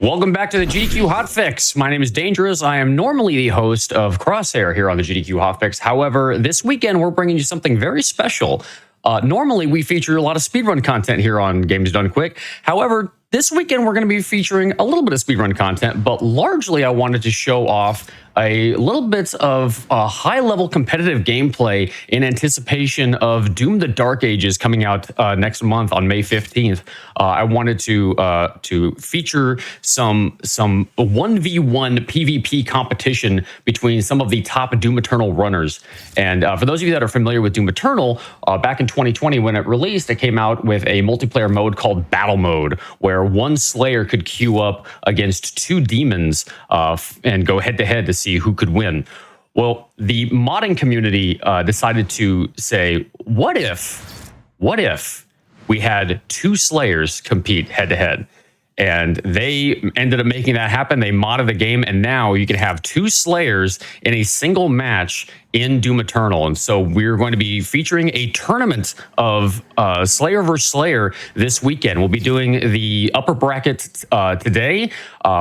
Welcome back to the GDQ Hotfix. My name is Dangerous. I am normally the host of Crosshair here on the GDQ Hotfix. However, this weekend we're bringing you something very special. Normally we feature a lot of speedrun content here on Games Done Quick. However, this weekend we're going to be featuring a little bit of speedrun content, but largely I wanted to show off a little bit of high-level competitive gameplay in anticipation of Doom: The Dark Ages coming out next month on May 15th. I wanted to feature some 1v1 PvP competition between some of the top Doom Eternal runners. And for those of you that are familiar with Doom Eternal, back in 2020 when it released, it came out with a multiplayer mode called Battle Mode, where one Slayer could queue up against two demons and go head-to-head to see who could win. Well, the modding community decided to say, what if we had two Slayers compete head-to-head? And they ended up making that happen. They modded the game, and now you can have two Slayers in a single match in Doom Eternal. And so we're going to be featuring a tournament of Slayer versus Slayer this weekend. We'll be doing the upper bracket today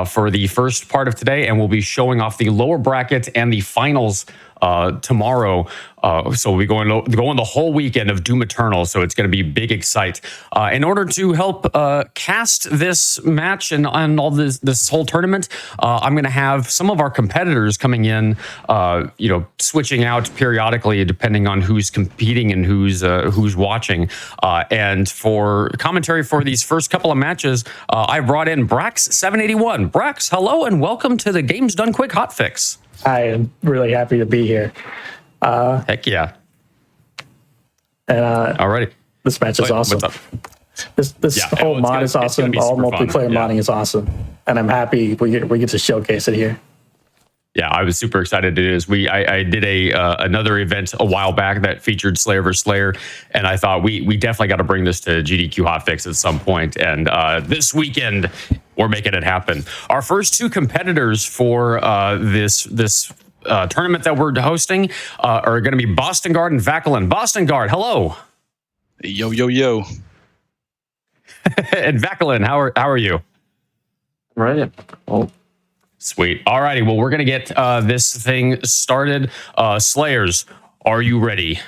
for the first part of today, and we'll be showing off the lower bracket and the finals tomorrow. So we'll be going the whole weekend of Doom Eternal. So it's going to be big excite. In order to help cast this match and all this whole tournament, I'm going to have some of our competitors coming in, switching out periodically depending on who's competing and who's watching. And for commentary for these first couple of matches, I brought in Brax781. Brax, hello and welcome to the Games Done Quick Hotfix. I am really happy to be here. Heck yeah. And alrighty. This match is awesome. This whole mod is awesome. All multiplayer modding is awesome. And I'm happy we get to showcase it here. Yeah, I was super excited to do this. I did another event a while back that featured Slayer vs. Slayer, and I thought we definitely got to bring this to GDQ Hotfix at some point. And this weekend, we're making it happen. Our first two competitors for this tournament that we're hosting are going to be Boston Guard and Vacalin. Boston Guard, hello. Yo, yo, yo. And Vacalin, how are you? Right. Oh. Sweet. All righty. Well, we're going to get this thing started. Slayers, are you ready?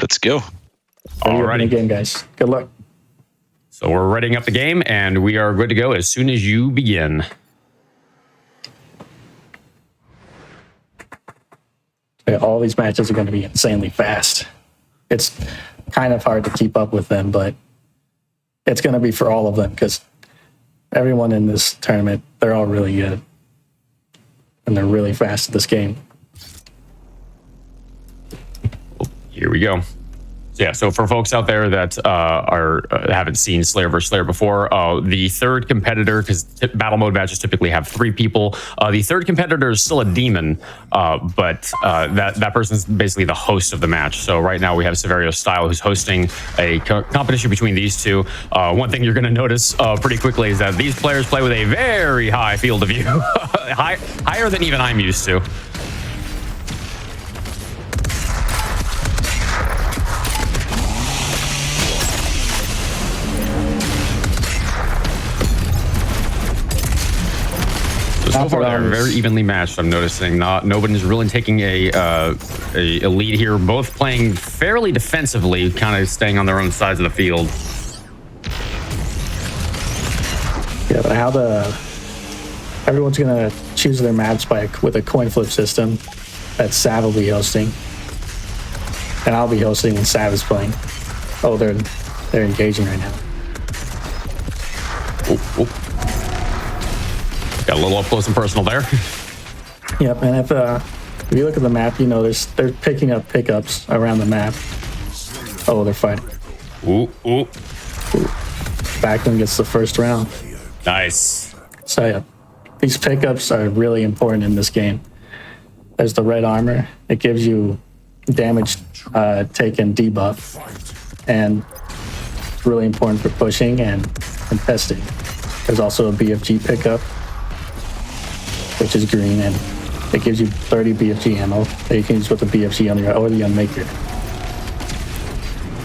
Let's go. All righty. Again, guys. Good luck. So we're readying up the game, and we are good to go as soon as you begin. All these matches are going to be insanely fast. It's kind of hard to keep up with them, but it's going to be for all of them because everyone in this tournament, they're all really good. And they're really fast at this game. Here we go. Yeah, so for folks out there that haven't seen Slayer vs. Slayer before, the third competitor, because battle mode matches typically have 3 people, the third competitor is still a demon, but that person's basically the host of the match. So right now we have Severio Style, who's hosting a competition between these two. One thing you're going to notice pretty quickly is that these players play with a very high field of view, higher than even I'm used to. So far, they're very evenly matched. I'm noticing nobody's really taking a lead here. Both playing fairly defensively, kind of staying on their own sides of the field. Yeah, but everyone's gonna choose their maps with a coin flip system that Sav will be hosting, and I'll be hosting when Sav is playing. Oh, they're engaging right now. Oh. Got a little up close and personal there. Yep, and if you look at the map, you know they're picking up pickups around the map. Oh, they're fighting. Ooh. Backlund gets the first round. Nice. So yeah, these pickups are really important in this game. There's the red armor. It gives you damage taken debuff, and it's really important for pushing and contesting. There's also a BFG pickup, which is green, and it gives you 30 BFG ammo that you can use with the BFG on or the Unmaker.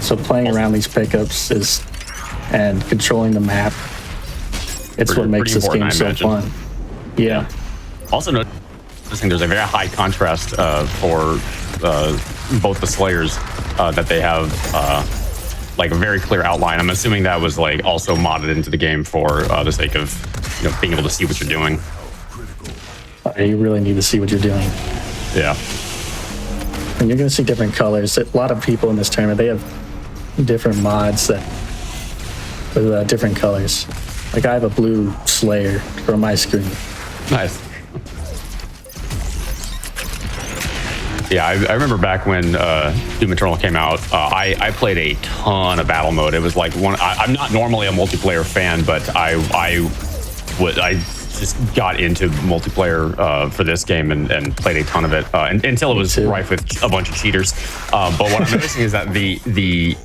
So playing around these pickups and controlling the map It's what makes this game so fun. Yeah. Also noticing there's a very high contrast for both the Slayers that they have like a very clear outline. I'm assuming that was like also modded into the game for the sake of being able to see what you're doing. You really need to see what you're doing. Yeah. And you're going to see different colors. A lot of people in this tournament, they have different mods that with different colors. Like I have a blue Slayer for my screen. Nice. Yeah, I remember back when Doom Eternal came out, I played a ton of battle mode. It was like I'm not normally a multiplayer fan, but I just got into multiplayer for this game and played a ton of it until it was rife with a bunch of cheaters. But what I'm noticing is that the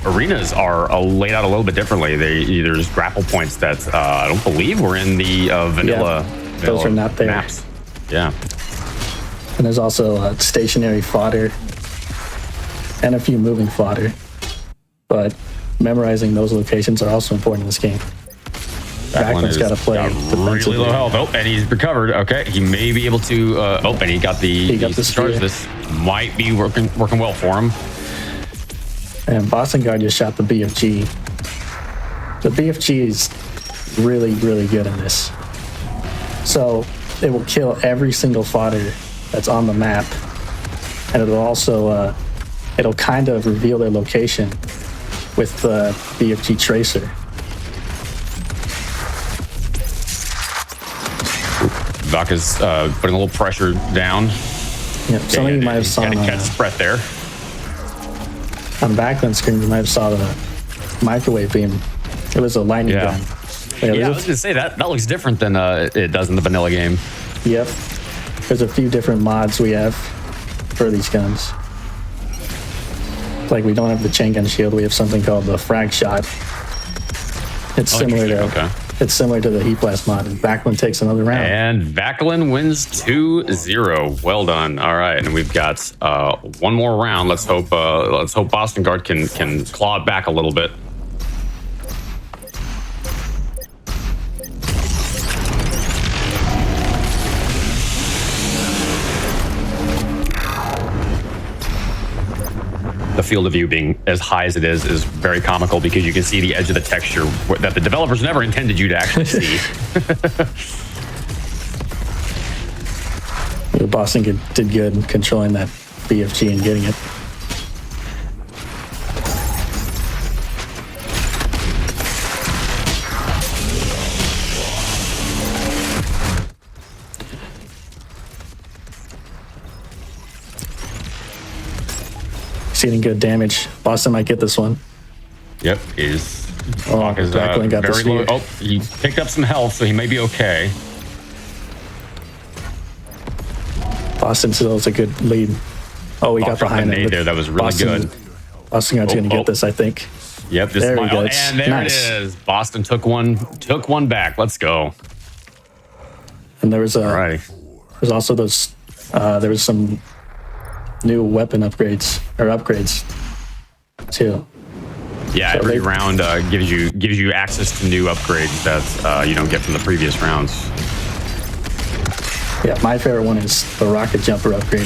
arenas are laid out a little bit differently. There's grapple points that I don't believe were in the vanilla. Those are not there. Maps. Yeah. And there's also stationary fodder and a few moving fodder. But memorizing those locations are also important in this game. Backman's got to play really low health. Oh, and he's recovered. Okay, he may be able to. And he got the charge. This might be working well for him. And Boston Guard just shot the BFG. The BFG is really, really good in this. So it will kill every single fodder that's on the map, and it'll also it'll kind of reveal their location with the BFG tracer. Doc is putting a little pressure down. Yep, some of you might have saw catch his breath there. On backland screen, you might have saw the microwave beam. It was a lightning gun. Yeah, I was gonna say that looks different than it does in the vanilla game. Yep. There's a few different mods we have for these guns. Like we don't have the chain gun shield. We have something called the frag shot. It's similar to the heat blast mod. And Backlund takes another round. And Backlund wins 2-0. Well done. All right, and we've got one more round. Let's hope Boston Guard can claw it back a little bit. The field of view being as high as it is very comical because you can see the edge of the texture that the developers never intended you to actually see. Boston did good in controlling that BFG and getting it. Seeing good damage. Boston might get this one. Yep, Backlund got very low. Oh, he picked up some health, so he may be okay. Boston still has a good lead. Oh, he got behind him. There, that was really good. Boston Guard's going to get this, I think. Yep, there we go. And there it is. Boston took one back. Let's go. And there's also those. There was some new weapon upgrades too. Yeah, so every round gives you access to new upgrades that you don't get from the previous rounds. Yeah, my favorite one is the rocket jumper upgrade.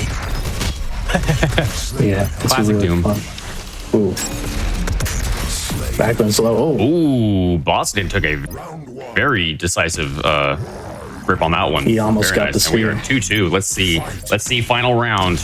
Yeah, it's classic really Doom. fun. Ooh, Backlund's low. Oh, ooh, Boston took a very decisive grip on that one. He almost got the sphere. We are 2-2. Let's see final round.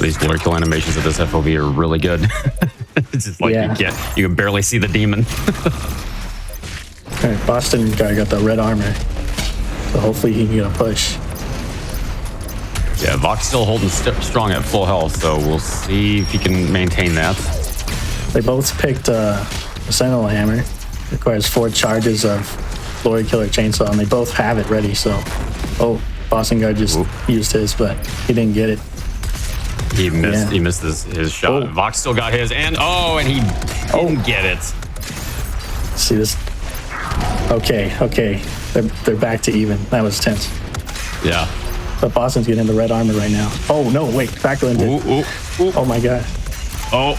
These blur kill animations of this FOV are really good. It's just like you can barely see the demon. All right, Boston guy got the red armor, so hopefully he can get a push. Yeah, Vox still holding strong at full health, so we'll see if he can maintain that. They both picked a Sentinel Hammer. Requires 4 charges of Glory Killer Chainsaw, and they both have it ready. So, Boston guy just used his, but he didn't get it. He missed. Yeah. He missed his shot. Oh. Vox still got his, and he didn't get it. See this? Okay. They're back to even. That was tense. Yeah. But Boston's getting the red armor right now. Oh no! Wait, Backlund did. Ooh. Oh my god. Oh.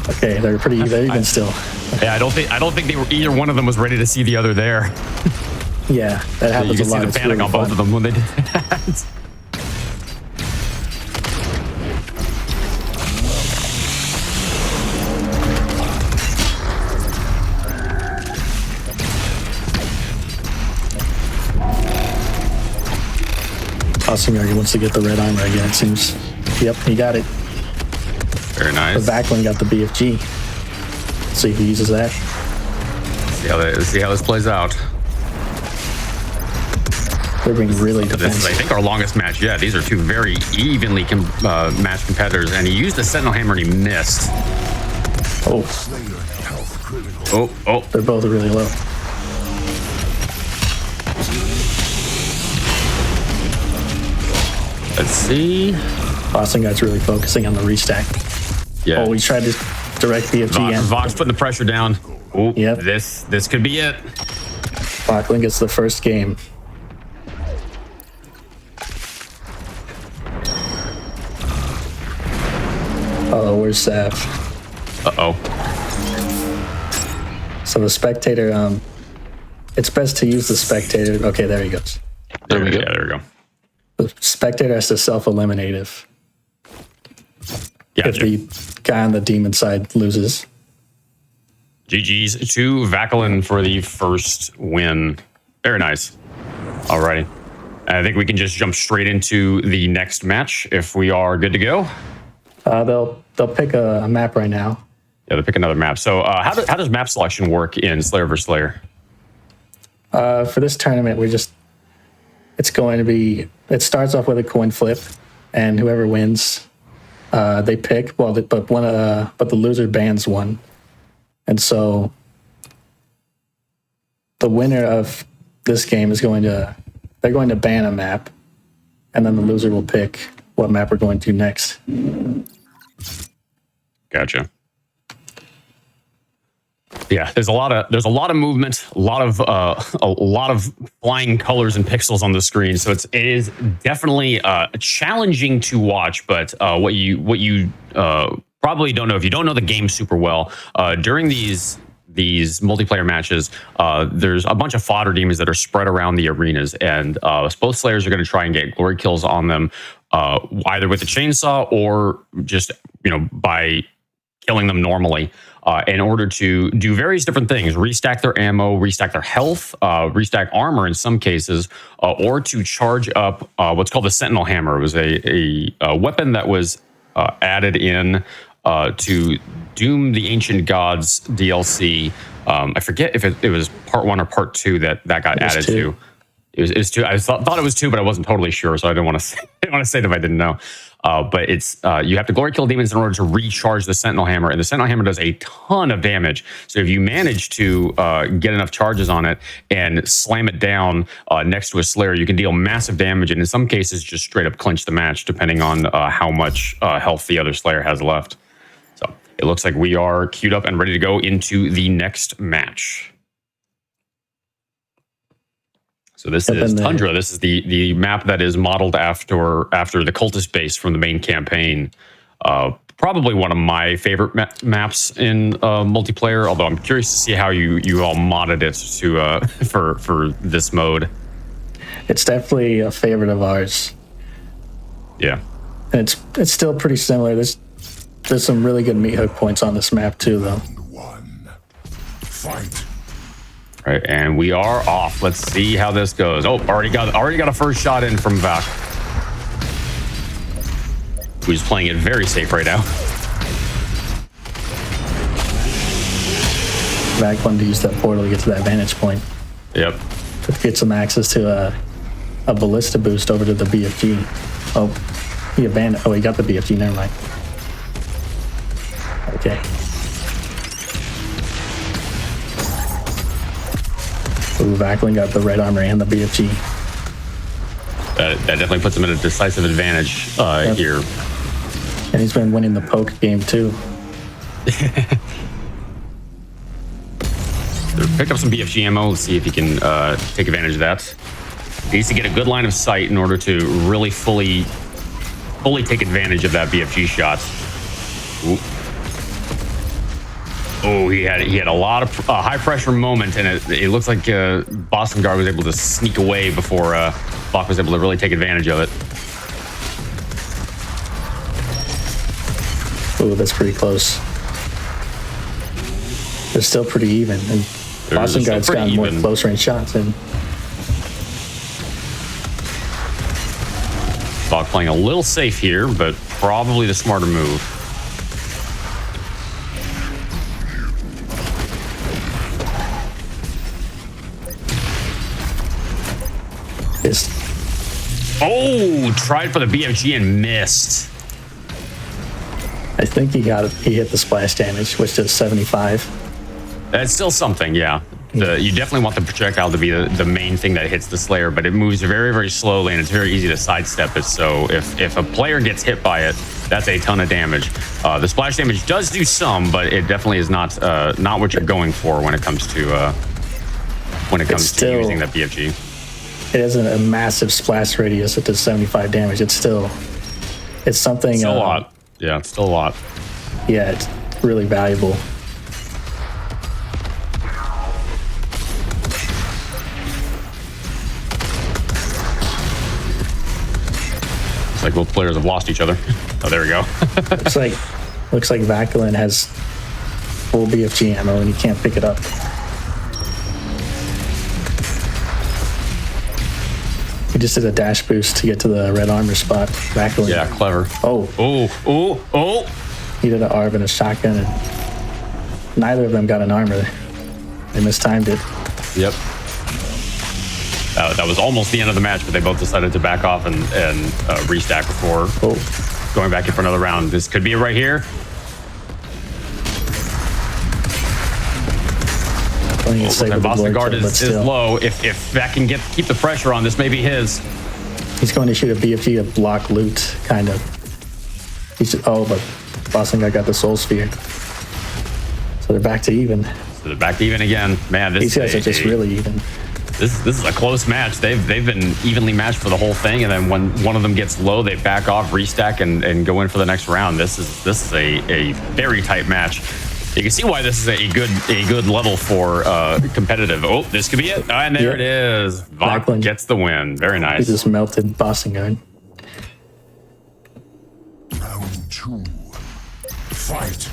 Okay, they're even still. Yeah, I don't think they were, either one of them was ready to see the other there. Yeah, that happens You a can lot. see the It's panic really on both fun. of them when they did that. Awesome, he wants to get the red armor again. It seems. Yep, he got it. Very nice. But Backlund got the BFG. Let's see if he uses that. See how this plays out. They're being really This is, defensive. I think, our longest match yet. These are two very evenly matched competitors, and he used the Sentinel Hammer and he missed. Oh, Oh. they're both really low. Let's see. Boston guy's really focusing on the restack. Yeah. Oh, he tried to direct BFG in. Vox putting the pressure down. Oh, Yep. This could be it. Backlund gets the first game. Oh, where's Sav? Uh-oh. So the spectator, it's best to use the spectator. Okay, there he goes. There we go. Yeah, there we go. The spectator has to self-eliminate if Gotcha. the guy on the demon side loses. GG's to Vacalin for the first win. Very nice. Alrighty. I think we can just jump straight into the next match if we are good to go. They'll pick a map right now. Yeah, they'll pick another map. So how does map selection work in Slayer vs. Slayer? For this tournament, it's going to be, it starts off with a coin flip, and whoever wins, they pick. But the loser bans one, and so the winner of this game they're going to ban a map, and then the loser will pick what map we're going to next. Gotcha. Yeah, there's a lot of movement, a lot of flying colors and pixels on the screen. So it is definitely challenging to watch. But what you probably don't know, if you don't know the game super well, during these multiplayer matches, there's a bunch of fodder demons that are spread around the arenas, and both Slayers are going to try and get glory kills on them, either with a chainsaw or just by killing them normally. In order to do various different things, restack their ammo, restack their health, restack armor in some cases, or to charge up what's called the Sentinel Hammer. It was a weapon that was added in to Doom the Ancient Gods DLC. I forget if it was part 1 or part 2 that got added to. It was 2. I thought it was 2, but I wasn't totally sure, so I didn't want to say it if I didn't know. But it's you have to glory kill demons in order to recharge the Sentinel Hammer, and the Sentinel Hammer does a ton of damage. So if you manage to get enough charges on it and slam it down next to a Slayer, you can deal massive damage, and in some cases just straight up clinch the match, depending on how much health the other Slayer has left. So it looks like we are queued up and ready to go into the next match. So this is Tundra. This is the map that is modeled after the cultist base from the main campaign. Probably one of my favorite maps in multiplayer. Although I'm curious to see how you all modded it to for this mode. It's definitely a favorite of ours. Yeah, and it's still pretty similar. There's some really good meat hook points on this map too, though. Fight. Right, and we are off. Let's see how this goes. Oh, already got a first shot in from Vac, who's playing it very safe right now. Vac wanted to use that portal to get to that vantage point. Yep. To get some access to a ballista boost over to the BFG. Oh, he abandoned. Oh, he got the BFG. Never mind. Okay. Ooh, Vaclin got the red armor and the BFG. That definitely puts him at a decisive advantage here. And he's been winning the poke game too. Pick up some BFG ammo. Let's see if he can take advantage of that. He needs to get a good line of sight in order to really fully take advantage of that BFG shot. Ooh. Oh, he had a lot of high pressure moment, and it looks like Boston Guard was able to sneak away before Bach was able to really take advantage of it. Oh, that's pretty close. They're still pretty even, and Boston Guard's gotten more close range shots. And Bach playing a little safe here, but probably the smarter move. Oh, tried for the BFG and missed. I think he hit the splash damage, which does 75. That's still something, yeah. You definitely want the projectile to be the main thing that hits the Slayer, but it moves very, very slowly, and it's very easy to sidestep it. So if a player gets hit by it, that's a ton of damage. The splash damage does do some, but it definitely is not what you're going for when it comes to using that BFG. It has a massive splash radius that does 75 damage. It's something. Still a lot. Yeah, it's still a lot. Yeah, it's really valuable. It's like both players have lost each other. Oh, there we go. looks like Vacalin has full BFG ammo and he can't pick it up. He just did a dash boost to get to the red armor spot. Vacalin. Yeah, clever. Oh. He did an ARB and a shotgun, and neither of them got an armor. They mistimed it. Yep. That was almost the end of the match, but they both decided to back off and restack before going back in for another round. This could be it right here. Boston Guard is low. If that can keep the pressure on, this may be his. He's going to shoot a BFG to block loot, kind of. But Boston Guard got the Soul Sphere. So they're back to even. So they're back to even again. Man, these guys are just really even. This is a close match. They've been evenly matched for the whole thing, and then when one of them gets low, they back off, restack, and go in for the next round. This is a very tight match. You can see why this is a good level for competitive. Oh, this could be it. And there it is. Vacalin gets the win. Very nice. He just melted Boston Guard. Round 2. Fight.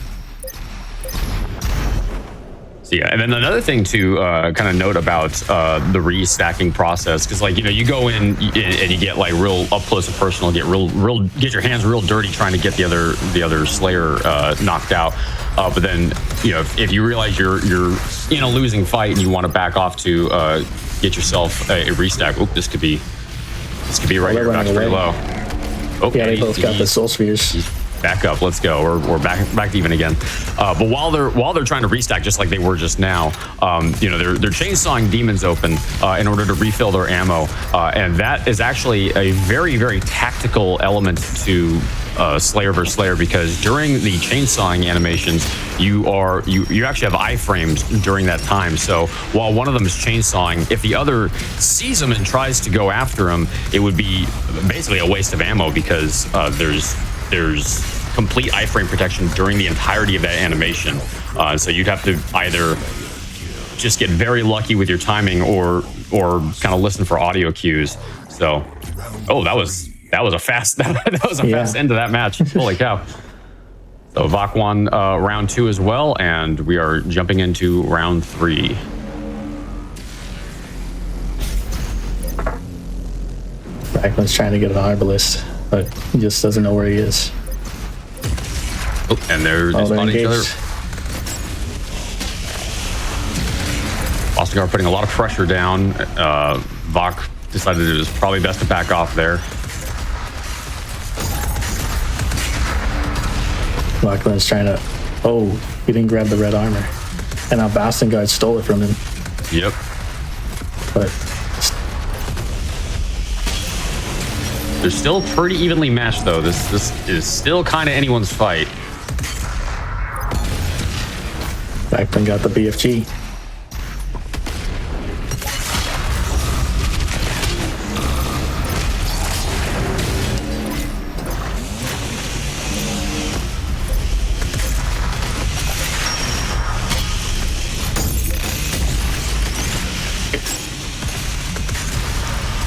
So yeah, and then another thing to kind of note about the restacking process, because you go in and you get like real up close and personal, get your hands real dirty trying to get the other Slayer knocked out. But then if you realize you're in a losing fight and you want to back off to get yourself a restack. Oh, this could be right here. Back pretty low. Okay, yeah, they both got the Soul Spheres. Back up, let's go. We're back to even again. But while they're trying to restack just like they were just now, they're chainsawing demons open in order to refill their ammo, and that is actually a very, very tactical element to Slayer vs. Slayer, because during the chainsawing animations, you actually have iframes during that time. So while one of them is chainsawing, if the other sees him and tries to go after him, it would be basically a waste of ammo, because there's complete iframe protection during the entirety of that animation. So you'd have to either just get very lucky with your timing or kind of listen for audio cues. So, that was a fast fast end to that match. Holy cow. So Vak won round 2 as well, and we are jumping into round 3. Franklin's trying to get an Arbalist, but he just doesn't know where he is. Oh, and they're just on each other. Boston Guard putting a lot of pressure down. Vak decided it was probably best to back off there. Vaclin's trying to... Oh, he didn't grab the red armor. And now Boston Guard stole it from him. Yep. But... They're still pretty evenly matched, though. This is still kind of anyone's fight. Backman got the BFG.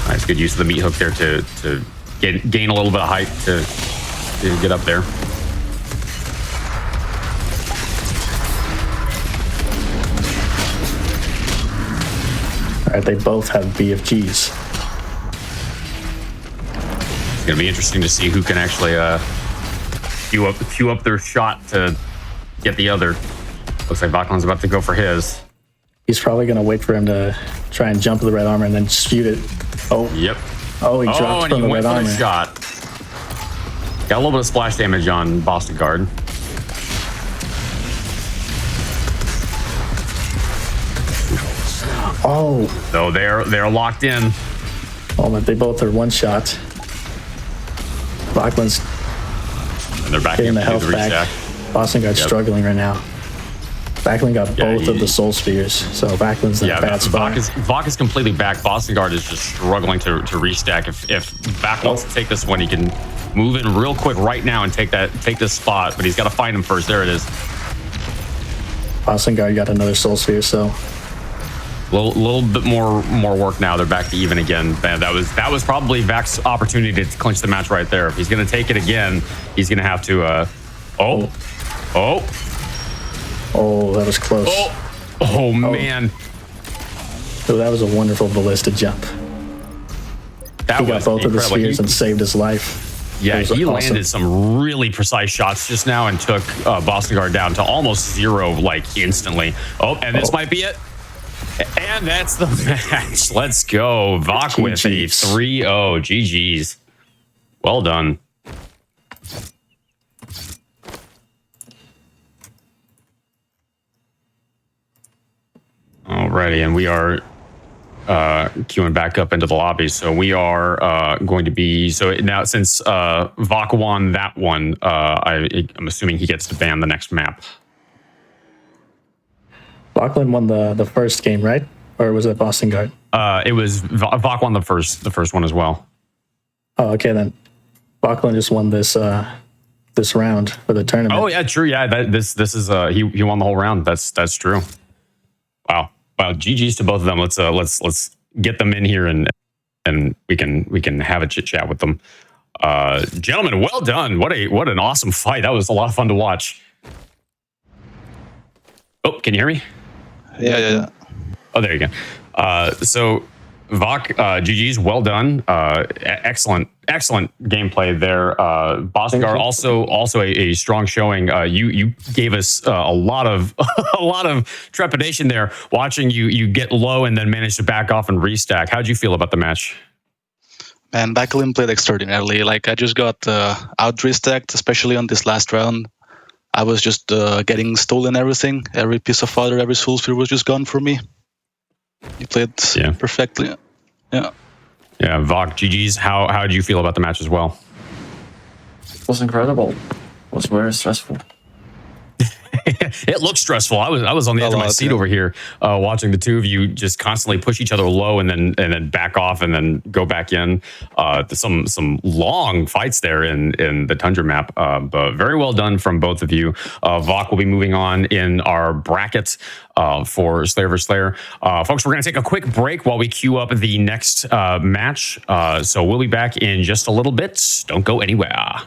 Nice, good use of the meat hook there to gain a little bit of height to get up there. All right, they both have BFGs. It's gonna be interesting to see who can actually queue up their shot to get the other. Looks like Bachman's about to go for his. He's probably going to wait for him to try and jump to the red armor and then shoot it. Oh. Yep. Oh, he dropped from the red armor. Shot. Got a little bit of splash damage on Boston Guard. Oh. So they're locked in. Oh, but they both are one shot. Bachman's And they're back getting in the health back. restack. Boston Guard's struggling right now. Backlund got both of the soul spheres, so Backlund's in a bad spot. Vok is completely back. Boston Guard is just struggling to restack. If Back wants to take this one, he can move in real quick right now and take this spot, but he's got to find him first. There it is. Boston Guard got another soul sphere, so little bit more work now. They're back to even again. Man, that was probably Vak's opportunity to clinch the match right there. If he's going to take it again, he's going to have to. Oh, that was close. Oh man. So that was a wonderful ballista jump. He got both of the spheres and saved his life. Yeah, he landed some really precise shots just now and took Boston Guard down to almost zero, like instantly. Oh, and this might be it. And that's the match. Let's go. Vok with a 3-0. GG's. Well done. Alrighty, and we are queuing back up into the lobby. So we are going to be now since Vok won that one. I'm assuming he gets to ban the next map. Bachman won the first game, right? Or was it Boston Guard? It was Vok won the first one as well. Oh, okay then. Bachman just won this round for the tournament. Oh yeah, true. Yeah, this is he won the whole round. That's true. Wow. GG's to both of them. Let's get them in here and we can have a chit chat with them. Gentlemen, well done. What an awesome fight. That was a lot of fun to watch. Oh, can you hear me? Yeah. Oh, there you go. So Vok, GG's, well done. Excellent gameplay there. Boston Guard also a strong showing. You gave us a lot of trepidation there, watching you get low and then manage to back off and restack. How'd you feel about the match? Man, Backlund played extraordinarily. Like, I just got out restacked, especially on this last round. I was just getting stolen everything. Every piece of fodder, every soul sphere was just gone for me. He played perfectly. Yeah. Yeah, Vok, GG's. How did you feel about the match as well? It was incredible. It was very stressful. It looked stressful. I was on the edge of my seat over here, watching the two of you just constantly push each other low and then back off and then go back in. Some long fights there in the Tundra map, but very well done from both of you. Vok will be moving on in our bracket for Slayer vs. Slayer. Folks, we're going to take a quick break while we queue up the next match. So we'll be back in just a little bit. Don't go anywhere.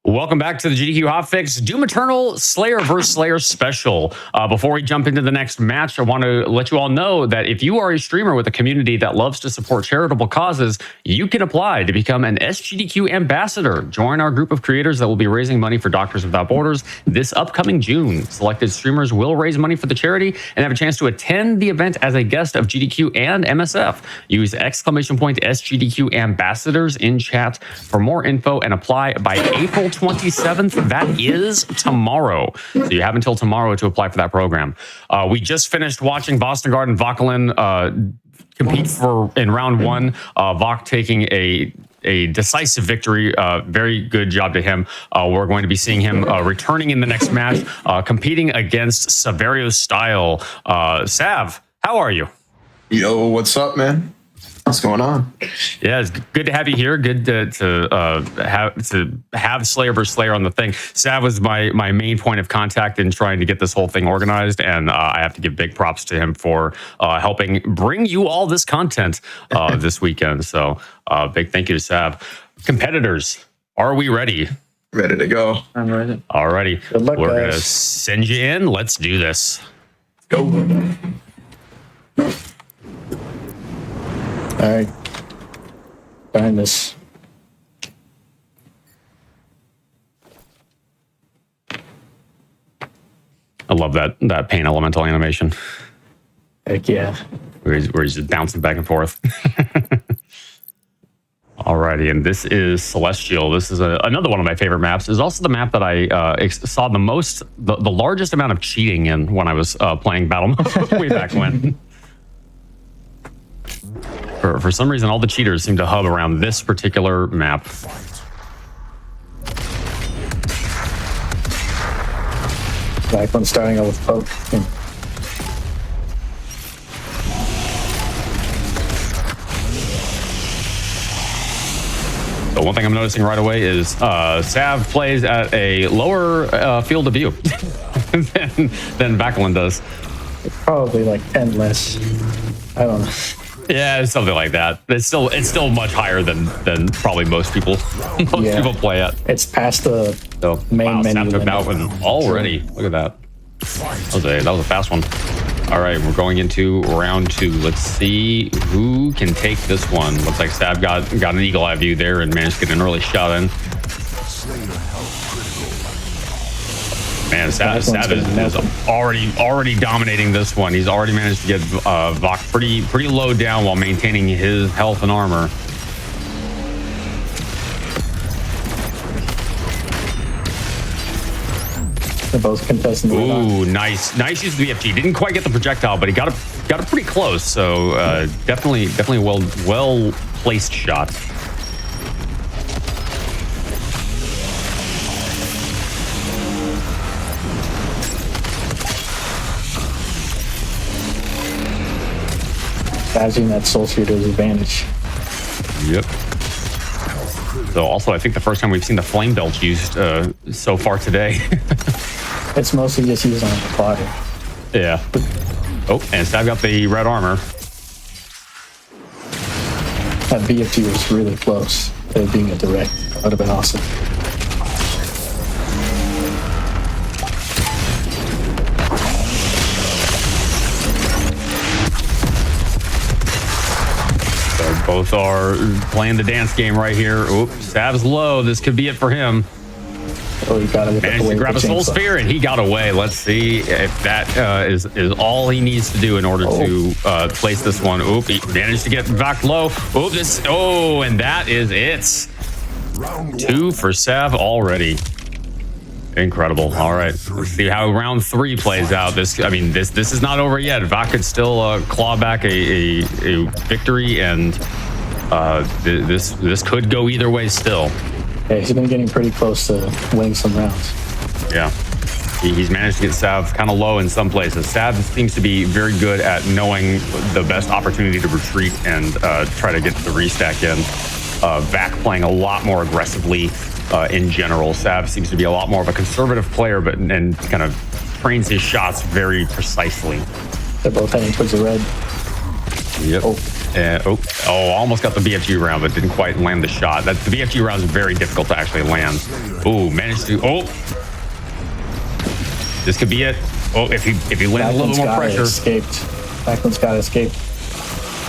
Welcome back to the GDQ Hotfix Doom Eternal Slayer vs. Slayer special. Before we jump into the next match, I want to let you all know that if you are a streamer with a community that loves to support charitable causes, you can apply to become an SGDQ ambassador. Join our group of creators that will be raising money for Doctors Without Borders this upcoming June. Selected streamers will raise money for the charity and have a chance to attend the event as a guest of GDQ and MSF. Use !SGDQ ambassadors in chat for more info and apply by April 20th. 27th. That is tomorrow. So you have until tomorrow to apply for that program. We just finished watching Boston Garden Vauquelin compete in round 1. Vok taking a decisive victory. Very good job to him. We're going to be seeing him returning in the next match, competing against Saverio Style. Sav, how are you? Yo, what's up, man? What's going on? Yeah, it's good to have you here. Good to have Slayer vs. Slayer on the thing. Sav was my main point of contact in trying to get this whole thing organized, and I have to give big props to him for helping bring you all this content this weekend. So big thank you to Sav. Competitors, are we ready? Ready to go. I'm ready. Alrighty, Good luck, we're guys. gonna send you in. Let's do this. Go. All right. Find this. I love that paint elemental animation Heck yeah. where he's just bouncing back and forth. Alrighty, and this is Celestial. This is another one of my favorite maps. It's also the map that I saw the largest amount of cheating in when I was playing Battle Mode way back when. For some reason, all the cheaters seem to hub around this particular map. Back when starting out with poke. So one thing I'm noticing right away is Sav plays at a lower field of view than Vauquelin does. Probably like 10 less. I don't know. Yeah, it's something like that. It's still much higher than probably most people people play at. It's past the So main wow, menu. Sav took that one already. Look at that. That was a fast one. All right, we're going into round 2. Let's see who can take this one. Looks like Sav got an eagle eye view there and managed to get an early shot in. Man, Sav is already dominating this one. He's already managed to get Vok pretty low down while maintaining his health and armor. They're both contesting the Ooh, nice use of the BFG. Didn't quite get the projectile, but he got it pretty close. So definitely well placed shot. Using that soul sphere to his advantage. Yep. So also, I think the first time we've seen the flame belt used so far today. It's mostly just used on the fodder. Yeah. Oh, and Sav got the red armor. That BFG was really close to being a direct. That would have been awesome. So both are playing the dance game right here. Oops, Sav's low. This could be it for him. Oh, he got it with the Managed to wave grab a of the soul chainsaw. spear, and he got away. Let's see if that is all he needs to do in order to place this one. Oop, he managed to get back low. Oop, and that is it. 2 for Sav already. Incredible. All right, let's see how round 3 plays out. This is not over yet. Vok could still claw back a victory, and this could go either way still. Yeah, he's been getting pretty close to winning some rounds. Yeah. He's managed to get Sav kind of low in some places. Sav seems to be very good at knowing the best opportunity to retreat and try to get the restack in. Vak playing a lot more aggressively in general. Sav seems to be a lot more of a conservative player, and kind of trains his shots very precisely. They're both heading towards the red. Yep. Almost got the BFG round, but didn't quite land the shot. The BFG round is very difficult to actually land. Ooh, managed to. This could be it. If he lands a little more pressure. Backland's got escaped.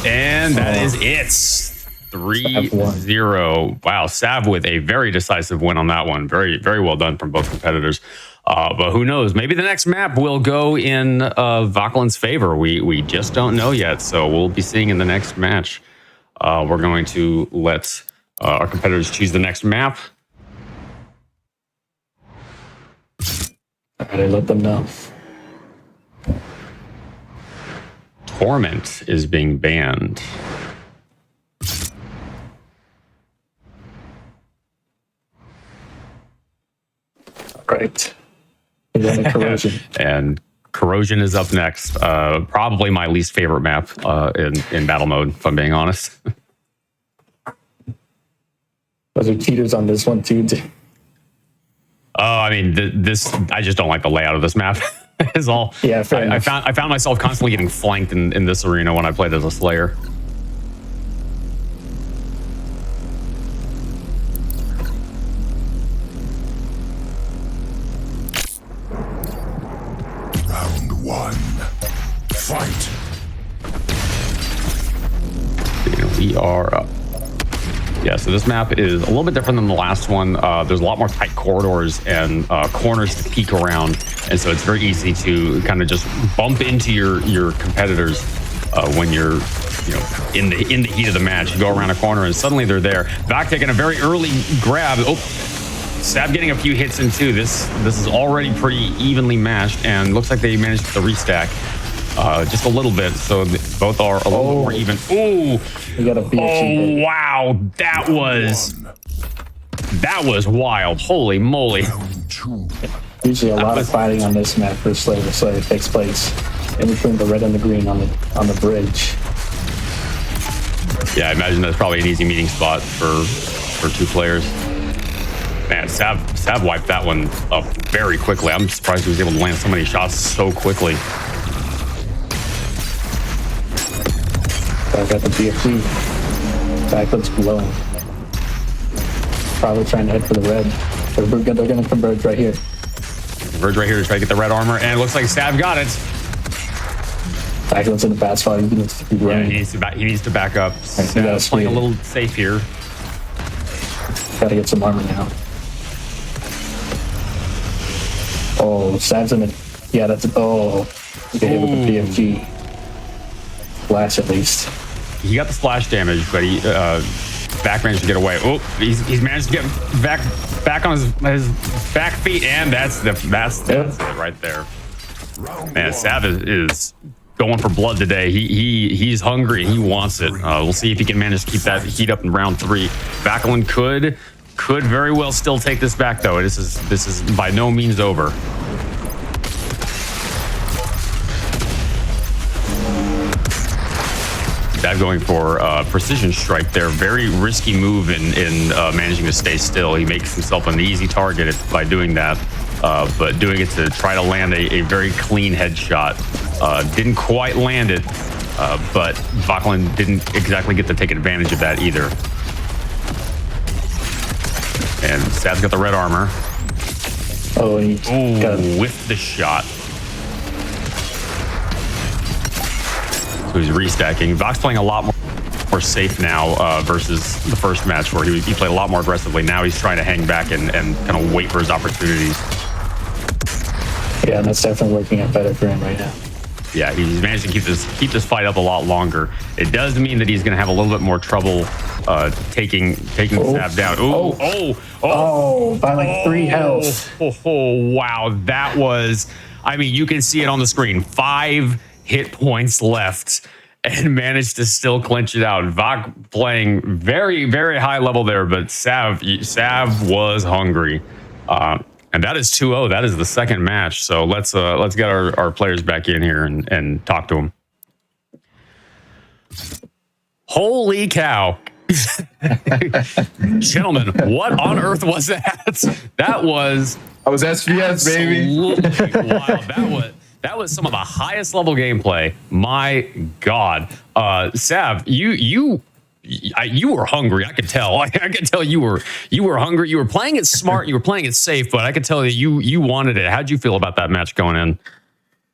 And that is it. 3-0. Wow, Sav with a very decisive win on that one. Very, very well done from both competitors. But who knows? Maybe the next map will go in Vauquelin's favor. We just don't know yet. So we'll be seeing in the next match. We're going to let our competitors choose the next map. All right, I let them know. Torment is being banned. Right. And then the corrosion. And corrosion is up next. Probably my least favorite map in battle mode, if I'm being honest. Those are cheaters on this one too. Oh, I mean, this I just don't like the layout of this map. Is all. Yeah, fair enough. I found myself constantly getting flanked in this arena when I played as a Slayer. Round one. Fight. We are up. Yeah, so this map is a little bit different than the last one. There's a lot more tight corridors and corners to peek around, and so it's very easy to kind of just bump into your competitors when you're in the heat of the match. You go around a corner and suddenly they're there. Vac taking a very early grab. Oh, Sab getting a few hits in too. This is already pretty evenly matched, and looks like they managed to restack just a little bit, so both are a little bit more even. Ooh. You got a BFG. Oh, wow. That was wild. Holy moly. Round two. Usually a lot of fighting on this map for Slayer. Slayer takes place in between the red and the green on the bridge. Yeah, I imagine that's probably an easy meeting spot for two players. Man, Sav wiped that one up very quickly. I'm surprised he was able to land so many shots so quickly. So I got the BFG. Backwards glowing. Probably trying to head for the red. They're going to converge right here. Converge right here to try to get the red armor, and it looks like Sav got it. Backwards in the bad spot. He needs to be Yeah, running. he needs to back up. Sav's playing a little safe here. Got to get some armor now. Oh, Sav's in it. Yeah, that's it. Oh, you get hit with the BFG. Flash at least. He got the splash damage, but he back managed to get away. Oh, he's managed to get back on his back feet, and that's it right there. Man, Sav is going for blood today. He's hungry. He wants it. We'll see if he can manage to keep that heat up in round 3. Vacalin could very well still take this back, though. This is by no means over. That going for precision strike there. Very risky move in managing to stay still. He makes himself an easy target by doing that, but doing it to try to land a very clean headshot. Didn't quite land it, but Vacalin didn't exactly get to take advantage of that either. And Sav's got the red armor. Oh, he got With the shot. So he's restacking. Voc's playing a lot more safe now versus the first match where he played a lot more aggressively. Now he's trying to hang back and kind of wait for his opportunities. Yeah, and that's definitely working out better for him right now. Yeah, he's managed to keep this fight up a lot longer. It does mean that he's going to have a little bit more trouble taking Sav down. Oh, by like 3 health. Oh, wow. That was, I mean, you can see it on the screen. 5 hit points left and managed to still clinch it out. Voc playing very, very high level there, but Sav was hungry. And that is 2-0. That is the second match. So let's get our players back in here and talk to them. Holy cow. Gentlemen, what on earth was that? That was SPS, baby. wild. That was some of the highest level gameplay. My God. Sav, you were hungry. I could tell. I could tell you were hungry. You were playing it smart. You were playing it safe, but I could tell that you wanted it. How'd you feel about that match going in?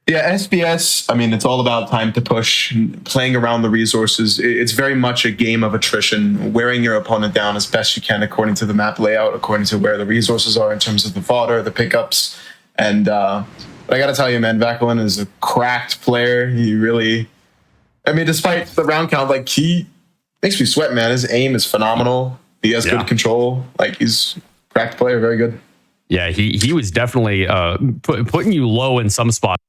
Yeah, SPS, I mean, it's all about time to push, playing around the resources. It's very much a game of attrition, wearing your opponent down as best you can according to the map layout, according to where the resources are in terms of the fodder, the pickups. And but I got to tell you, man, Vacalin is a cracked player. He really, I mean, despite the round count, like, he makes me sweat, man. His aim is phenomenal. He has good control. Like, he's a cracked player, very good. Yeah, he was definitely putting you low in some spots.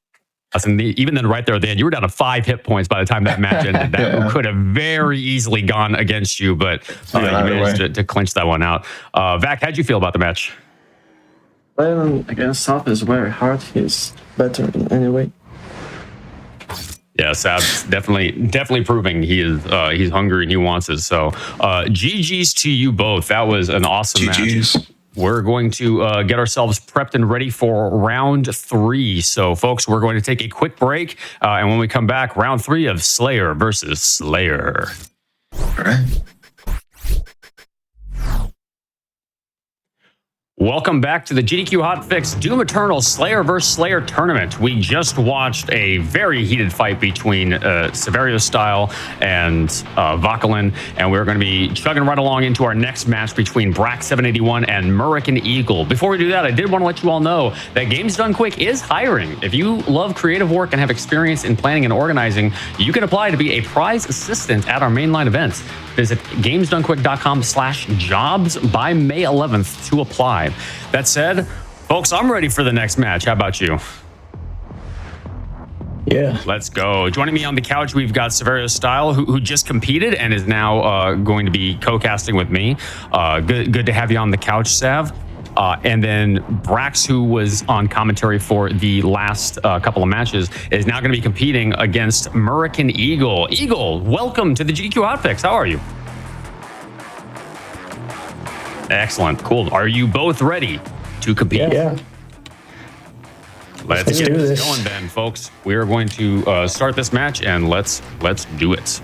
And even then, right there at the end, you were down to 5 hit points by the time that match ended. That could have very easily gone against you, but you managed to clinch that one out. Vac, how'd you feel about the match? Playing against Sap is very hard. He's better in any way. Yeah, Sab's definitely proving he's hungry and he wants it. So GG's to you both. That was an awesome match. We're going to get ourselves prepped and ready for round 3. So, folks, we're going to take a quick break. And when we come back, round 3 of Slayer versus Slayer. All right. Welcome back to the GDQ Hotfix Doom Eternal Slayer vs. Slayer tournament. We just watched a very heated fight between Severio Style and Vakalin, and we're going to be chugging right along into our next match between Brack781 and Murican Eagle. Before we do that, I did want to let you all know that Games Done Quick is hiring. If you love creative work and have experience in planning and organizing, you can apply to be a prize assistant at our mainline events. Visit gamesdonequick.com/jobs by May 11th to apply. That said, folks, I'm ready for the next match. How about you? Yeah. Let's go. Joining me on the couch, we've got Severio Style, who just competed and is now going to be co-casting with me. Good to have you on the couch, Sav. And then Brax, who was on commentary for the last couple of matches, is now going to be competing against Murican Eagle. Eagle, welcome to the GDQ Hotfix. How are you? Excellent. Cool. Are you both ready to compete? Yeah. Let's get do this this. going then, folks. We are going to start this match, and let's do it.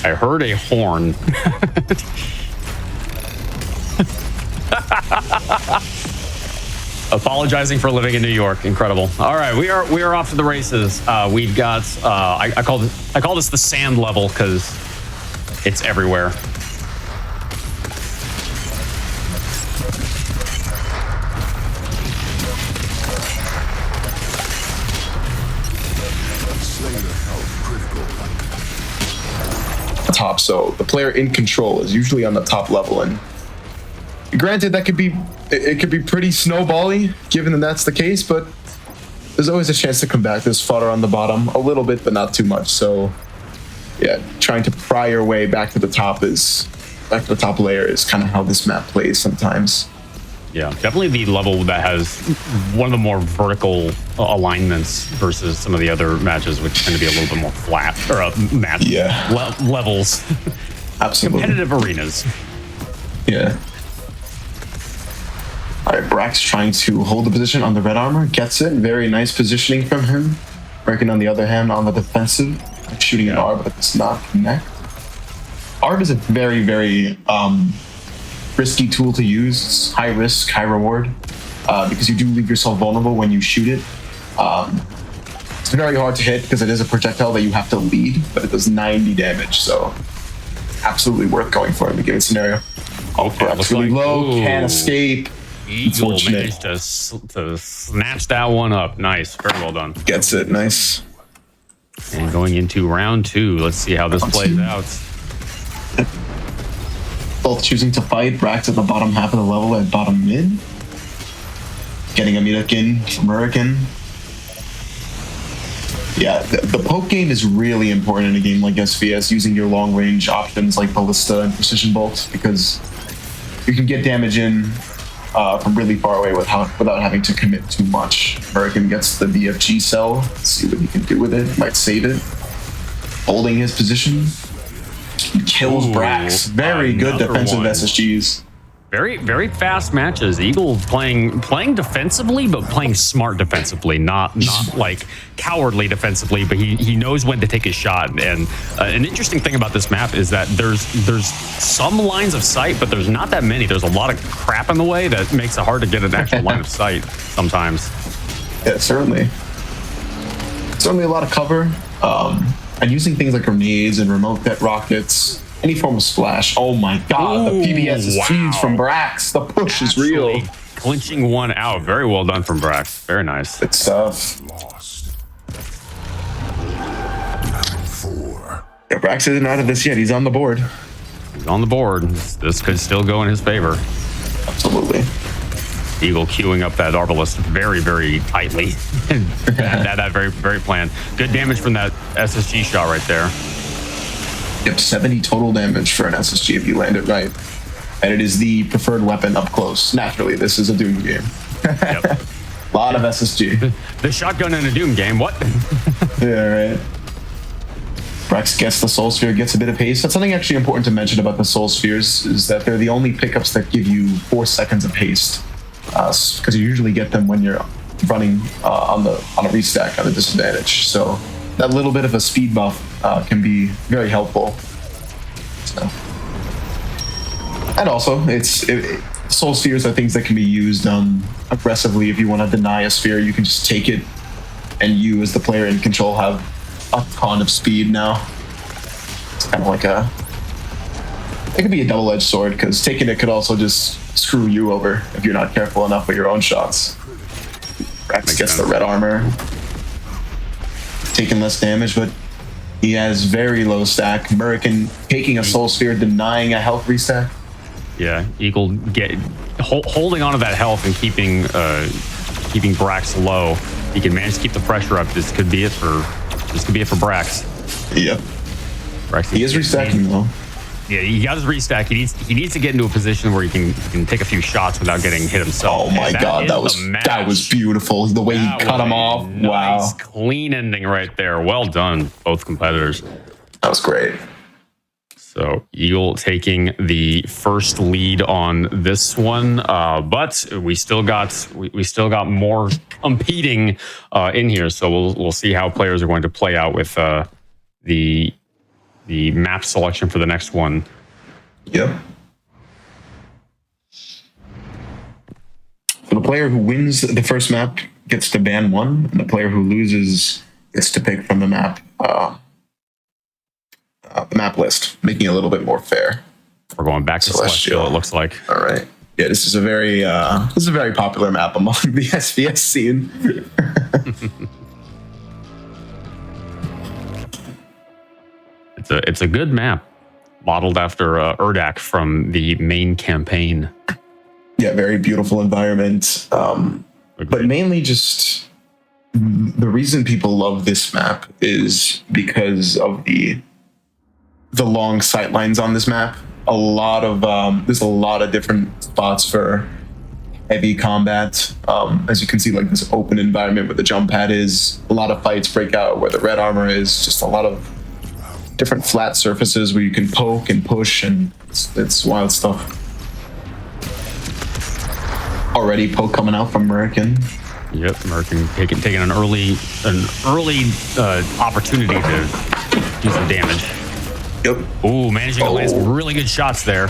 I heard a horn. Apologizing for living in New York. Incredible. All right, we are off to the races. We've got I call this the sand level because it's everywhere. Top, so the player in control is usually on the top level, and granted that could be pretty snowbally given that that's the case, but there's always a chance to come back. There's fodder on the bottom a little bit, but not too much. So yeah, trying to pry your way back to the top layer is kind of how this map plays sometimes. Yeah, definitely the level that has one of the more vertical alignments versus some of the other matches, which tend to be a little bit more flat, or levels. Absolutely. Competitive arenas. Yeah. All right, Brack's trying to hold the position on the red armor, gets it. Very nice positioning from him. Breaking on the other hand on the defensive, shooting an ARB, but does not connect. ARB is a very, very risky tool to use. It's high risk, high reward, because you do leave yourself vulnerable when you shoot it. It's very hard to hit because it is a projectile that you have to lead, but it does 90 damage, so absolutely worth going for in the given scenario. Okay, Brack's really low, can't escape. Eagle managed to snatch that one up. Nice, very well done. Gets it, nice. And going into round 2, let's see how this plays out. Both choosing to fight. Brack's at the bottom half of the level at bottom mid. Getting a meetup in from Murican. Yeah, the poke game is really important in a game like SVS, using your long range options like Ballista and Precision Bolt, because you can get damage in from really far away without having to commit too much. Murican gets the BFG cell. Let's see what he can do with it. Might save it. Holding his position. Kills Brax. Very good defensive one. SSGs. Very, very fast matches. Eagle playing defensively, but playing smart defensively, not like cowardly defensively. But he knows when to take his shot. And an interesting thing about this map is that there's some lines of sight, but there's not that many. There's a lot of crap in the way that makes it hard to get an actual line of sight sometimes. Yeah, certainly a lot of cover. And using things like grenades and remote pet rockets. Any form of splash. Oh my god, the PBS is huge from Brax. The push is real. Clinching one out. Very well done from Brax. Very nice. Good stuff. Lost. Level 4. Yeah, Brax isn't out of this yet. He's on the board. He's on the board. This could still go in his favor. Absolutely. Eagle queuing up that Arbalest very, very tightly. that very, very planned. Good damage from that SSG shot right there. Yep, 70 total damage for an SSG if you land it right. And it is the preferred weapon up close. Naturally, this is a Doom game. Yep. A lot of SSG. The shotgun in a Doom game. What? Yeah, right. Brax gets the Soul Sphere, gets a bit of haste. That's something actually important to mention about the Soul Spheres, is that they're the only pickups that give you 4 seconds of haste. Because you usually get them when you're running on a restack at a disadvantage. So that little bit of a speed buff can be very helpful. So. And also, Soul Spheres are things that can be used aggressively. If you want to deny a sphere, you can just take it, and you, as the player in control, have a ton of speed now. It's kind of like it could be a double-edged sword, because taking it could also just screw you over if you're not careful enough with your own shots. Brax gets the red armor. Taking less damage, but he has very low stack. Murican taking a Soul Sphere, denying a health restack. Yeah, Eagle holding onto that health and keeping Brax low. He can manage to keep the pressure up. This could be it for Brax. Yep. Brax, he is restacking though. Yeah, he got his restack. He needs to get into a position where he can take a few shots without getting hit himself. Oh my god, that was beautiful. The way he cut him off. Nice, wow. Clean ending right there. Well done, both competitors. That was great. So Eagle taking the first lead on this one, but we still got more competing in here. So we'll see how players are going to play out with the map selection for the next one. Yep. So the player who wins the first map gets to ban 1, and the player who loses gets to pick from the map list, making it a little bit more fair. We're going back to Celestial, it looks like. All right. Yeah, this is a very popular map among the SBS scene. It's a good map, modeled after Urdak from the main campaign. Yeah, very beautiful environment. But mainly just the reason people love this map is because of the long sight lines on this map. There's a lot of different spots for heavy combat. As you can see, like this open environment where the jump pad is, a lot of fights break out where the red armor is, just a lot of different flat surfaces where you can poke and push, and it's wild stuff. Already poke coming out from Murican. Yep, Murican taking an early opportunity to do some damage. Yep. Ooh, managing to land some really good shots there.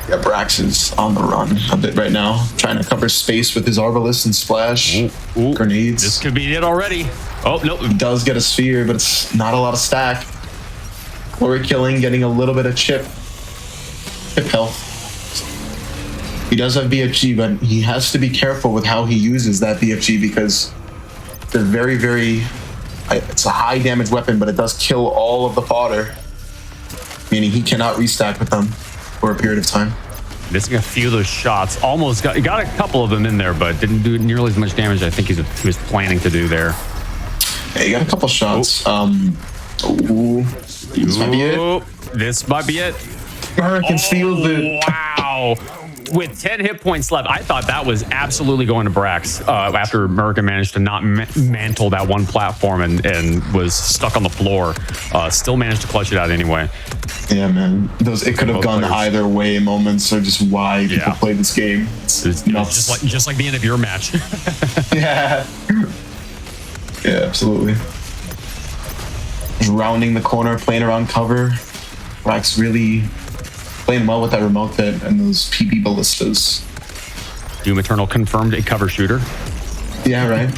Yeah, Brax is on the run a bit right now, trying to cover space with his Arbalest and splash grenades. This could be it already. Oh, no. He does get a sphere, but it's not a lot of stack. Glory killing, getting a little bit of chip health. He does have BFG, but he has to be careful with how he uses that BFG, because they're very, very... It's a high damage weapon, but it does kill all of the fodder, meaning he cannot restack with them for a period of time. Missing a few of those shots. Almost got a couple of them in there, but didn't do nearly as much damage as I think he was planning to do there. Yeah, he got a couple shots. This might be it. This might be it. Murican steals it. Wow. with 10 hit points left. I thought that was absolutely going to Brax after American managed to not mantle that one platform and was stuck on the floor. Still managed to clutch it out anyway. Yeah, man. Those it could have gone either way moments are just why people play this game. It's just like the end of your match. Yeah. Yeah, absolutely. Just rounding the corner, playing around cover. Brax really playing well with that remote hit and those PB ballistas. Doom Eternal confirmed a cover shooter. Yeah, right.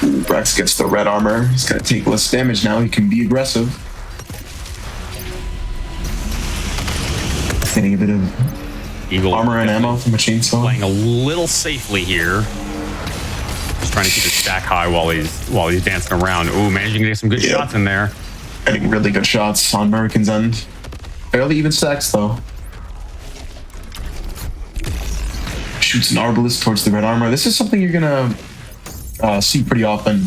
Ooh, Brax gets the red armor. He's gonna take less damage now. He can be aggressive. Getting a bit of Eagle armor and ammo from a chainsaw. Playing a little safely here. Just trying to keep his stack high while he's dancing around. Ooh, managing to get some good shots in there. Getting really good shots on American's end. Fairly even stacks though. Shoots an arbalist towards the red armor. This is something you're gonna see pretty often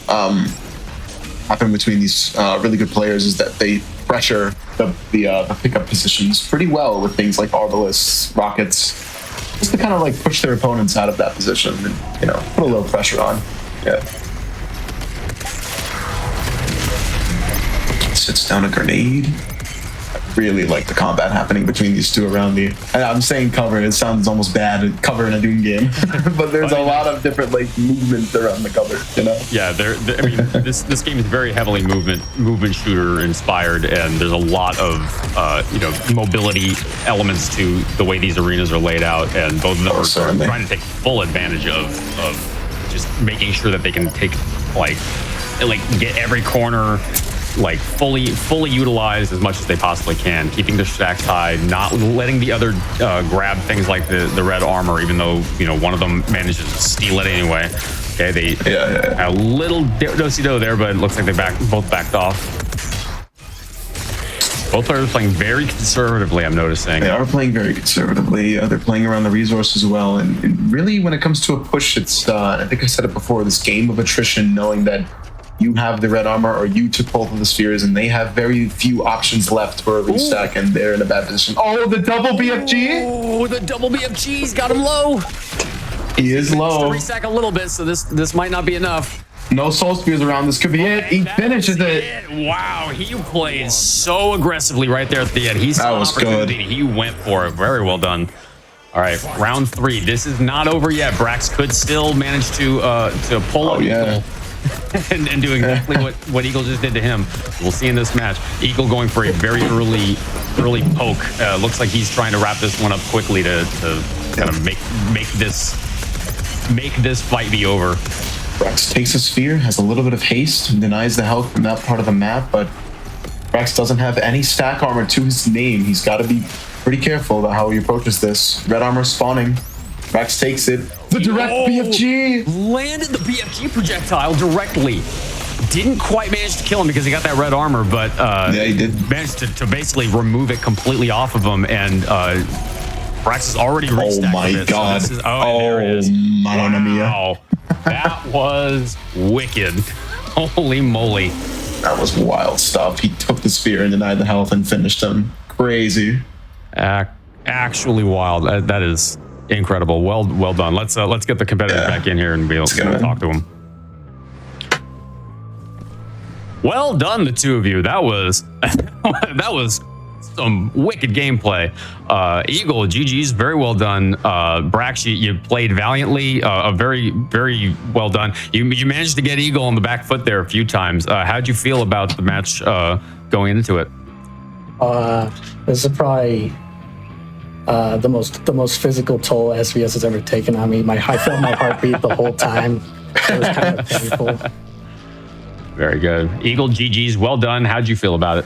happen between these really good players, is that they pressure the pickup positions pretty well with things like arbalists, rockets, just to kind of like push their opponents out of that position and, you know, put a little pressure on. Yeah. Sits down a grenade. I really like the combat happening between these two around me. And I'm saying cover, it sounds almost bad, cover in a Doom game, but there's a lot of different like movement around the cover, you know? Yeah, I mean, this game is very heavily movement shooter inspired, and there's a lot of mobility elements to the way these arenas are laid out, and both of them are trying to take full advantage of just making sure that they can take like get every corner like fully utilized as much as they possibly can, keeping their stacks high, not letting the other grab things like the red armor, even though, you know, one of them manages to steal it anyway. Okay, they had a little do-si-do there, but it looks like they both backed off. Both players playing very conservatively, I'm noticing. They are playing very conservatively. They're playing around the resources well, and really when it comes to a push, it's I think I said it before, this game of attrition, knowing that you have the red armor or you took both of the spheres and they have very few options left for a restack and they're in a bad position. Oh, the double BFG? Oh, the double BFG's got him low. He is low. Restack a little bit, so this might not be enough. No soul spears around. This could be it. He finishes it. Wow, he played so aggressively right there at the end. That was good. He went for it. Very well done. All right, round 3. This is not over yet. Brax could still manage to pull up Eagle and do exactly what Eagle just did to him. We'll see in this match. Eagle going for a very early poke. Looks like he's trying to wrap this one up quickly to kind of make this fight be over. Brax takes a sphere, has a little bit of haste, and denies the health from that part of the map, but Brax doesn't have any stack armor to his name. He's got to be pretty careful about how he approaches this. Red armor spawning. Brax takes it. The direct BFG! Landed the BFG projectile directly. Didn't quite manage to kill him because he got that red armor, but yeah, he did. Managed to basically remove it completely off of him, and Brax is already restacked. Oh my god. So there it is. Madonna Mia. Wow. That was wicked. Holy moly. That was wild stuff. He took the sphere and denied the health and finished him. Crazy. Actually wild. That is incredible. Well done. Let's get the competitors back in here and be able to talk to them. Well done, the two of you. That was some wicked gameplay. Eagle, GG's, very well done. Brax, you played valiantly. Very, very well done. You managed to get Eagle on the back foot there a few times. How'd you feel about the match going into it? This is probably the most physical toll SBS has ever taken on me. I felt my heartbeat the whole time. It was kind of painful. Very good. Eagle, GG's, well done. How'd you feel about it?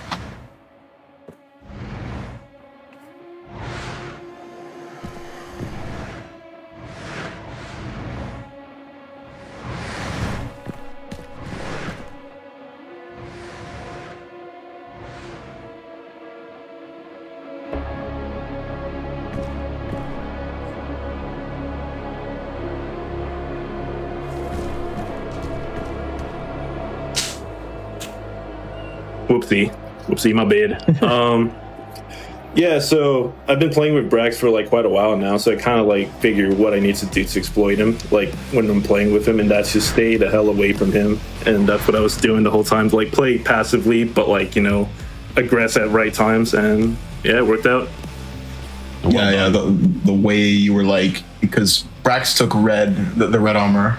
Whoopsie, my bad. Yeah, so I've been playing with Brax for like quite a while now, so I kind of like figure what I need to do to exploit him, like when I'm playing with him, and that's just stay the hell away from him. And that's what I was doing the whole time, like play passively, but like, you know, aggress at right times, and yeah, it worked out. Yeah, the way you were like, because Brax took the red armor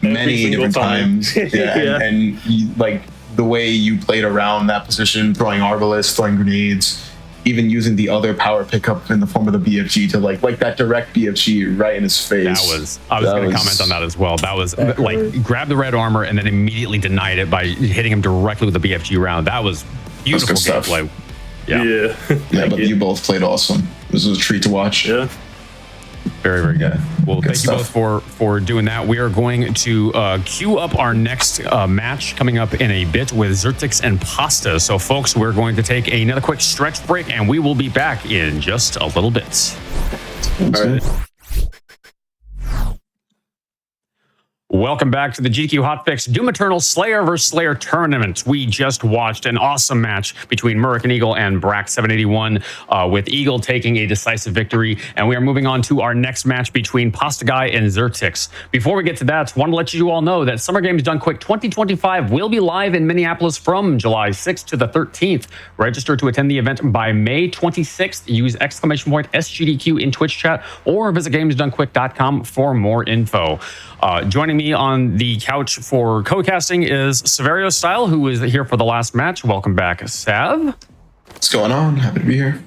many single different time. times. Yeah, Yeah. and you, like the way you played around that position, throwing arbalists, throwing grenades, even using the other power pickup in the form of the BFG to like that direct BFG right in his face. I was going to comment on that as well. That was like grab the red armor and then immediately denied it by hitting him directly with the BFG round. That was beautiful good stuff. gameplay. Yeah. Yeah, but you both played awesome. This was a treat to watch. Yeah. Very, very good. Well, Good thank you both for doing that. We are going to queue up our next match coming up in a bit with Zertix and Pasta. So, folks, we're going to take another quick stretch break, and we will be back in just a little bit. All right. Welcome back to the GDQ Hotfix Doom Eternal Slayer vs. Slayer tournament. We just watched an awesome match between Murican Eagle and Brax 781, with Eagle taking a decisive victory. And we are moving on to our next match between Pasta Guy and Zertix. Before we get to that, I want to let you all know that Summer Games Done Quick 2025 will be live in Minneapolis from July 6th to the 13th. Register to attend the event by May 26th. Use !SGDQ in Twitch chat or visit gamesdonequick.com for more info. Joining me on the couch for co-casting is Severio Style, who is here for the last match. Welcome back, Sav. What's going on? Happy to be here.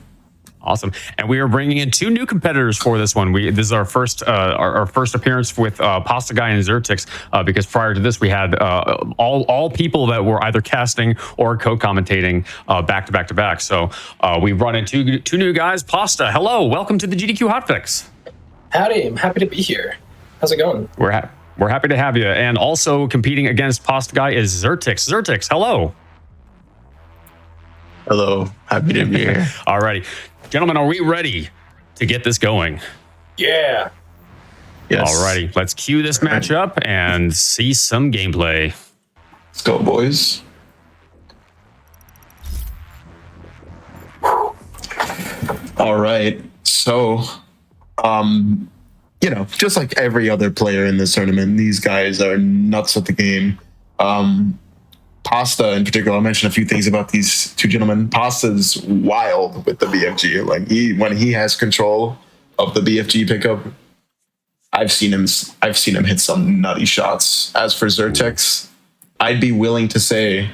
Awesome. And we are bringing in two new competitors for this one. This is our first our first appearance with Pasta Guy and Zertix, because prior to this we had all people that were either casting or co-commentating back to back to back. So we've brought in two new guys. Pasta, hello. Welcome to the GDQ Hotfix. Howdy. I'm happy to be here. How's it going? We're happy to have you. And also competing against Pasta Guy is Zertix. Zertix, hello. Hello. Happy to be here. All righty. Gentlemen, are we ready to get this going? Yeah. Yes. All righty. Let's cue this match up and see some gameplay. Let's go, boys. All right. So, you know, just like every other player in this tournament, these guys are nuts at the game. Pasta, in particular, I'll mention a few things about these two gentlemen. Pasta's wild with the BFG. Like when he has control of the BFG pickup, I've seen him hit some nutty shots. As for Zertix, I'd be willing to say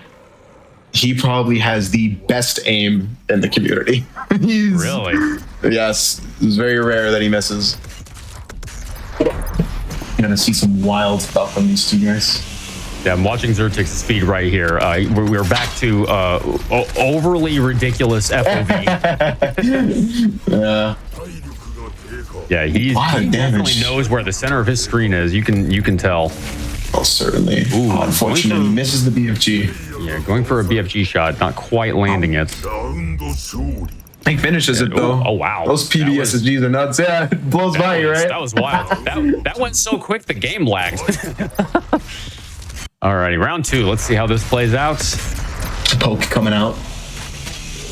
he probably has the best aim in the community. Really? Yes, it's very rare that he misses. You're gonna see some wild stuff from these two guys. Yeah, I'm watching Zertix's speed right here. We're back to overly ridiculous FOV. Yeah. Yeah, he definitely knows where the center of his screen is. You can tell. Oh, certainly. Ooh, unfortunately, he misses the BFG. Yeah, going for a BFG shot, not quite landing it. He finishes it though. Oh wow, those PBSSGs are nuts. Yeah, it blows by you, right? That was wild. that went so quick the game lagged. Alrighty, round two. Let's see how this plays out. Poke coming out.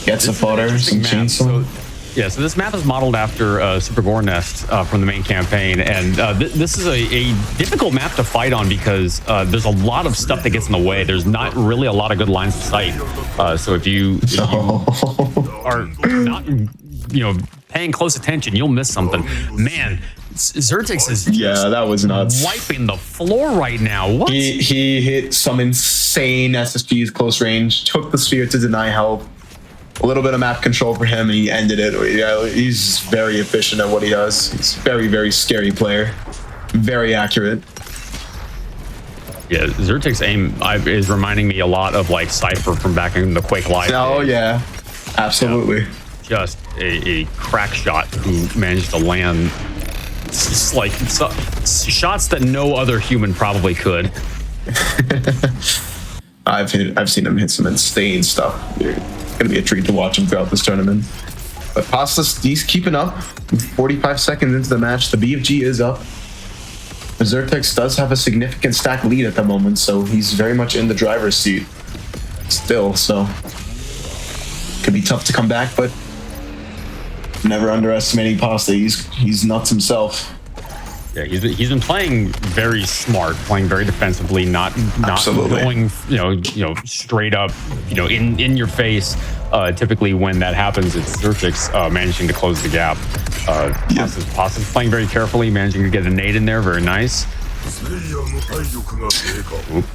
Gets a fodder, some chainsaw. So this map is modeled after Super Gore Nest from the main campaign, and this is a difficult map to fight on because there's a lot of stuff that gets in the way. There's not really a lot of good lines of sight. So if you are not, paying close attention, you'll miss something. Man, Zertix is that was nuts. Wiping the floor right now. What? He hit some insane SSGs close range, took the sphere to deny help. A little bit of map control for him, and he ended it. Yeah, he's very efficient at what he does. He's a very, very scary player. Very accurate. Yeah, Zertix's aim is reminding me a lot of like Cypher from back in the Quake Live. Oh days. yeah, absolutely. Yeah, just a crack shot who managed to land just like shots that no other human probably could. I've seen him hit some insane stuff. It's gonna be a treat to watch him throughout this tournament. But Pasta's, he's keeping up. 45 seconds into the match, the BFG is up. Zertix does have a significant stack lead at the moment, so he's very much in the driver's seat still. So could be tough to come back, but Never underestimating Pasta. He's nuts himself. Yeah, he's been playing very smart, playing very defensively, not Absolutely. going straight up, in your face. Typically, when that happens, it's Zertix managing to close the gap. Pasta's playing very carefully, managing to get a nade in there. Very nice.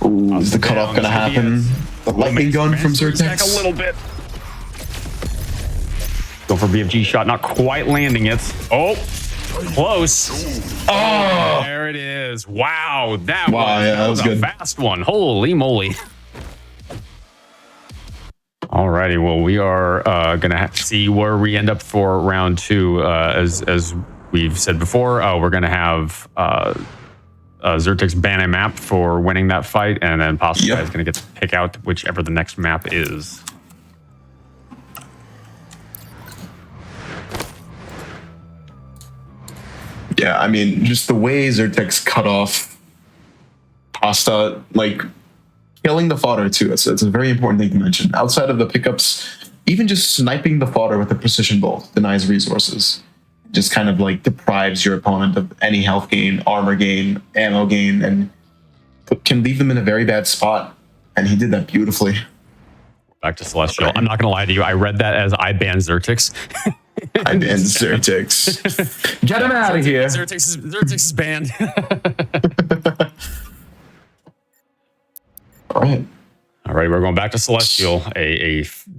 Ooh, is the cutoff going to happen? The lightning gun from Zertix? A little bit. Go for BFG shot, not quite landing it. Oh, close. Oh, there it is. Wow, that was a good. fast one. Holy moly. Alrighty, well, we are gonna see where we end up for round 2. As we've said before, we're gonna have Zertix ban a map for winning that fight, and then Pasta is gonna get to pick out whichever the next map is. Yeah, I mean, just the way Zertix cut off Pasta, like killing the fodder too. It's a very important thing to mention. Outside of the pickups, even just sniping the fodder with a precision bolt denies resources. Just kind of like deprives your opponent of any health gain, armor gain, ammo gain, and can leave them in a very bad spot. And he did that beautifully. Back to Celestial. Right. I'm not going to lie to you. I read that as I banned Zertix. I banned Zertix. Get him out of here. Zertix is banned. All right. All right, we're going back to Celestial.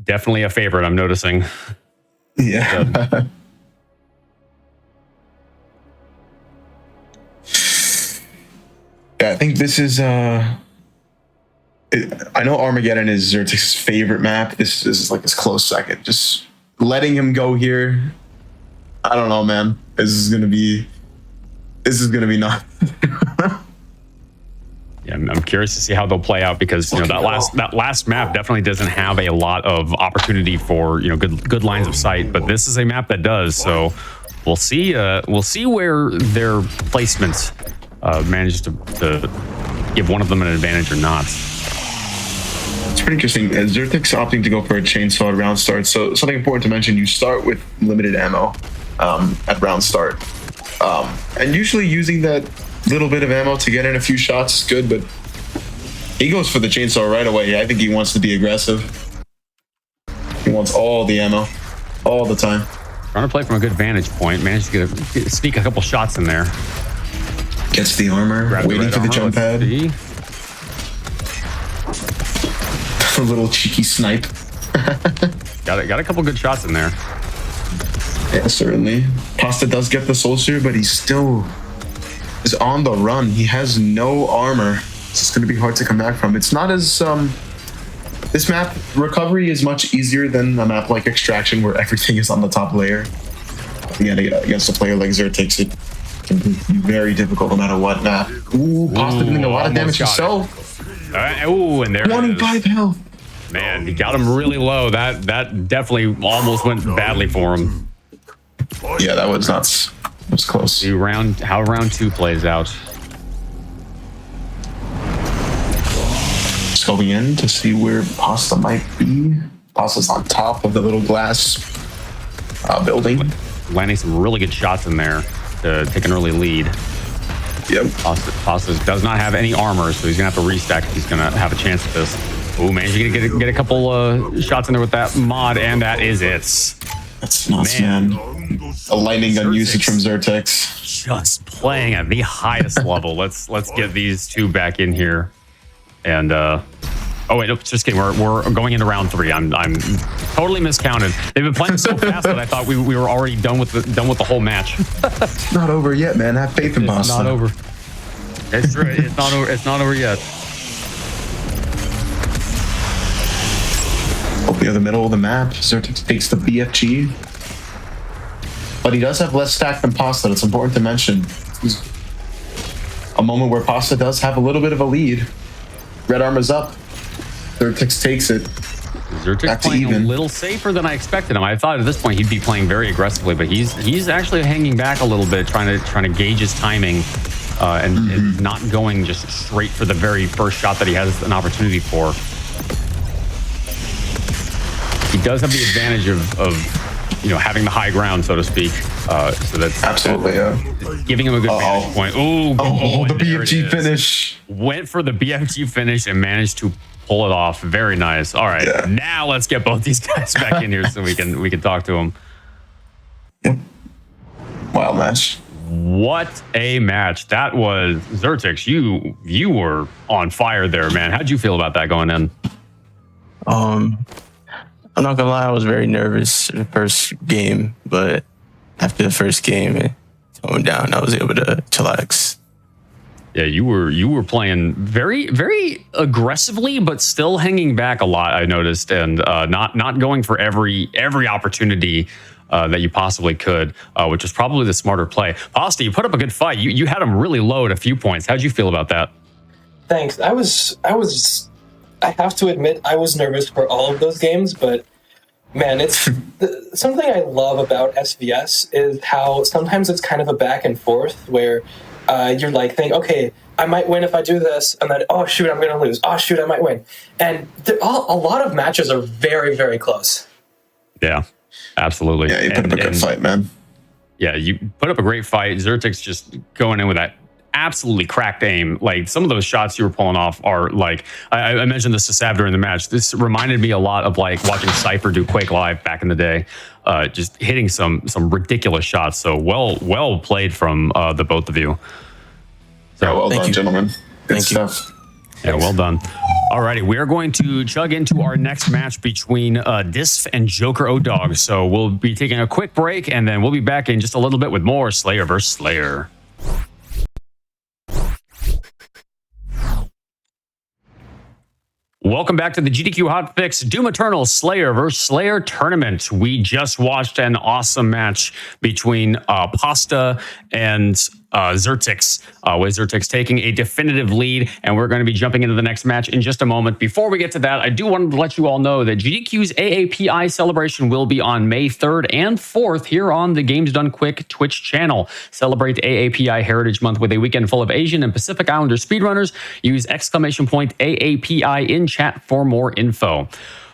Definitely a favorite, I'm noticing. Yeah. Yeah, I think this is I know Armageddon is Zertix's favorite map. This is like his close second. Just letting him go here. I don't know, man. This is gonna be nuts. Yeah, I'm curious to see how they'll play out because that last map definitely doesn't have a lot of opportunity for good lines of sight, but this is a map that does. So we'll see where their placement manages to give one of them an advantage or not. It's pretty interesting. Zertix opting to go for a chainsaw at round start. So something important to mention: you start with limited ammo at round start, and usually using that little bit of ammo to get in a few shots is good, but he goes for the chainsaw right away. I think he wants to be aggressive. He wants all the ammo, all the time. Trying to play from a good vantage point, managed to sneak a couple shots in there. Gets the armor, waiting for the jump pad. A little cheeky snipe. got a couple good shots in there. Yeah, certainly. Pasta does get the soldier, but he still is on the run. He has no armor. It's going to be hard to come back from. It's not as this map recovery is much easier than a map like Extraction where everything is on the top layer. Again, against a player like Zertix, it can be very difficult no matter what map. Ooh, Pasta doing a lot of damage himself. Ooh, and there 25 health. Man, he got him really low. That definitely almost went badly for him. Yeah, that was nuts. It was close. See how round 2 plays out. Scoping in to see where Pasta might be. Pasta's on top of the little glass building. Landing some really good shots in there to take an early lead. Yep. Pasta does not have any armor, so he's going to have to restack if he's going to have a chance at this. Oh, man, he's going to get a couple shots in there with that mod, and that is it. That's nuts, man. A lightning gun usage from Zertix. Just playing at the highest level. Let's get these two back in here. And oh wait, no, just kidding. We're going into round 3. I'm totally miscounted. They've been playing so fast that I thought we were already done with the whole match. It's not over yet, man. Have faith in Pasta. It's not over. It's right. It's not over. It's not over yet. Near the middle of the map, Zertix takes the BFG. But he does have less stack than Pasta. It's important to mention. It's a moment where Pasta does have a little bit of a lead. Red armor's up. Zertix takes it. Zertix playing a little safer than I expected him. I thought at this point he'd be playing very aggressively, but he's actually hanging back a little bit, trying to gauge his timing and not going just straight for the very first shot that he has an opportunity for. He does have the advantage of having the high ground, so to speak. So that's Absolutely, yeah. giving him a good vantage point. Ooh, Oh, the and there it BFG is. finish. Went for the BFG finish and managed to pull it off. Very nice. All right, Yeah. now let's get both these guys back in here so we can talk to them. Wild match. What a match that was. Zertix, you were on fire there, man. How'd you feel about that going in? I'm not gonna lie, I was very nervous in the first game, but after the first game, it toned down. I was able to chillax. Yeah, you were playing very, very aggressively, but still hanging back a lot, I noticed, and not going for every opportunity that you possibly could, which is probably the smarter play. Pasta, you put up a good fight. You had him really low at a few points. How'd you feel about that? Thanks. I have to admit, I was nervous for all of those games, but man, it's something I love about SVS is how sometimes it's kind of a back and forth where you're like thinking, okay, I might win if I do this, and then, oh shoot, I'm going to lose. Oh shoot, I might win. And a lot of matches are very, very close. Yeah, absolutely. Yeah, you put up a good fight, man. Yeah, you put up a great fight. Zertix just going in with that absolutely cracked aim. Like some of those shots you were pulling off are like, I mentioned this to Sav during the match. This reminded me a lot of like watching Cypher do Quake Live back in the day, just hitting some ridiculous shots. So well played from the both of you. So Yeah, well done, gentlemen. Good Thank you. stuff. yeah, well done. Alrighty, we are going to chug into our next match between Disf and Joker O-Dog. So we'll be taking a quick break, and then we'll be back in just a little bit with more Slayer vs. Slayer. Welcome back to the GDQ Hotfix Doom Eternal Slayer vs. Slayer tournament. We just watched an awesome match between Pasta and Zertix, with Zertix taking a definitive lead, and we're going to be jumping into the next match in just a moment. Before we get to that, I do want to let you all know that GDQ's AAPI celebration will be on May 3rd and 4th here on the Games Done Quick Twitch channel. Celebrate AAPI Heritage Month with a weekend full of Asian and Pacific Islander speedrunners. Use !AAPI in chat for more info.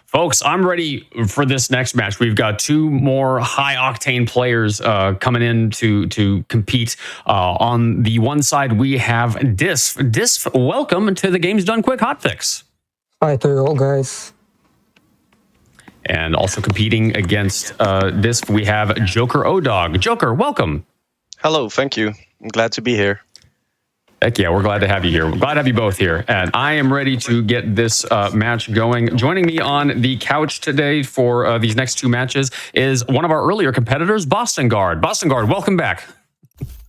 Folks, I'm ready for this next match. We've got two more high-octane players coming in to compete. On the one side, we have Disf. Disf, welcome to the Games Done Quick Hotfix. Hi to you all, guys. And also competing against Disf, we have Joker O-Dog. Joker, welcome. Hello, thank you. I'm glad to be here. Heck yeah, we're glad to have you here. We're glad to have you both here. And I am ready to get this match going. Joining me on the couch today for these next two matches is one of our earlier competitors, Boston Guard. Boston Guard, welcome back.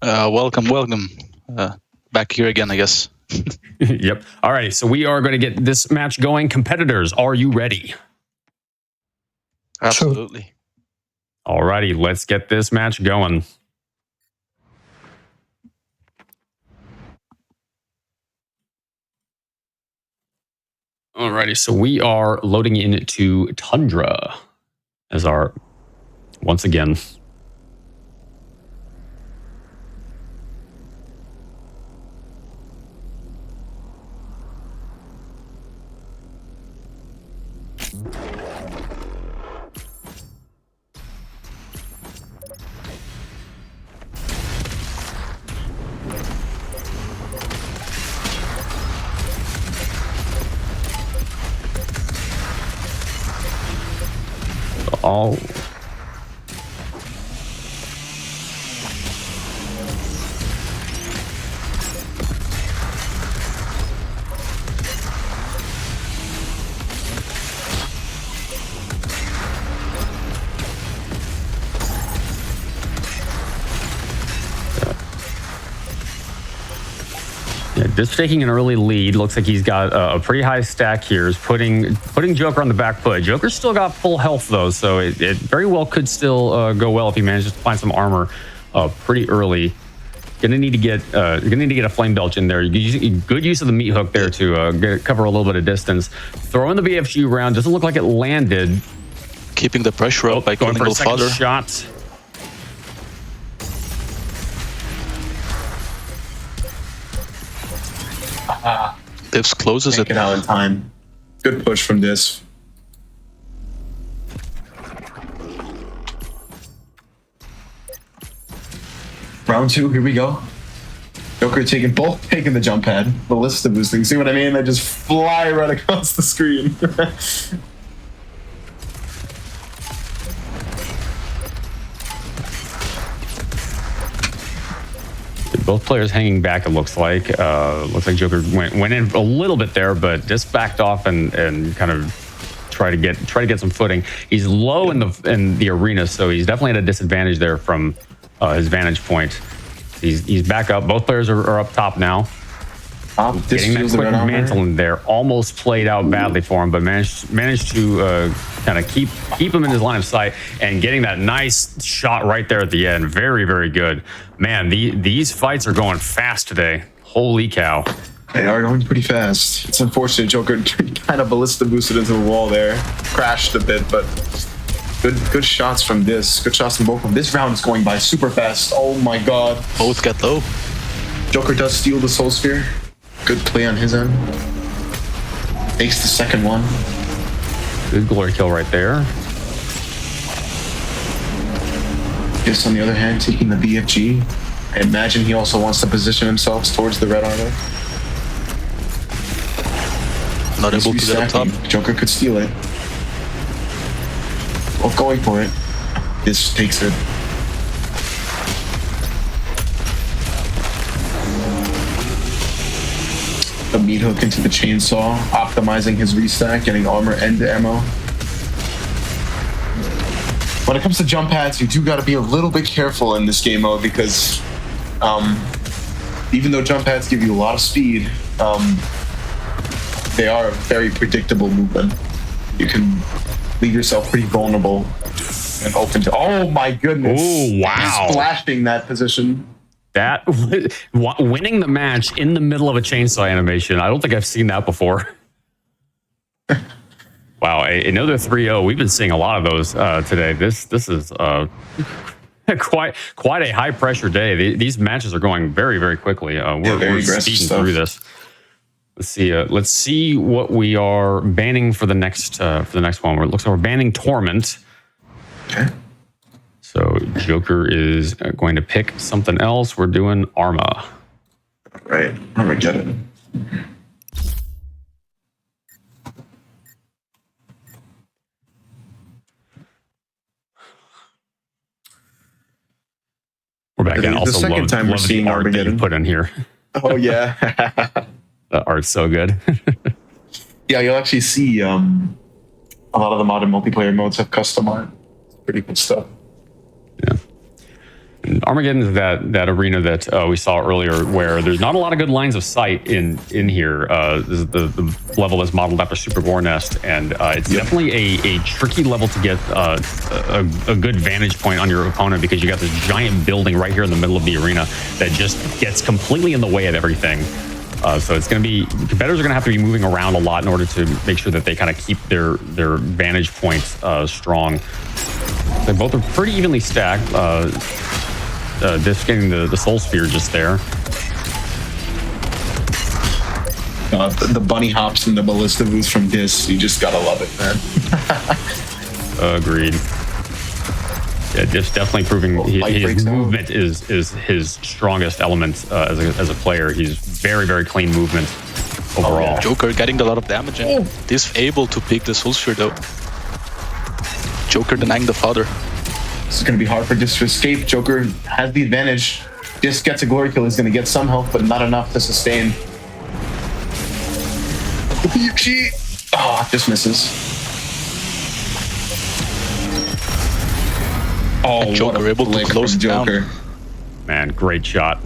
Welcome. Back here again, I guess. Yep. All right, so we are going to get this match going. Competitors, are you ready? Absolutely. All righty, let's get this match going. Alrighty, so we are loading into Tundra as our, once again. All just taking an early lead. Looks like he's got a pretty high stack here. Is putting Joker on the back foot. Joker's still got full health though, so it very well could still go well if he manages to find some armor pretty early. Gonna need to get a flame belch in there. Good use of the meat hook there to cover a little bit of distance. Throwing the BFG round, doesn't look like it landed. Keeping the pressure up by Going killing for a little second fodder. shot. Divs closes Take it. it out in time. Good push from this. Round 2, here we go. Joker taking the jump pad, ballista boosting. See what I mean? They just fly right across the screen. Both players hanging back, it looks like. Looks like Joker went in a little bit there, but just backed off and kind of try to get some footing. He's low in the arena, so he's definitely at a disadvantage there from his vantage point. He's back up. Both players are up top now. Getting that quick mantle in there almost played out badly for him, but managed to kind of keep him in his line of sight and getting that nice shot right there at the end. Very, very good. Man, these fights are going fast today. Holy cow. They are going pretty fast. It's unfortunate Joker kind of ballista boosted into the wall there. Crashed a bit, but good shots from this. Good shots from both of them. This round is going by super fast. Oh my god. Both get low. Joker does steal the Soul Sphere. Good play on his end. Takes the second one. Good glory kill right there. Just on the other hand, taking the BFG. I imagine he also wants to position himself towards the red armor. Not able to get up top. Joker could steal it. Both going for it. This takes it. The meat hook into the chainsaw, optimizing his restack, getting armor and ammo. When it comes to jump pads, you do got to be a little bit careful in this game mode because even though jump pads give you a lot of speed, they are a very predictable movement. You can leave yourself pretty vulnerable and open to. Oh my goodness! Oh wow! Splashing that position. That winning the match in the middle of a chainsaw animation. I don't think I've seen that before. Wow, another 3-0. We've been seeing a lot of those today. This is quite a high pressure day. These matches are going very, very quickly. We're speeding through this. Let's see what we are banning for the next one. It looks like we're banning Torment. Okay. So Joker is going to pick something else. We're doing Arma. Right. Armageddon. We're back in. Also, the second time we're seeing art that you Armageddon put in here. Oh yeah. The art's so good. Yeah, you'll actually see a lot of the modern multiplayer modes have custom art. It's pretty good stuff. Yeah. And Armageddon is that arena that we saw earlier where there's not a lot of good lines of sight in here. This is the level that's modeled after Super War Nest, and it's definitely a tricky level to get a good vantage point on your opponent because you got this giant building right here in the middle of the arena that just gets completely in the way of everything. So it's going to be, competitors are going to have to be moving around a lot in order to make sure that they kind of keep their vantage points strong. They both are pretty evenly stacked. Just getting the Soul Sphere just there. The bunny hops and the ballista boost from Dis, you just gotta love it, man. Agreed. Yeah, just definitely proving his movement is his strongest element as a player. He's very, very clean movement overall. Oh, yeah. Joker getting a lot of damage and this able to pick the Soul Sphere though. Joker denying the father. This is going to be hard for Dis to escape. Joker has the advantage. Dis gets a glory kill. He's going to get some health, but not enough to sustain. Oh, just misses. Oh, and Joker able to close it down. Man, great shot.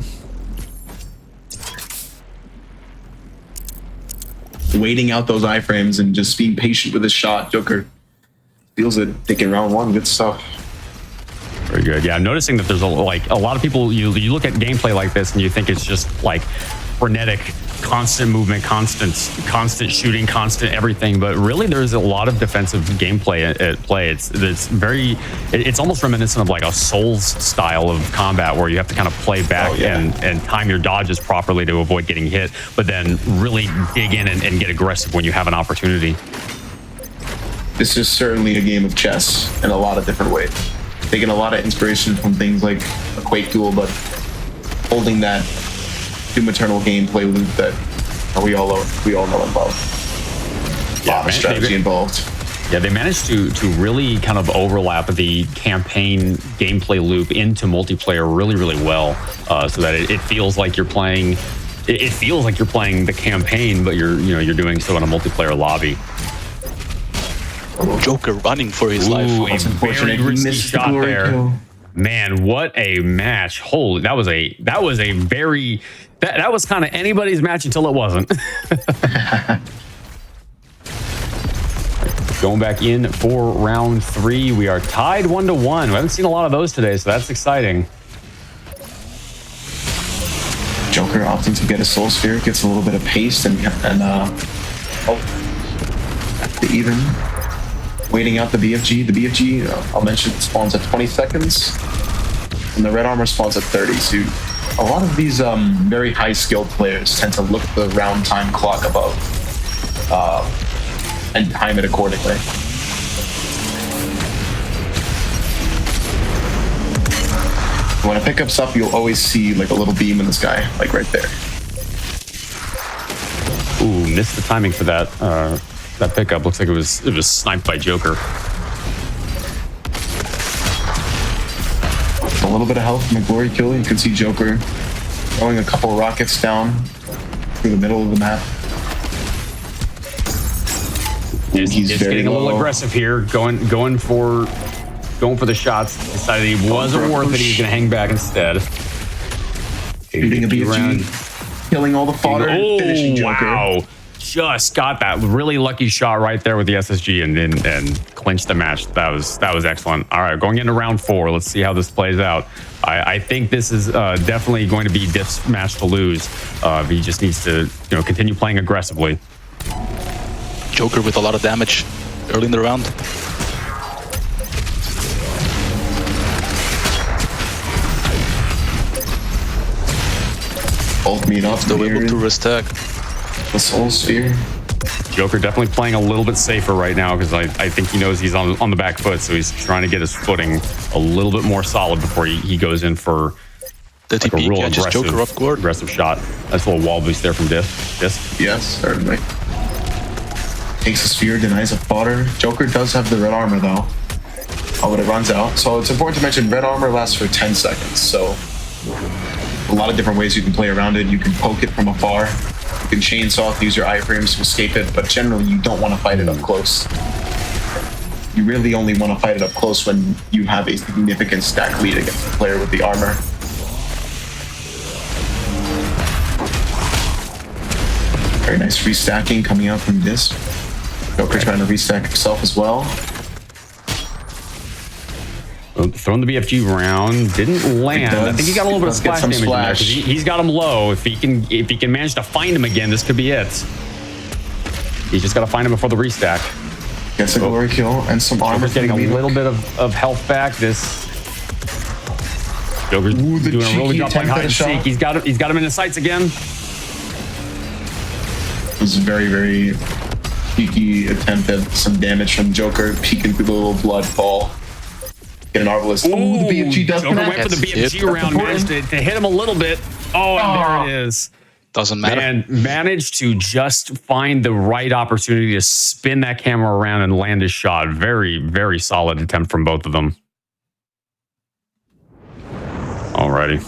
Waiting out those iframes and just being patient with his shot. Joker feels it. Taking round one. Good stuff. Very good. Yeah, I'm noticing that there's a lot of people, you look at gameplay like this and you think it's just like frenetic, constant movement, constant shooting, constant everything, but really there's a lot of defensive gameplay at play. It's almost reminiscent of like a Souls style of combat where you have to kind of play back and time your dodges properly to avoid getting hit, but then really dig in and get aggressive when you have an opportunity. This is certainly a game of chess in a lot of different ways. Taking a lot of inspiration from things like a Quake duel, but holding that Doom Eternal gameplay loop that we all know and love. A lot of strategy involved. Yeah, they managed to really kind of overlap the campaign gameplay loop into multiplayer really, really well, so that it feels like you're playing. It feels like you're playing the campaign, but you're doing so in a multiplayer lobby. Joker running for his life. It's unfortunate. Very risky shot there. Kill. Man, what a match! Holy, that was a very that was kind of anybody's match until it wasn't. Going back in for round 3, we are tied 1-1. We haven't seen a lot of those today, so that's exciting. Joker opting to get a Soul Sphere, gets a little bit of pace and even waiting out the BFG. The BFG, I'll mention, spawns at 20 seconds, and the red armor spawns at 30. So a lot of these very high skilled players tend to look at the round time clock above and time it accordingly. When a pickup's up, you'll always see like a little beam in the sky, like right there. Ooh, missed the timing for that. That pickup looks like it was sniped by Joker. A little bit of health from a glory kill. You can see Joker throwing a couple rockets down through the middle of the map. He's getting a little aggressive here, going for the shots. Decided he wasn't worth it. He's going to hang back instead. Beating a BFG, killing all the fodder, finishing Joker. Wow. Just got that really lucky shot right there with the SSG and clinched the match. That was excellent. All right, going into round 4. Let's see how this plays out. I think this is definitely going to be Diff's match to lose. He just needs to continue playing aggressively. Joker with a lot of damage early in the round. Both meet up. Still able to restack. The Soul Sphere. Joker definitely playing a little bit safer right now because I think he knows he's on the back foot, so he's trying to get his footing a little bit more solid before he goes in for like a real aggressive shot. That's a little wall boost there from Diff. Yes, certainly. Takes a sphere, denies a fodder. Joker does have the red armor though. But it runs out. So it's important to mention red armor lasts for 10 seconds. So a lot of different ways you can play around it. You can poke it from afar. You can chainsaw to use your iframes to escape it, but generally you don't want to fight it up close. You really only want to fight it up close when you have a significant stack lead against the player with the armor. Very nice restacking coming out from this. Joker trying to restack himself as well. Throwing the BFG round, didn't land. I think he got a little bit of splash damage in there. He's got him low. If he can manage to find him again, this could be it. He's just got to find him before the restack. Gets a glory kill and some armor. Joker's getting a little bit of health back. This Joker's doing a really good job playing hide and seek. He's got him in his sights again. It was a very, very cheeky attempt at some damage from Joker, peeking through the little blood fall. Get an Arbalist. Oh, the BFG does Joker went for the BFG round, managed to hit him a little bit. Oh, and there it is. Doesn't matter. Man, managed to just find the right opportunity to spin that camera around and land his shot. Very, very solid attempt from both of them. Alrighty.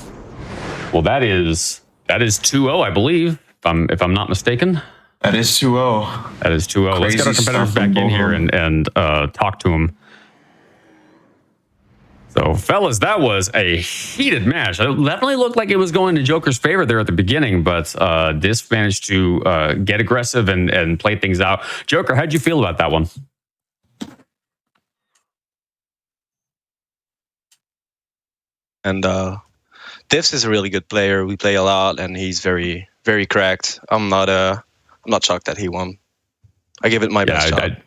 Well, that is 2-0, I believe, if I'm not mistaken. That is 2-0. That is 2-0. Let's get our competitors back in here and talk to them. So, fellas, that was a heated match. It definitely looked like it was going to Joker's favor there at the beginning, but this managed to get aggressive and play things out. Joker, how'd you feel about that one? And Diffs is a really good player. We play a lot, and he's very, very cracked. I'm not shocked that he won. I give it my best shot.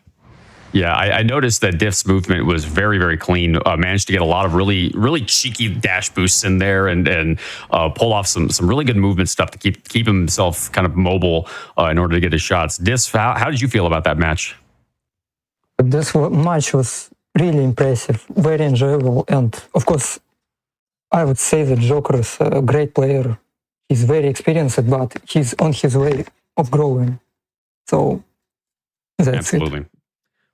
I noticed that Diff's movement was very, very clean. Managed to get a lot of really, really cheeky dash boosts in there and pull off some really good movement stuff to keep himself kind of mobile in order to get his shots. Diff, how did you feel about that match? This match was really impressive, very enjoyable, and of course, I would say that Joker is a great player. He's very experienced, but he's on his way of growing. So that's Absolutely. it.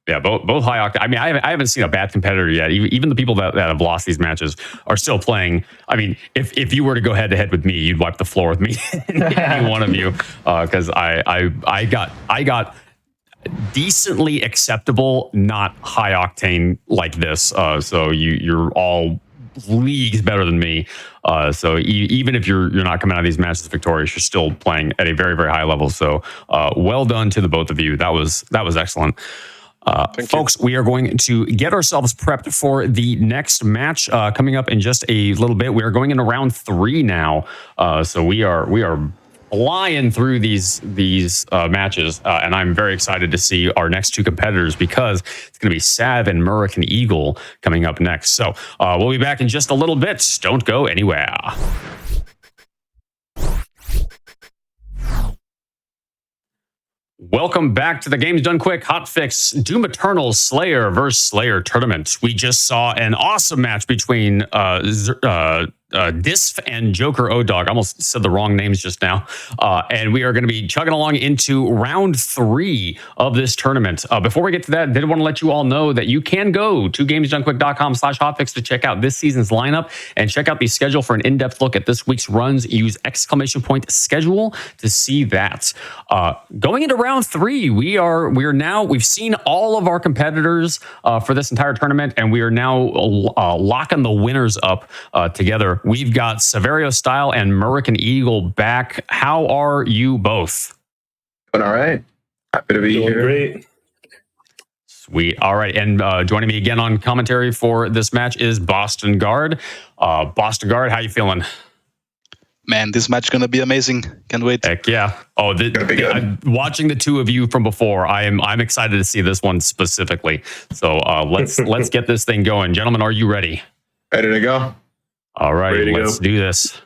Yeah, both high octane. I mean, I haven't seen a bad competitor yet. Even the people that have lost these matches are still playing. I mean, if you were to go head to head with me, you'd wipe the floor with me, any one of you, because I got decently acceptable, not high octane like this. So you're all leagues better than me. So even if you're not coming out of these matches victorious, you're still playing at a very, very high level. So well done to the both of you. That was excellent. Folks, we are going to get ourselves prepped for the next match coming up in just a little bit. We are going into round 3 now, so we are flying through these matches, and I'm very excited to see our next 2 competitors because it's going to be Sav and Murik and Eagle coming up next. So we'll be back in just a little bit. Don't go anywhere. Welcome back to the Games Done Quick Hotfix Doom Eternal Slayer vs. Slayer tournament. We just saw an awesome match between Disf and Joker O-Dog. I almost said the wrong names just now. And we are going to be chugging along into round 3 of this tournament. Before we get to that, I did want to let you all know that you can go to gamesdonequick.com/hotfix to check out this season's lineup and check out the schedule for an in-depth look at this week's runs. Use !schedule to see that. Going into round 3, we've seen all of our competitors for this entire tournament, and we are now locking the winners up together. We've got Severio Style and Murik and Eagle back. How are you both? Doing all right. Happy to be Doing here. great. Sweet. All right. And joining me again on commentary for this match is Boston Guard. Boston Guard, how you feeling? Man, this match is going to be amazing. Can't wait. Heck yeah. Oh, watching the 2 of you from before, I'm excited to see this one specifically. So let's get this thing going. Gentlemen, are you ready? Ready to go. All right, let's do this.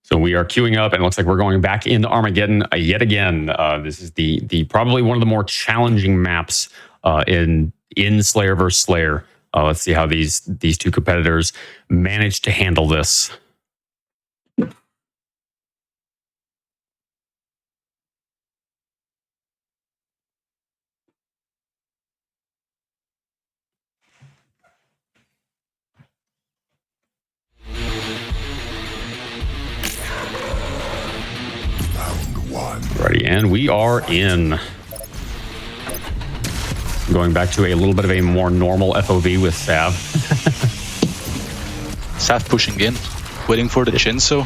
So we are queuing up, and it looks like we're going back into Armageddon yet again. This is the probably one of the more challenging maps in Slayer vs. Slayer. Let's see how these 2 competitors manage to handle this. Ready, and we are in. Going back to a little bit of a more normal FOV with Sav. Sav pushing in, waiting for the chainsaw.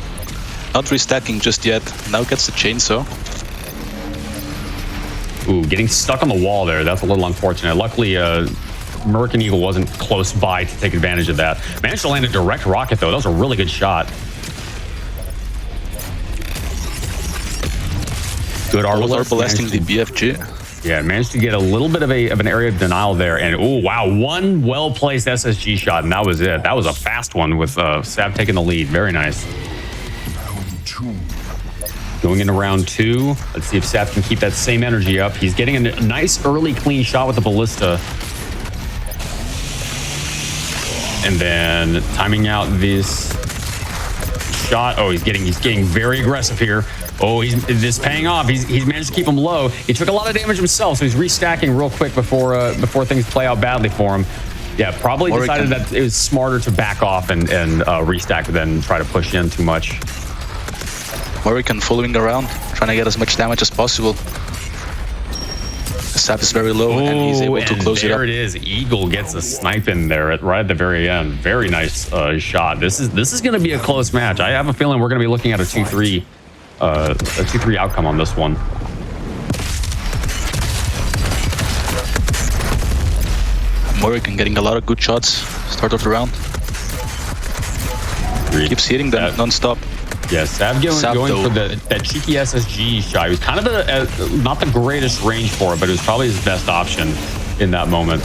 Not restacking just yet. Now gets the chainsaw. Ooh, getting stuck on the wall there. That's a little unfortunate. Luckily, Murik and Eagle wasn't close by to take advantage of that. Managed to land a direct rocket, though. That was a really good shot. Good Arbalest. Blasting the BFG. Yeah, managed to get a little bit of an area of denial there. And, oh, wow, one well-placed SSG shot, and that was it. That was a fast one with Sav taking the lead. Very nice. Going into round 2. Let's see if Sav can keep that same energy up. He's getting a nice early clean shot with the ballista. And then timing out this shot. Oh, he's getting very aggressive here. Oh, this paying off. He's managed to keep him low. He took a lot of damage himself, so he's restacking real quick before things play out badly for him. Yeah, probably decided that it was smarter to back off and restack than try to push in too much. Murik following around, trying to get as much damage as possible. The Sav is very low, and he's able to close it up. There it is. Eagle gets a snipe in there right at the very end. Very nice shot. This is going to be a close match. I have a feeling we're going to be looking at a 2-3 outcome on this one. Murik getting a lot of good shots start of the round. Keeps hitting them non-stop. Yeah, Sav going for that cheeky SSG shot. He was kind of not the greatest range for it, but it was probably his best option in that moment.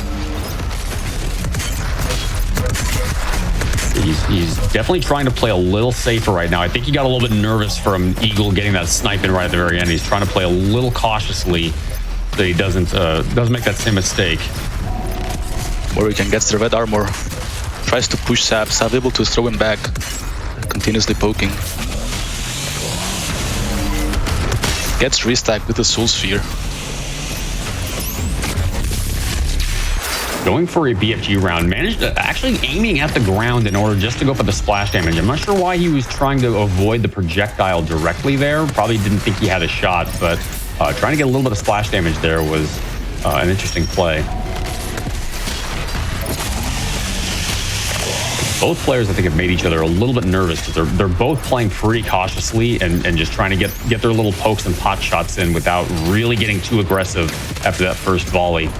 He's definitely trying to play a little safer right now. I think he got a little bit nervous from Eagle getting that snipe in right at the very end. He's trying to play a little cautiously so he doesn't make that same mistake. Hurricane gets the red armor. Tries to push Sav. Sav able to throw him back. Continuously poking. Gets restacked with the Soul Sphere. Going for a BFG round, managed to actually aiming at the ground in order just to go for the splash damage. I'm not sure why he was trying to avoid the projectile directly there. Probably didn't think he had a shot, but trying to get a little bit of splash damage there was an interesting play. Both players, I think, have made each other a little bit nervous because they're both playing pretty cautiously and just trying to get their little pokes and pot shots in without really getting too aggressive after that first volley.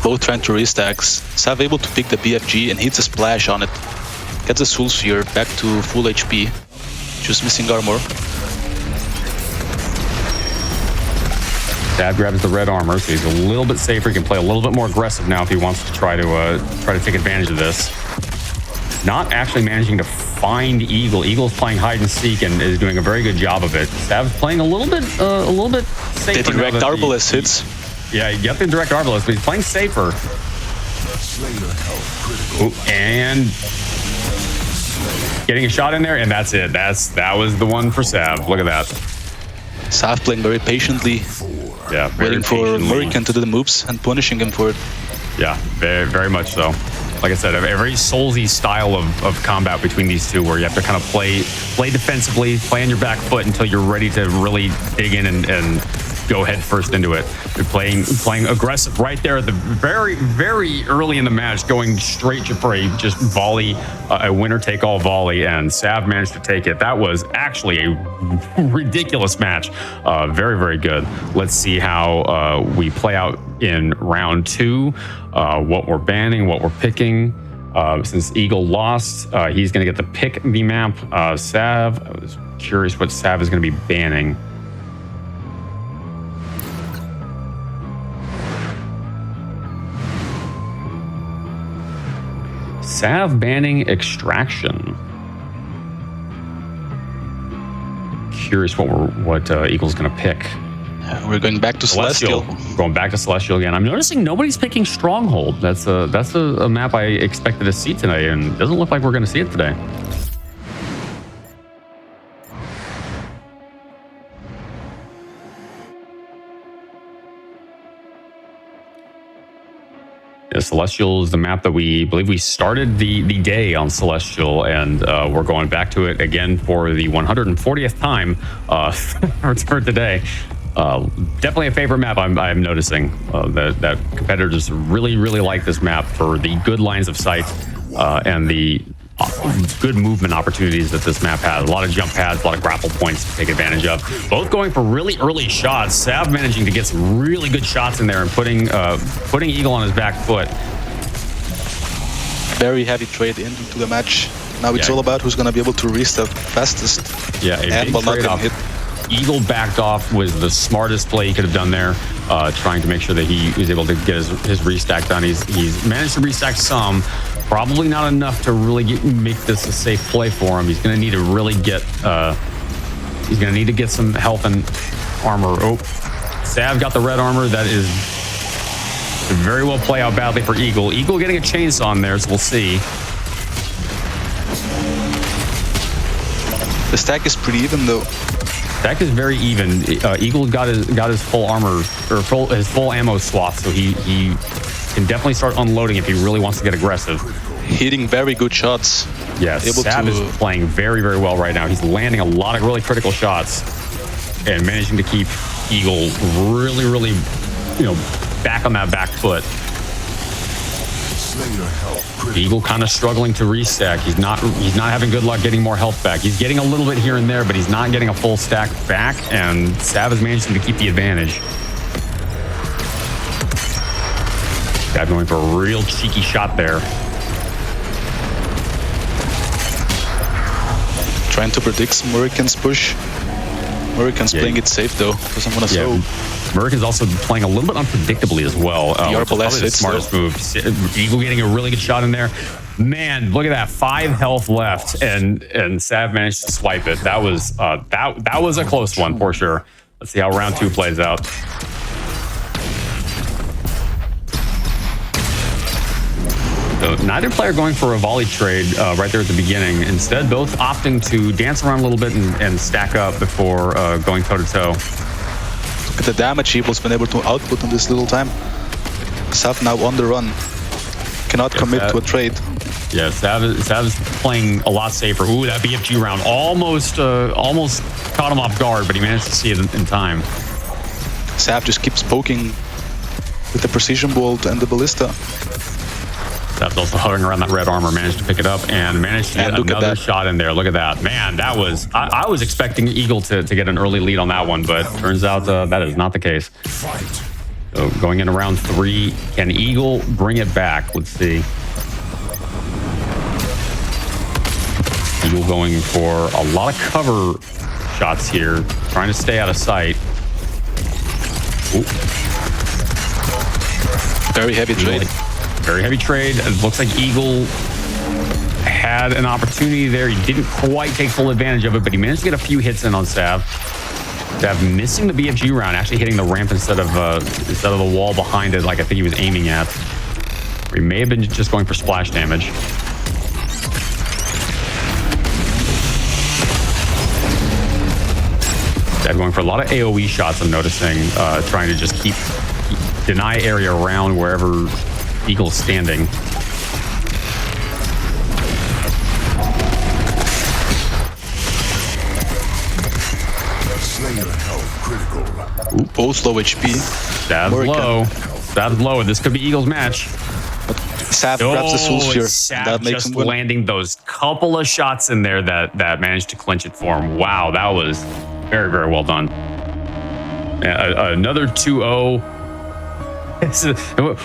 Both trying to restacks. Sav able to pick the BFG and hits a splash on it. Gets a Soul Sphere back to full HP. Just missing armor. Sav grabs the red armor, so he's a little bit safer. He can play a little bit more aggressive now if he wants to try to take advantage of this. Not actually managing to find Eagle. Eagle's playing hide and seek and is doing a very good job of it. Sav's playing a little bit safer. The direct Arbalest hits. Yeah, you get the direct Arbalest, but he's playing safer. Ooh, and getting a shot in there, and that's it. That was the one for Sav. Look at that. Sav playing very patiently. Yeah, waiting for Hurricane to do the moves and punishing him for it. Yeah, very, very much so. Like I said, a very Soulsy style of combat between these two, where you have to kind of play defensively, play on your back foot until you're ready to really dig in and go head first into it. You're playing aggressive right there at the very, very early in the match, going straight for a just volley, a winner-take-all volley, and Sav managed to take it. That was actually a ridiculous match. Very, very good. Let's see how we play out in round 2, what we're banning, what we're picking. Since Eagle lost, he's going to get to pick the map. Sav, I was curious what Sav is going to be banning. Sav banning Extraction. Curious what Eagle's going to pick. We're going back to Celestial. Going back to Celestial again. I'm noticing nobody's picking Stronghold. That's a map I expected to see tonight, and it doesn't look like we're going to see it today. Yeah, Celestial is the map that we believe we started the day on Celestial, and we're going back to it again for the 140th time for today. Definitely a favorite map. I'm noticing that competitors really like this map for the good lines of sight and the good movement opportunities that this map has. A lot of jump pads, a lot of grapple points to take advantage of. Both going for really early shots. Sav managing to get some really good shots in there and putting Eagle on his back foot. Very heavy trade into the match. Now it's all about who's going to be able to restart fastest. Yeah, and while not getting hit. Eagle backed off was the smartest play he could have done there, trying to make sure that he was able to get his restack done. He's managed to restack some, probably not enough to really make this a safe play for him. He's going to need to really get some health and armor. Oh, Sav got the red armor. That is very well play out badly for Eagle. Eagle getting a chainsaw in there, so we'll see. The stack is pretty even though. Stack is very even. Eagle got his full armor or his full ammo swath, so he can definitely start unloading if he really wants to get aggressive. Hitting very good shots. Yes, Sav is playing very well right now. He's landing a lot of really critical shots and managing to keep Eagle really back on that back foot. Eagle kind of struggling to restack. He's not having good luck getting more health back. He's getting a little bit here and there, but he's not getting a full stack back, and Sav is managing to keep the advantage. Sav going for a real cheeky shot there. Trying to predict some Hurricane's push. Hurricane's playing it safe though, because I'm gonna throw. Hurricane's also playing a little bit unpredictably as well. The probably the smartest move. Eagle getting a really good shot in there. Man, look at that. 5 health left, and Sav managed to swipe it. That was that was a close one for sure. Let's see how round 2 plays out. So neither player going for a volley trade right there at the beginning. Instead, both opting to dance around a little bit and stack up before going toe-to-toe. Look at the damage Evil's been able to output in this little time. Sav now on the run. Cannot commit to a trade. Yeah, Sav is playing a lot safer. Ooh, that BFG round almost caught him off guard, but he managed to see it in time. Sav just keeps poking with the precision bolt and the ballista. Sav's also hovering around that red armor, managed to pick it up and managed to get another shot in there. Look at that. Man, that was... I was expecting Eagle to get an early lead on that one, but turns out that is not the case. So going into round 3, can Eagle bring it back? Let's see. Eagle going for a lot of cover shots here, trying to stay out of sight. Ooh. Very heavy trade. Very heavy trade. It looks like Eagle had an opportunity there. He didn't quite take full advantage of it, but he managed to get a few hits in on Sav. Sav missing the BFG round, actually hitting the ramp instead of the wall behind it, like I think he was aiming at. Or he may have been just going for splash damage. Sav going for a lot of AoE shots, I'm noticing, trying to just deny area around wherever Eagle's standing. Slayer health critical. Ooh, both low HP. Sav's low. Sav's low. This could be Eagle's match. Sav grabs the Soul Sphere. Sav That makes just him win. landing those couple of shots in there that managed to clinch it for him. Wow, that was very, very well done. Another 2-0.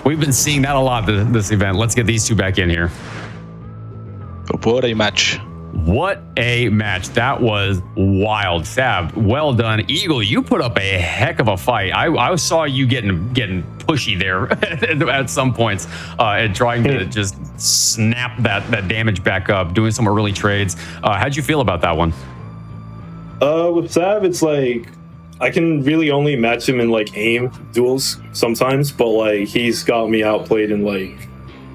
We've been seeing that a lot this event. Let's get these two back in here. What a match. What a match. That was wild. Sav, well done. Eagle, you put up a heck of a fight. I saw you getting pushy there at some points and trying to just snap that damage back up, doing some early trades. How'd you feel about that one? With Sav, it's like I can really only match him in like aim duels sometimes, but like he's got me outplayed in like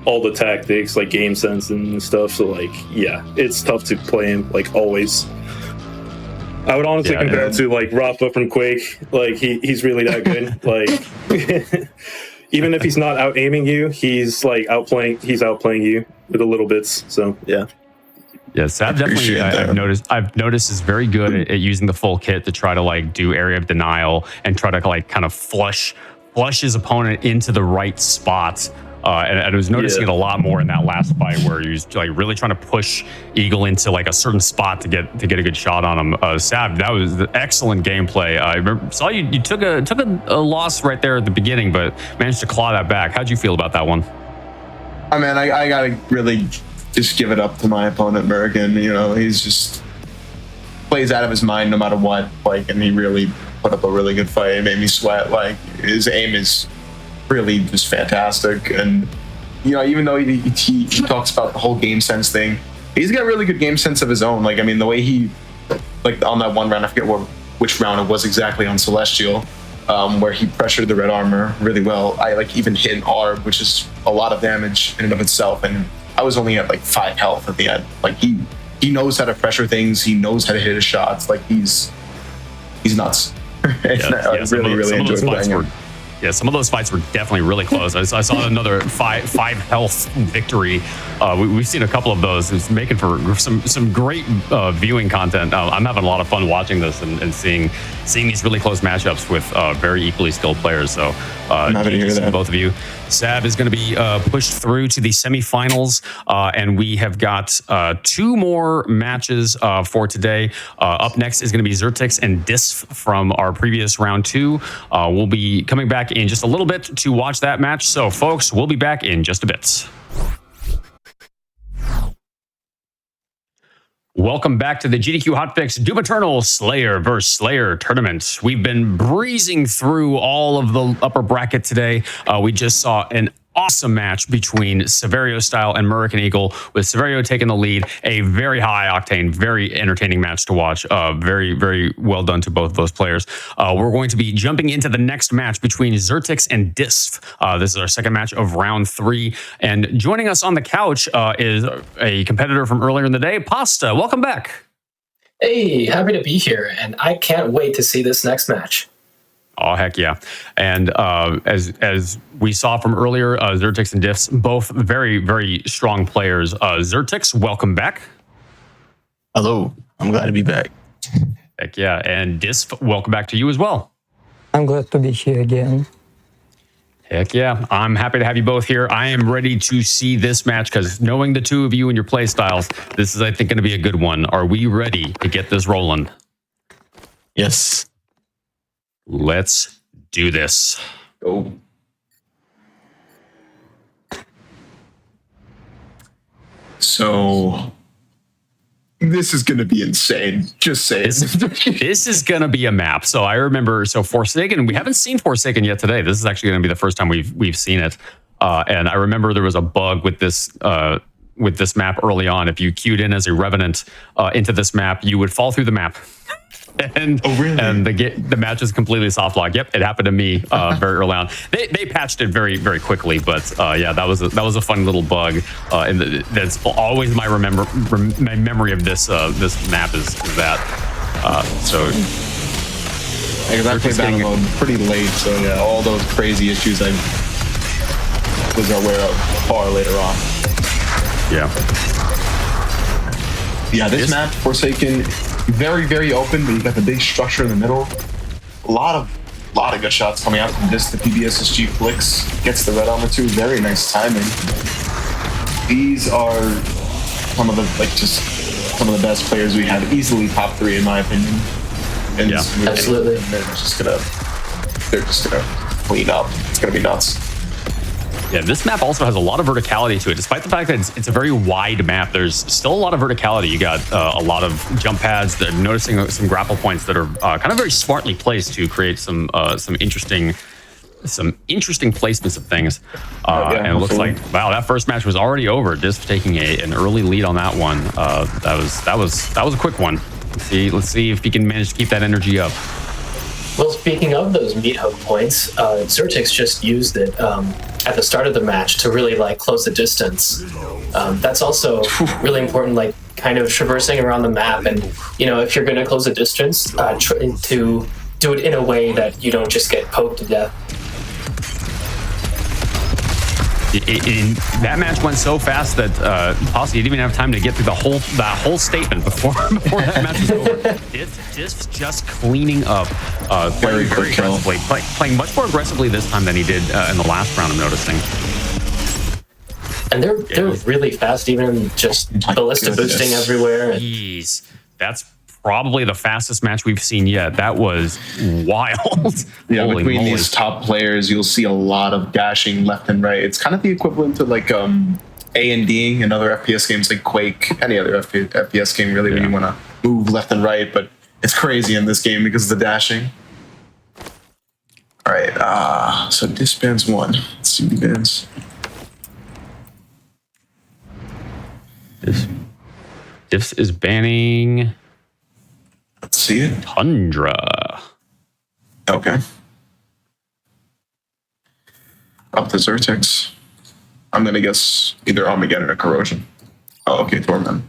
all the tactics, like game sense and stuff. So like, yeah, it's tough to play him like always. I would honestly compare it to like Rafa from Quake. Like he's really that good. Like even if he's not out aiming you, he's like outplaying you with the little bits. So yeah. Yeah, Sav definitely, I've noticed is very good at using the full kit to try to like do area of denial and try to like kind of flush his opponent into the right spots. And I was noticing it a lot more in that last fight where he was like really trying to push Eagle into like a certain spot to get a good shot on him. Sav, that was excellent gameplay. I saw you took a loss right there at the beginning, but managed to claw that back. How'd you feel about that one? I mean, I gotta really just give it up to my opponent, Mergen. You know, he's just plays out of his mind no matter what. Like, and he really put up a really good fight. It made me sweat. Like, his aim is really just fantastic. And, you know, even though he talks about the whole game sense thing, he's got really good game sense of his own. Like, I mean, the way he, like, on that one round, I forget which round it was exactly on Celestial, where he pressured the red armor really well. I, like, even hit an ARB, which is a lot of damage in and of itself. And I was only at, like, 5 health at the end. Like, he knows how to pressure things. He knows how to hit his shots. Like, he's nuts. I really enjoyed playing him. Yeah, some of those fights were definitely really close. I saw another five health victory. We've seen a couple of those. It's making for some great viewing content. I'm having a lot of fun watching this and seeing these really close matchups with very equally skilled players. So I'm happy to hear that. Both of you. Sav is going to be pushed through to the semifinals, and we have got 2 more matches for today. Up next is going to be Zertix and Disf from our previous round 2. We'll be coming back in just a little bit to watch that match. So, folks, we'll be back in just a bit. Welcome back to the GDQ Hotfix Doom Eternal Slayer vs. Slayer tournament. We've been breezing through all of the upper bracket today. We just saw an awesome match between Severio Style and Murican Eagle, with Severio taking the lead. A very high octane, very entertaining match to watch. Very, very well done to both of those players. We're going to be jumping into the next match between Zertix and Disf. This is our second match of round 3. And joining us on the couch is a competitor from earlier in the day, Pasta. Welcome back. Hey, happy to be here, and I can't wait to see this next match. Oh, heck yeah. And as we saw from earlier, Zertix and Diffs, both very, very strong players. Zertix, welcome back. Hello. I'm glad to be back. Heck yeah. And Disf, welcome back to you as well. I'm glad to be here again. Heck yeah. I'm happy to have you both here. I am ready to see this match because knowing the two of you and your play styles, this is, I think, going to be a good one. Are we ready to get this rolling? Yes. Let's do this. Oh. So this is going to be insane. Just saying. This is going to be a map. So I remember, Forsaken, we haven't seen Forsaken yet today. This is actually going to be the first time we've seen it. And I remember there was a bug with this map early on. If you queued in as a Revenant into this map, you would fall through the map. And, oh, really? And the match is completely soft locked. Yep, it happened to me very early on. They patched it very, very quickly, but yeah, that was a fun little bug. And that's always my memory of this map is that. So because I played battle mode pretty late, so yeah, all those crazy issues I was aware of far later on. Yeah. Yeah, this map, Forsaken, very, very open, but you got the big structure in the middle. A lot of good shots coming out from this. The PBSSG flicks, gets the red armor too. Very nice timing. These are some of the best players we have. Easily top 3 in my opinion. And yeah, absolutely. They're just gonna clean up. It's gonna be nuts. Yeah, this map also has a lot of verticality to it. Despite the fact that it's a very wide map, there's still a lot of verticality. You got a lot of jump pads. They're noticing some grapple points that are kind of very smartly placed to create some interesting placements of things. And it looks like, wow, that first match was already over. Disf taking an early lead on that one. That was a quick one. Let's see if he can manage to keep that energy up. Well, speaking of those meat hook points, Zertix just used it at the start of the match to really close the distance. That's also really important, kind of traversing around the map. And, if you're going to close the distance, try to do it in a way that you don't just get poked to death. That match went so fast that possibly you didn't even have time to get through that whole statement before that match was over. It's just cleaning up, very aggressively, playing much more aggressively this time than he did in the last round. I'm noticing. And they're really fast, even just ballista boosting everywhere. Jeez, that's probably the fastest match we've seen yet. That was wild. Yeah, between these top players, you'll see a lot of dashing left and right. It's kind of the equivalent to A&D in other FPS games like Quake, any other FPS game really, when you want to move left and right, but it's crazy in this game because of the dashing. All right, so this bans 1. Let's see who bans. This is banning. Let's see it. Tundra. Okay. Up to Zertix. I'm gonna guess either Armageddon or Corrosion. Oh, okay, Torment.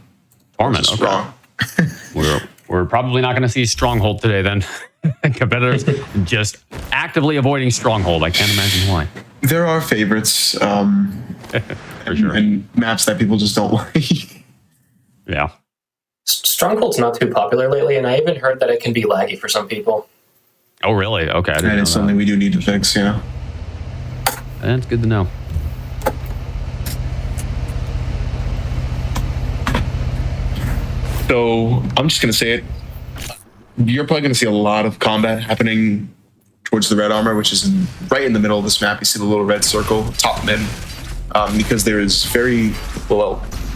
Torment, okay. Wrong. We're probably not going to see Stronghold today then. Competitors just actively avoiding Stronghold. I can't imagine why. There are favorites, for sure, and maps that people just don't like. Yeah. Stronghold's not too popular lately, and I even heard that it can be laggy for some people. Oh, really? Okay. That is something we do need to fix, yeah. That's good to know. So I'm just going to say it. You're probably going to see a lot of combat happening towards the red armor, which is right in the middle of this map. You see the little red circle, top mid, because there is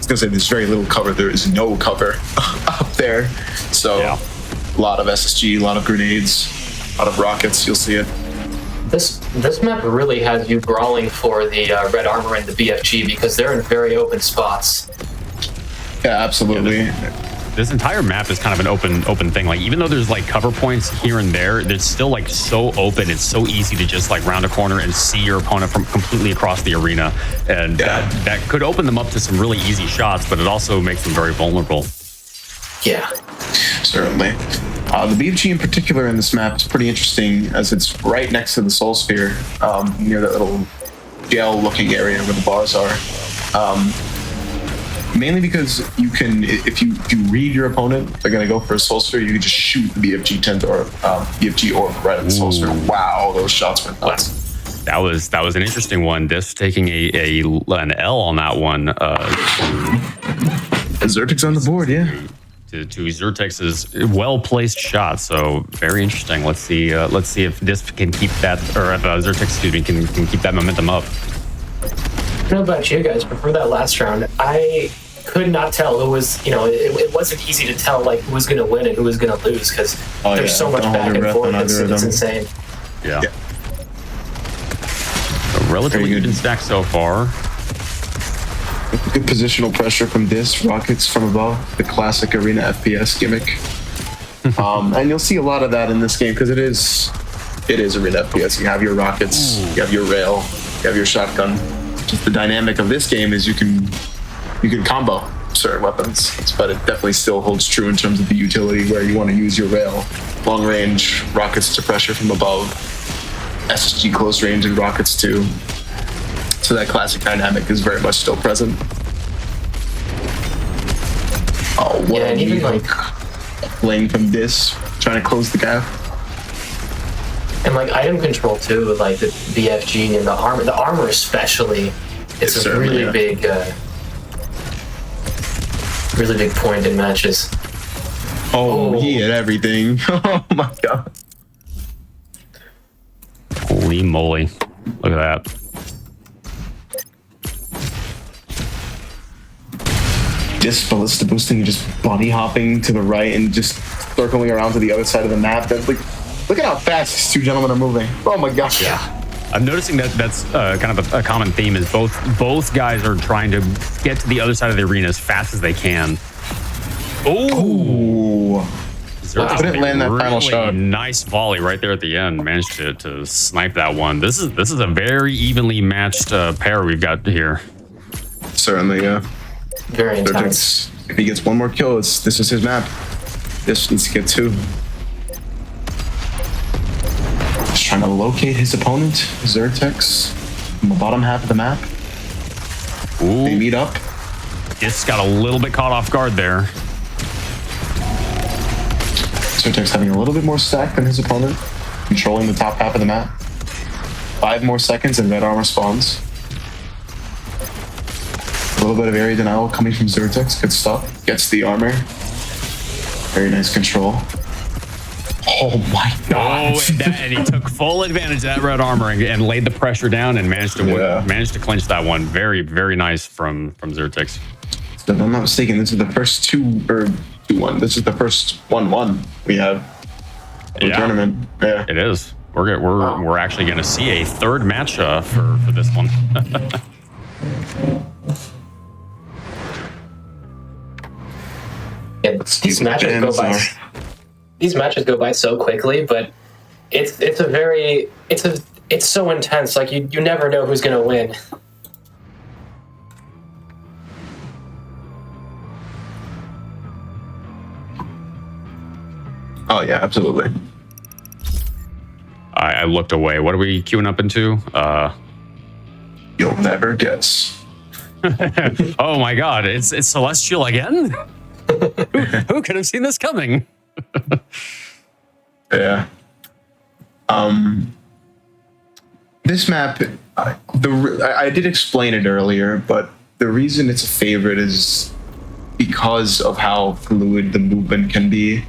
there's very little cover. There is no cover up there. So a lot of SSG, a lot of grenades, a lot of rockets. You'll see it. This map really has you brawling for the red armor and the BFG because they're in very open spots. Yeah, absolutely. This entire map is kind of an open thing. Like, even though there's like cover points here and there, it's still like so open. It's so easy to just like round a corner and see your opponent from completely across the arena. And that could open them up to some really easy shots, but it also makes them very vulnerable. Yeah. Certainly. The BFG in particular in this map is pretty interesting as it's right next to the Soul Sphere, near that little jail-looking area where the bars are. Mainly because you can, if you read your opponent, they're going to go for a Soul Sphere, you can just shoot the BFG tent or BFG orb right at the Soul Sphere. Wow, those shots were nuts. That was an interesting one. Disc taking an L on that one. Zertix on the board, yeah. To Zertex's well-placed shot, so very interesting. Let's see if this can keep that, or if Zertex, excuse me, can keep that momentum up. I don't know about you guys, but for that last round, I could not tell who was, it wasn't easy to tell like who was going to win and who was going to lose because there's so much back and forth. It's insane. Yeah. A relatively even stack so far. Good positional pressure from this, rockets from above, the classic arena FPS gimmick. And you'll see a lot of that in this game because it is arena FPS. You have your rockets, you have your rail, you have your shotgun. Just the dynamic of this game is you can combo certain weapons, but it definitely still holds true in terms of the utility where you want to use your rail, long range, rockets to pressure from above, SSG close range and rockets too. So that classic dynamic is very much still present. Oh, what and even like playing from this, trying to close the gap. And like item control too, with like the BFG and the armor especially, it's a really big point in matches. Oh, he hit everything. Oh my god. Holy moly. Look at that. Just ballista boosting, just bunny hopping to the right and just circling around to the other side of the map. That's like, look at how fast these two gentlemen are moving. Oh my gosh. Yeah. I'm noticing that's kind of a common theme is both guys are trying to get to the other side of the arena as fast as they can. Oh. Couldn't land that final shot. Nice volley right there at the end. Managed to snipe that one. This is a very evenly matched pair we've got here. Certainly, yeah. Very intense. If he gets one more kill, this is his map. This needs to get two. Just trying to locate his opponent, Zertex, from the bottom half of the map. Ooh. They meet up. Just got a little bit caught off guard there. Zertex having a little bit more stack than his opponent, controlling the top half of the map. 5 more seconds and red armor spawns. A little bit of area denial coming from Zertex. Good stuff. Gets the armor. Very nice control. Oh my god. Oh, and he took full advantage of that red armor and laid the pressure down and managed to clinch that one. Very, very nice from Zertex. So if I'm not mistaken, this is the first 2-1. This is the first 1-1 we have in the tournament. Yeah. It is. We're actually going to see a third match for this one. Yeah, these matches go by so quickly, but it's so intense. Like you never know who's gonna win. Oh yeah, absolutely. I looked away. What are we queuing up into? You'll never guess. Oh my god, it's Celestial again? Who could have seen this coming? Yeah. This map, I did explain it earlier, but the reason it's a favorite is because of how fluid the movement can be.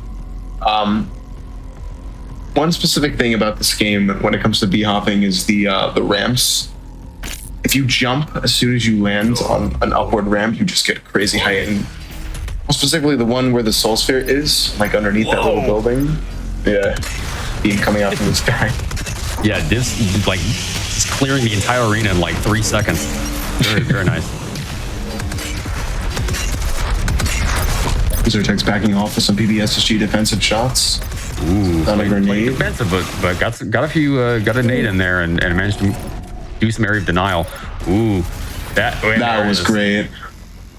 One specific thing about this game when it comes to b-hopping is the ramps. If you jump as soon as you land on an upward ramp, you just get crazy height. And specifically the one where the Soul Sphere is, like underneath that little building. Yeah. Beam coming out from the sky. Yeah, this like just clearing the entire arena in like 3 seconds. Very, very nice. Zertek's backing off with some PBSSG defensive shots. Ooh, on a grenade. Defensive, but got a few got a nade in there and managed to do some area of denial. Ooh, that was great.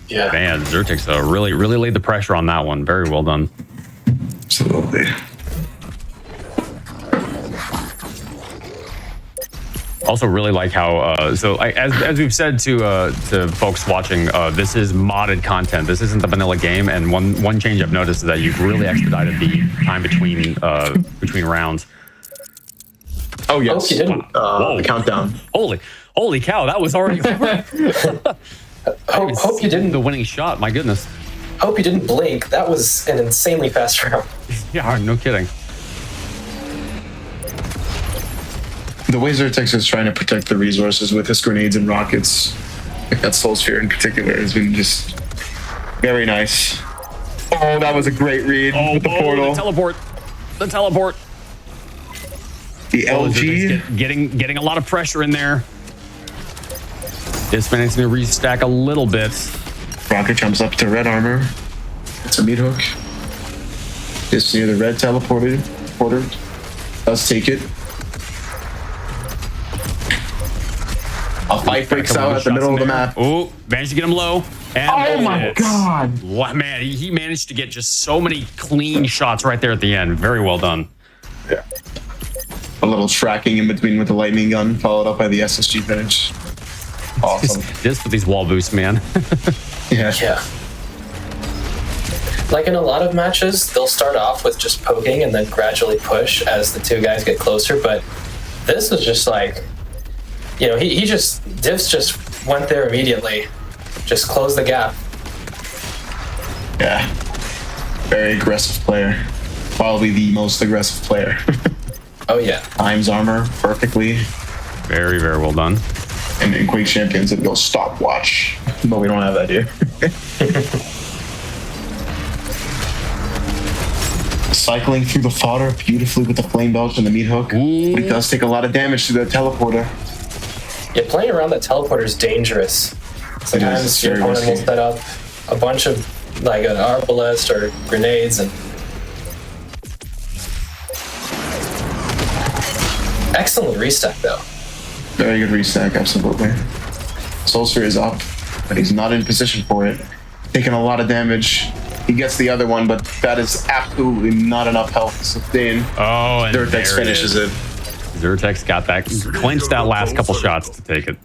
Yeah. Man, Zertek's really laid the pressure on that one. Very well done. Absolutely. Also, really like how as we've said to folks watching, this is modded content. This isn't the vanilla game. And one change I've noticed is that you've really expedited the time between rounds. Oh yes, Whoa. the countdown. Holy cow! That was already over. Hope you didn't. The winning shot. My goodness. Hope you didn't blink. That was an insanely fast round. Yeah, no kidding. The way Zertex is trying to protect the resources with his grenades and rockets, like that Soul Sphere in particular, has been just very nice. Oh, that was a great read with the portal. The teleport. The LG. Getting a lot of pressure in there. This managed to restack a little bit. Rocket jumps up to red armor. It's a meat hook. Just near the red teleporter. Does take it. A fight breaks out at the middle of the map. Oh, managed to get him low. And oh my god. What, man, he managed to get just so many clean shots right there at the end. Very well done. Yeah. A little tracking in between with the lightning gun, followed up by the SSG finish. Awesome. This with these wall boosts, man. Yeah. Like in a lot of matches, they'll start off with just poking and then gradually push as the two guys get closer. But this was just like, Divs just went there immediately. Just closed the gap. Yeah. Very aggressive player. Probably the most aggressive player. Oh, yeah. Times armor perfectly. Very, very well done. And in Quake Champions, it goes stopwatch. But we don't have that here. Cycling through the fodder beautifully with the flame belch and the meat hook. Ooh. But it does take a lot of damage to the teleporter. Yeah, playing around that teleporter is dangerous. Sometimes your opponent will set up a bunch of, like, an arbalest or grenades and... Excellent restack, though. Very good restack, absolutely. Soul Sphere is up, but he's not in position for it. Taking a lot of damage. He gets the other one, but that is absolutely not enough health to sustain. Oh, and Zertex finishes it. Zertex got that, clinched that last couple shots to take it.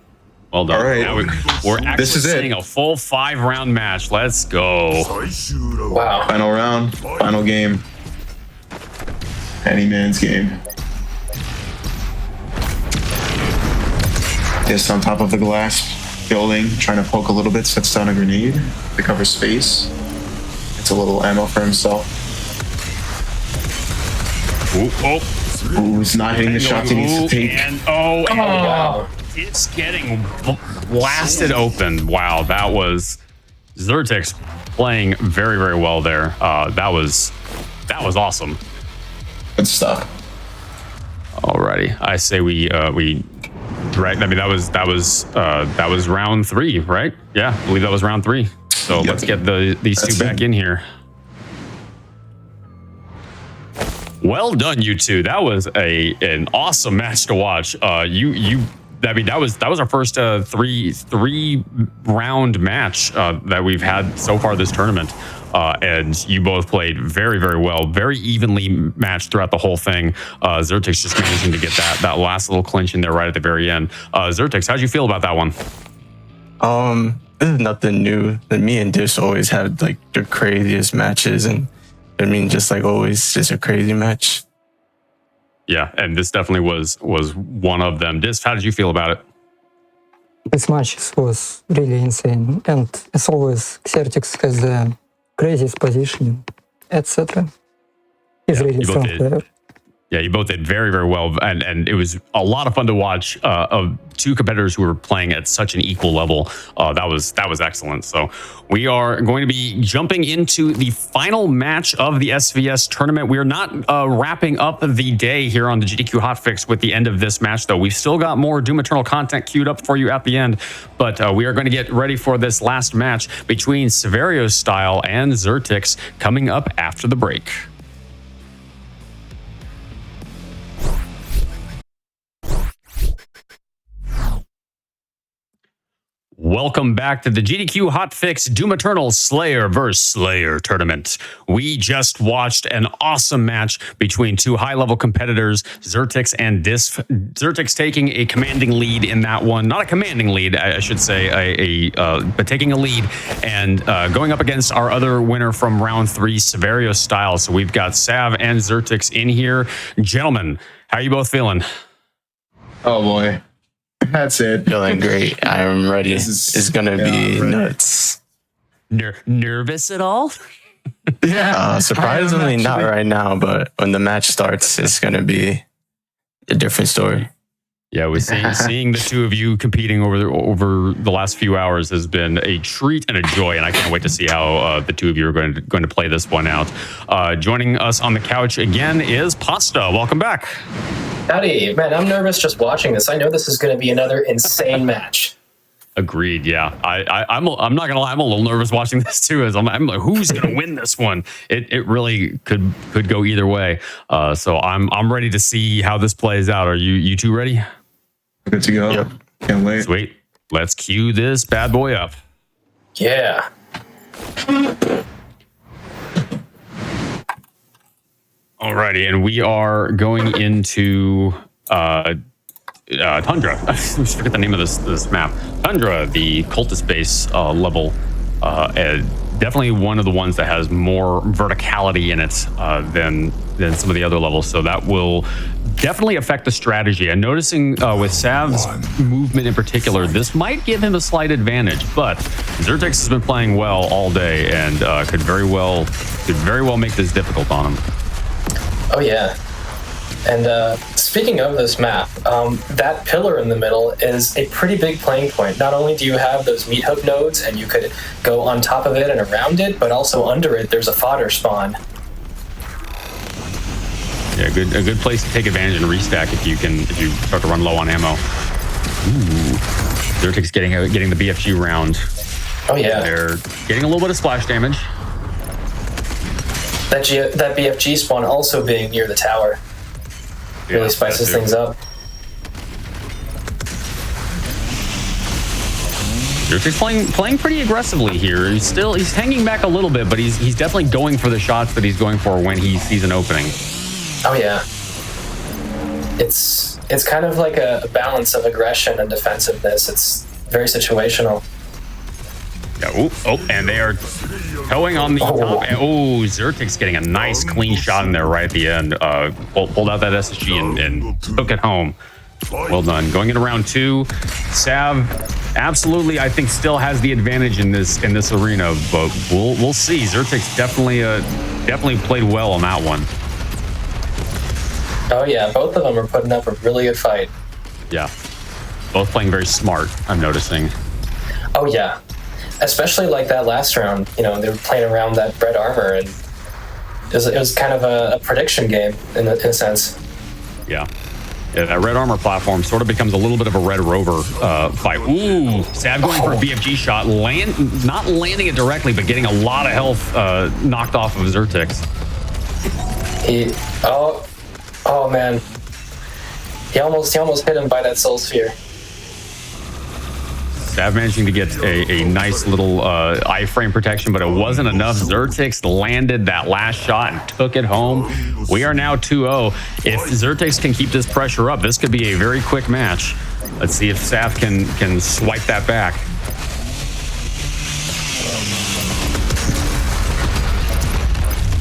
Well done. All right. Now we're actually seeing a full 5-round match. Let's go. Wow. Final round, final game. Any man's game. Just on top of the glass building, trying to poke a little bit, sets down a grenade to cover space. It's a little ammo for himself. Ooh, he's not hitting the shots he needs to take. And wow. It's getting blasted open. Wow, that was Zertex playing very, very well there. That was awesome. Good stuff. Alrighty, I say we drag. I mean, that was round 3, right? Yeah, I believe that was round 3. So let's get these two back in here. Well done, you two. That was an awesome match to watch. I mean, that was our first three round match that we've had so far this tournament. And you both played very, very well, very evenly matched throughout the whole thing. Zertex just managing to get that last little clinch in there right at the very end. Zertex, how'd you feel about that one? This is nothing new. Me and Dish always had like the craziest matches, and I mean, just like always, just a crazy match. Yeah, and this definitely was one of them. Dis, how did you feel about it? This match was really insane, and as always, Xertex has the craziest positioning, etc. He's really strong player. Yeah, you both did very, very well, and it was a lot of fun to watch of two competitors who were playing at such an equal level. That was excellent. So we are going to be jumping into the final match of the SVS tournament. We are not wrapping up the day here on the GDQ Hotfix with the end of this match, though. We've still got more Doom Eternal content queued up for you at the end, but we are going to get ready for this last match between Severio Style and Zertix coming up after the break. Welcome back to the GDQ Hotfix Doom Eternal Slayer vs. Slayer tournament. We just watched an awesome match between two high-level competitors, Zertix and Disf. Zertix taking a commanding lead in that one. Not a commanding lead, I should say, but taking a lead and going up against our other winner from round 3, Severio Style. So we've got Sav and Zertix in here. Gentlemen, how are you both feeling? Oh, boy. That's it. Feeling great. I'm ready. It's gonna be nuts. Nervous at all? Yeah. Surprisingly not right now, but when the match starts, it's gonna be a different story. Yeah, we're seeing the two of you competing over the last few hours has been a treat and a joy, and I can't wait to see how the two of you are going to play this one out. Joining us on the couch again is Pasta. Welcome back. Howdy, man. I'm nervous just watching this. I know this is going to be another insane match. Agreed. Yeah, I'm not gonna lie. I'm a little nervous watching this too. As I'm like, who's gonna win this one? It really could go either way. So I'm ready to see how this plays out. Are you two ready? Good to go. Yep. Can't wait. Sweet. Let's cue this bad boy up. Yeah. Alrighty, and we are going into Tundra. I just forget the name of this map. Tundra, the cultist base level. Definitely one of the ones that has more verticality in it than some of the other levels. So that will definitely affect the strategy. And noticing with Sav's movement in particular, this might give him a slight advantage. But Zertix has been playing well all day and could very well make this difficult on him. Oh yeah. And speaking of this map, that pillar in the middle is a pretty big playing point. Not only do you have those meat hook nodes and you could go on top of it and around it, but also under it there's a fodder spawn. Yeah, a good place to take advantage and restack if you start to run low on ammo. Ooh, Zertix getting the BFG round. Oh yeah. They're getting a little bit of splash damage. That BFG spawn also being near the tower really spices things up. Zertix playing pretty aggressively here. He's hanging back a little bit, but he's definitely going for the shots that he's going for when he sees an opening. Oh yeah. It's kind of like a balance of aggression and defensiveness. It's very situational. Yeah, oh, and they are towing on the top. Oh, Zertix getting a nice clean shot in there right at the end. Pulled out that SSG and took it home. Well done. Going into round 2, Sav absolutely, I think, still has the advantage in this arena, but we'll see. Zertix definitely played well on that one. Oh yeah, both of them are putting up a really good fight. Yeah, both playing very smart, I'm noticing. Oh yeah, especially like that last round. You know, they were playing around that red armor, and it was kind of a prediction game in a sense. Yeah, that red armor platform sort of becomes a little bit of a red rover fight. Ooh, Sav going for a BFG shot, not landing it directly, but getting a lot of health knocked off of Zertix. Oh man, he almost hit him by that soul sphere. Sav managing to get a nice little iframe protection, but it wasn't enough. Zertix landed that last shot and took it home. We are now 2-0. If Zertix can keep this pressure up, this could be a very quick match. Let's see if Sav can swipe that back.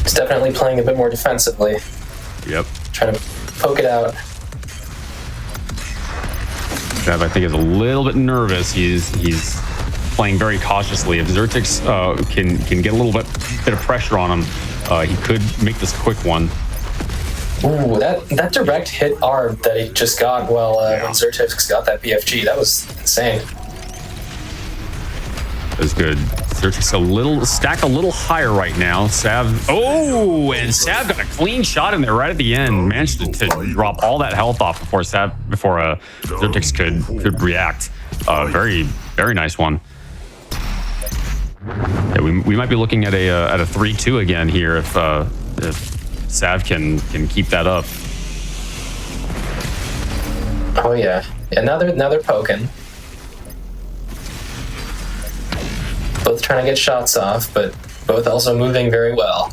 He's definitely playing a bit more defensively. Yep. Trying to poke it out. Sav, I think, is a little bit nervous. He's playing very cautiously. If Zertix can get a little bit of pressure on him, he could make this a quick one. Ooh, that direct hit arm that he just got while when Zertix got that BFG, that was insane. That was good. Zertix a little higher right now. Sav, and Sav got a clean shot in there right at the end. Managed to drop all that health off before Zertix could react. Very, very nice one. Yeah, we might be looking at a 3-2 again here if Sav can keep that up. Oh yeah, another poking. Both trying to get shots off, but both also moving very well.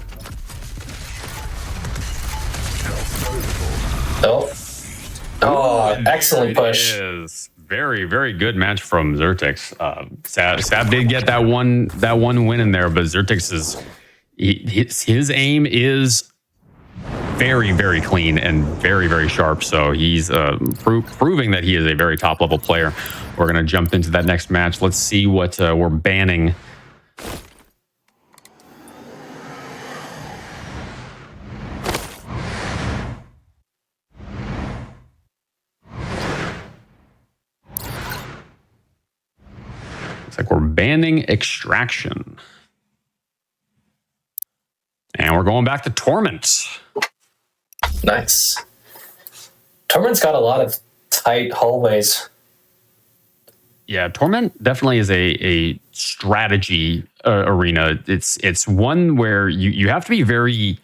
Oh, excellent push. It is. Very, very good match from Zertix. Sav did get that one win in there, but Zertix his aim is very, very clean and very, very sharp. So he's proving that he is a very top level player. We're gonna jump into that next match. Let's see what we're banning. Like we're banning Extraction. And we're going back to Torment. Nice. Torment's got a lot of tight hallways. Yeah, Torment definitely is a strategy arena. It's one where you have to be very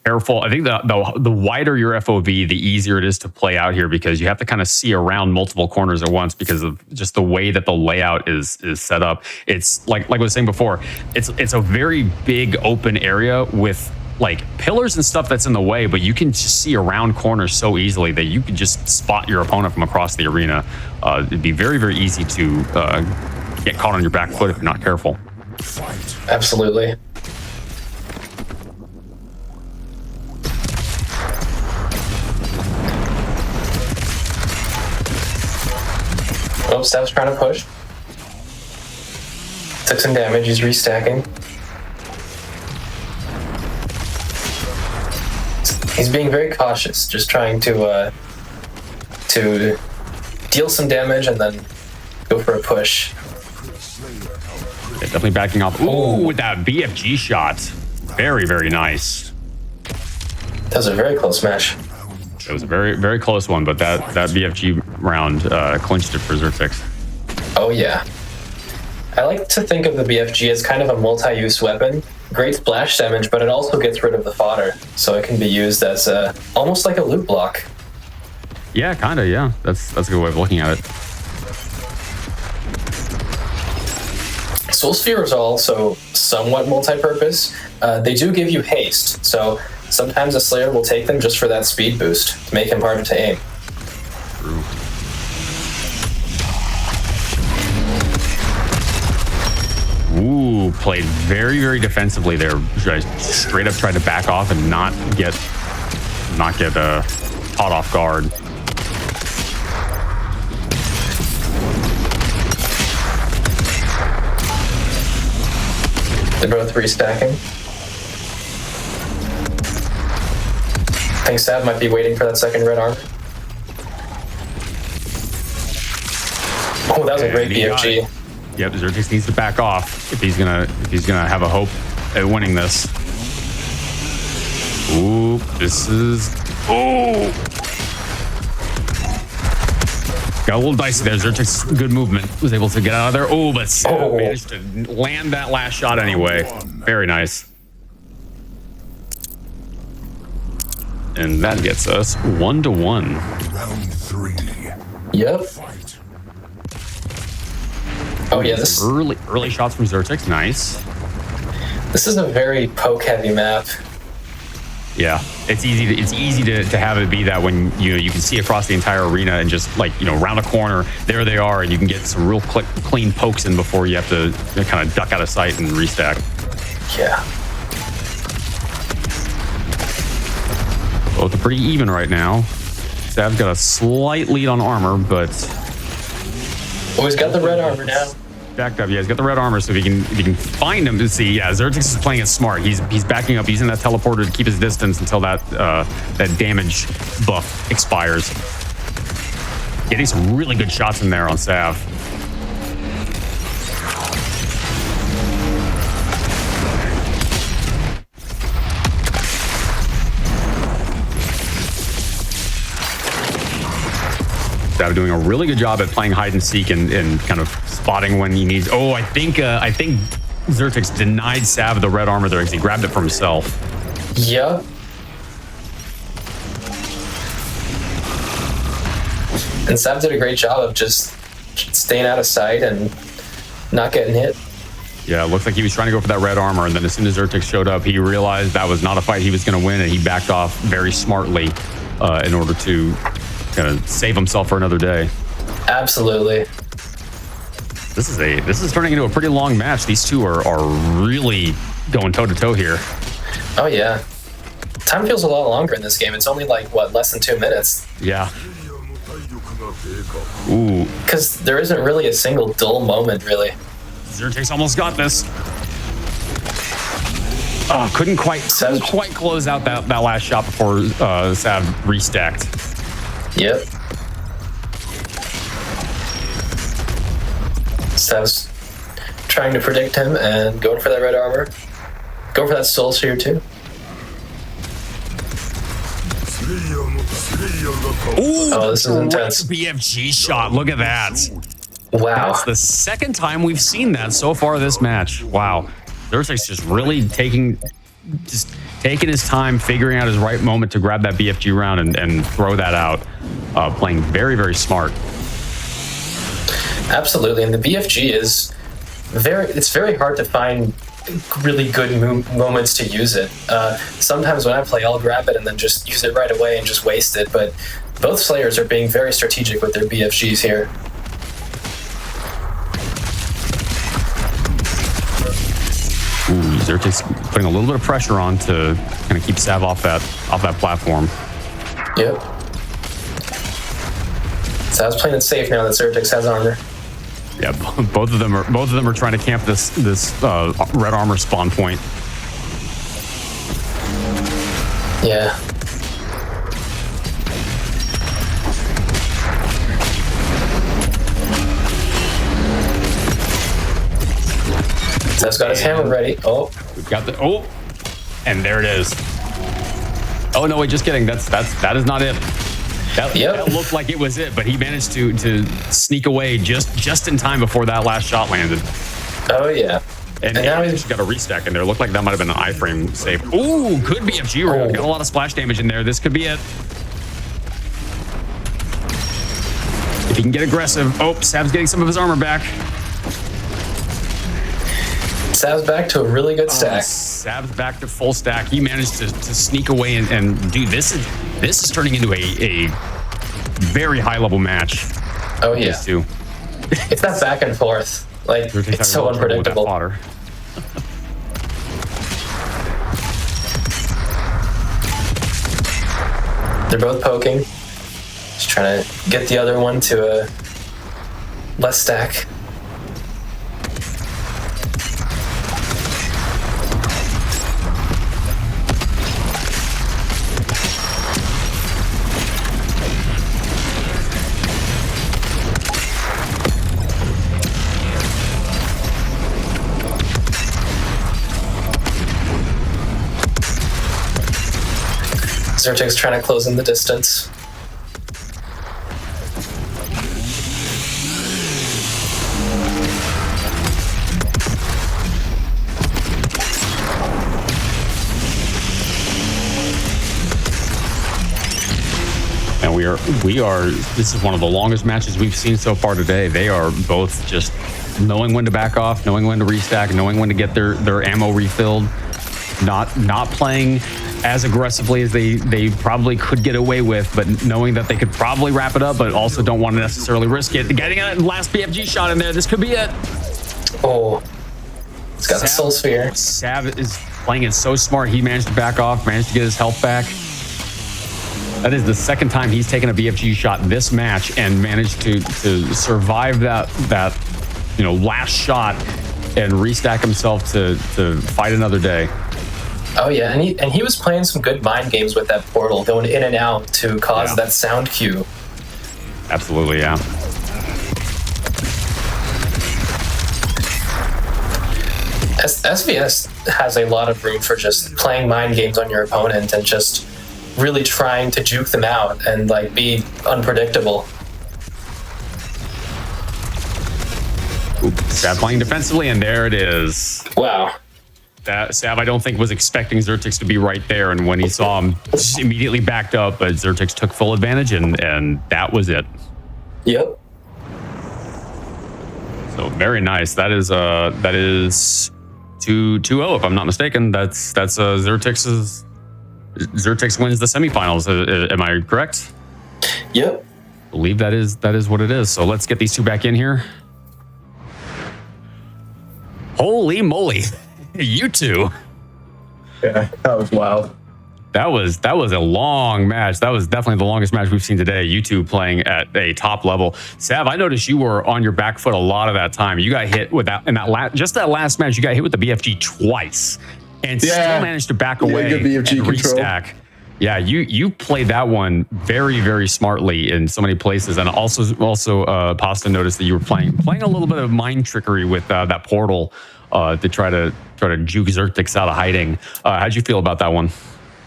careful. I think the wider your FOV, the easier it is to play out here because you have to kind of see around multiple corners at once because of just the way that the layout is set up. It's like I was saying before, it's a very big open area with like pillars and stuff that's in the way, but you can just see around corners so easily that you can just spot your opponent from across the arena. It'd be very, very easy to get caught on your back foot if you're not careful. Absolutely. Oh, Stav's trying to push. Took some damage, he's restacking. He's being very cautious, just trying to deal some damage and then go for a push. Yeah, definitely backing off. Ooh, with that BFG shot. Very, very nice. That was a very close match. It was a very, very close one, but that BFG round clinched it for Zertix. Oh yeah. I like to think of the BFG as kind of a multi-use weapon. Great splash damage, but it also gets rid of the fodder, so it can be used as almost like a loot block. Yeah, kind of, yeah. That's a good way of looking at it. Soul Spheres are also somewhat multi-purpose. They do give you haste, so sometimes a Slayer will take them just for that speed boost to make him harder to aim. True. Ooh, played very, very defensively there. Straight up tried to back off and not get caught off guard. They're both restacking. I think Sav might be waiting for that second red arm. Oh, that was a great BFG. Yep, Zertix needs to back off if he's gonna have a hope at winning this. Ooh, this is got a little dicey there. Zertix, good movement, was able to get out of there. Oh, but managed to land that last shot anyway. Very nice. And that gets us 1-1. Round 3. Yep. Oh yeah, this early shots from Zertix, nice. This is a very poke-heavy map. Yeah, it's easy to have it be that when you can see across the entire arena and just round a corner, there they are, and you can get some real clean pokes in before you have to kind of duck out of sight and restack. Yeah. Both are pretty even right now. Sav's got a slight lead on armor, but Oh, he's got the red armor now. backed up. Yeah, he's got the red armor, so if you can find him to see. Yeah, Zertix is playing it smart. He's backing up, using that teleporter to keep his distance until that damage buff expires. Getting some really good shots in there on Sav. Sav doing a really good job at playing hide and seek and kind of spotting when he needs. Oh, I think Zertix denied Sav the red armor there because he grabbed it for himself. Yeah. And Sav did a great job of just staying out of sight and not getting hit. Yeah, it looks like he was trying to go for that red armor, and then as soon as Zertix showed up, he realized that was not a fight he was going to win, and he backed off very smartly in order to kind of save himself for another day. Absolutely. This is turning into a pretty long match. These two are really going toe to toe here. Oh yeah. Time feels a lot longer in this game. It's only like what, less than 2 minutes. Yeah. Ooh. Because there isn't really a single dull moment, really. Zertix almost got this. Oh, couldn't quite close out that last shot before Sav restacked. Yep. Sav's trying to predict him and going for that red armor. Go for that soul sphere too. Ooh, oh, this is intense. BFG shot. Look at that. Wow. That's the second time we've seen that so far this match. Wow. Zertix just really taking his time, figuring out his right moment to grab that BFG round and throw that out. Playing very, very smart. Absolutely. And the BFG is it's very hard to find really good moments to use it. Sometimes when I play, I'll grab it and then just use it right away and just waste it. But both Slayers are being very strategic with their BFGs here. Ooh, Zertix putting a little bit of pressure on to kind of keep Sav off that platform. Yep. Sav's playing it safe now that Zertix has armor. Yeah, both of them are trying to camp this red armor spawn point. Yeah. Sav's got his hammer ready. Oh, we've got and there it is. Oh no, wait, just kidding. That is not it. That looked like it was it, but he managed to sneak away just in time before that last shot landed. Oh yeah. And now he's got a restack in there. Looked like that might have been an iframe save. Ooh, good BFG round. Got a lot of splash damage in there. This could be it. If he can get aggressive. Oh, Sav's getting some of his armor back. Sav's back to a really good stack. Sav's back to full stack. He managed to sneak away and dude, this is turning into a very high level match. Oh yeah. It's that back and forth. Like, it's so unpredictable. They're both poking. Just trying to get the other one to a less stack. Zertix trying to close in the distance. And we are this is one of the longest matches we've seen so far today. They are both just knowing when to back off, knowing when to restack, knowing when to get their ammo refilled, not playing as aggressively as they probably could get away with, but knowing that they could probably wrap it up, but also don't want to necessarily risk it. Getting a last BFG shot in there. This could be it. Oh, it's got the soul sphere. Sav is playing it so smart. He managed to back off, managed to get his health back. That is the second time he's taken a BFG shot this match and managed to survive that last shot and restack himself to fight another day. Oh yeah, and he was playing some good mind games with that portal, going in and out to cause that sound cue. Absolutely, yeah. SVS has a lot of room for just playing mind games on your opponent and just really trying to juke them out and like be unpredictable. Sav playing defensively, and there it is. Wow. That Sav, I don't think, was expecting Xertix to be right there, and when he saw him, just immediately backed up, but Xertix took full advantage, and that was it. Yep. So very nice. That is 2-0 if I'm not mistaken. That's Xertix wins the semifinals. Am I correct? Yep. I believe that is what it is. So let's get these two back in here. Holy moly. You two. Yeah, that was wild. That was a long match. That was definitely the longest match we've seen today. You two playing at a top level. Sav, I noticed you were on your back foot a lot of that time. You got hit with that in that last match. You got hit with the BFG twice, and still managed to back away good BFG and restack. Yeah, you played that one very, very smartly in so many places, and also Pasta noticed that you were playing a little bit of mind trickery with that portal to try to juke Xertix out of hiding. How'd you feel about that one?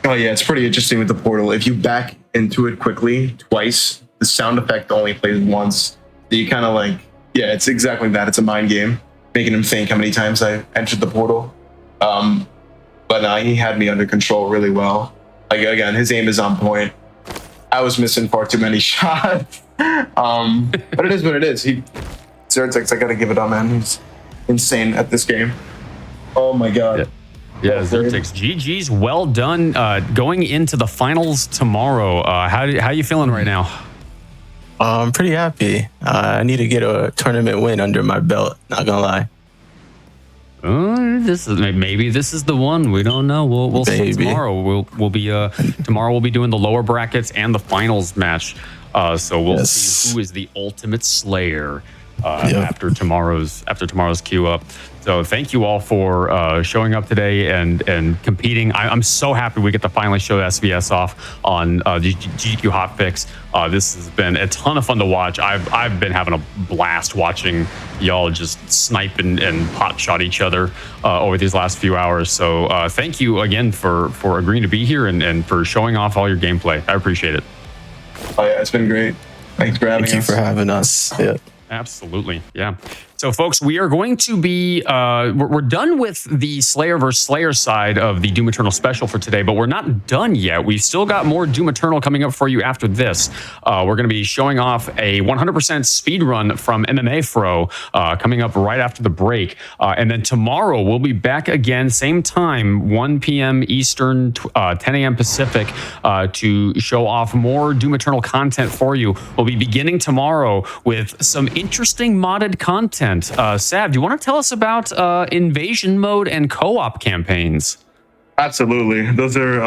Oh yeah, it's pretty interesting with the portal. If you back into it quickly twice, the sound effect only plays once. So you kind of like, yeah, it's exactly that. It's a mind game, making him think how many times I entered the portal. But he had me under control really well. Like again, his aim is on point. I was missing far too many shots. But it is what it is. Xertix, I gotta give it up, man. He's insane at this game. Oh my god. Yeah, Xertix, GG's, well done. Going into the finals tomorrow, how you feeling right now? I'm pretty happy. I need to get a tournament win under my belt, not gonna lie. Maybe this is the one. We don't know. We'll see tomorrow. We'll be tomorrow we'll be doing the lower brackets and the finals match. So we'll see who is the ultimate Slayer after tomorrow's queue up. So thank you all for showing up today and competing. I'm so happy we get to finally show SVS off on GDQ Hotfix. This has been a ton of fun to watch. I've been having a blast watching y'all just snipe and pot shot each other over these last few hours. So thank you again for agreeing to be here and for showing off all your gameplay. I appreciate it. Oh yeah, it's been great. Thanks for having us. Thank you for having us. Yeah. Absolutely. Yeah. So, folks, we are going to be, we're done with the Slayer vs. Slayer side of the Doom Eternal special for today, but we're not done yet. We've still got more Doom Eternal coming up for you after this. We're going to be showing off a 100% speed run from MMA Fro coming up right after the break. And then tomorrow, we'll be back again, same time, 1 p.m. Eastern, 10 a.m. Pacific, to show off more Doom Eternal content for you. We'll be beginning tomorrow with some interesting modded content. Sav, do you want to tell us about invasion mode and co-op campaigns? Absolutely. Those are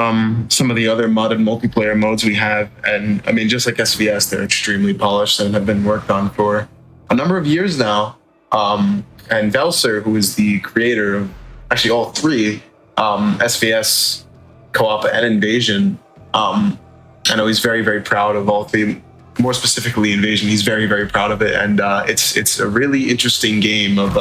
some of the other modded multiplayer modes we have. And I mean, just like SVS, they're extremely polished and have been worked on for a number of years now. And Velser, who is the creator of actually all three, SVS, co-op, and invasion, I know he's very, very proud of all three. More specifically, Invasion, he's very, very proud of it, and it's a really interesting game of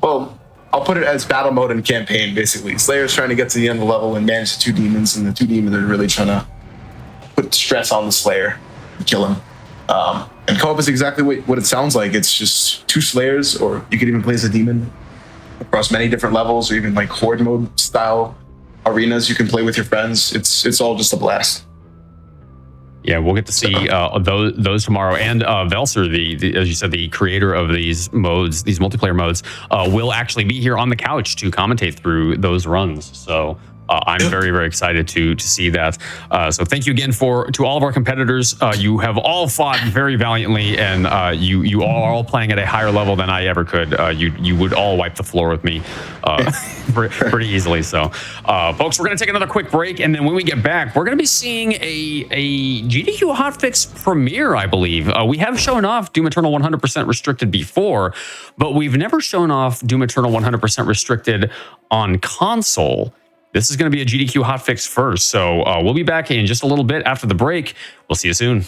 well, I'll put it as battle mode and campaign. Basically, Slayer's trying to get to the end of the level and manage the two demons, and the two demons are really trying to put stress on the Slayer and kill him. And co-op is exactly what it sounds like. It's just two Slayers, or you could even play as a demon across many different levels, or even like horde mode style arenas you can play with your friends. It's all just a blast. Yeah, we'll get to see those tomorrow. And Velser, the as you said, the creator of these modes, these multiplayer modes, will actually be here on the couch to commentate through those runs. So I'm very, very excited to see that. So thank you again to all of our competitors. You have all fought very valiantly, and you all are all playing at a higher level than I ever could. You would all wipe the floor with me pretty easily. So, folks, we're going to take another quick break, and then when we get back, we're going to be seeing a GDQ Hotfix premiere, I believe. We have shown off Doom Eternal 100% restricted before, but we've never shown off Doom Eternal 100% restricted on console. This is going to be a GDQ Hotfix first, so we'll be back in just a little bit after the break. We'll see you soon.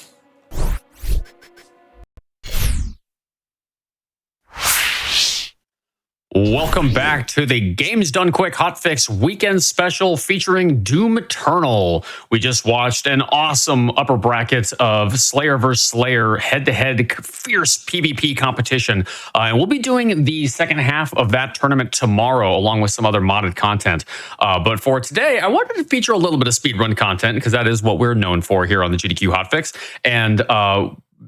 Welcome back to the Games Done Quick Hotfix weekend special featuring Doom Eternal. We just watched an awesome upper bracket of Slayer vs. Slayer head-to-head fierce PvP competition. And we'll be doing the second half of that tournament tomorrow, along with some other modded content. But for today, I wanted to feature a little bit of speedrun content, because that is what we're known for here on the GDQ Hotfix. And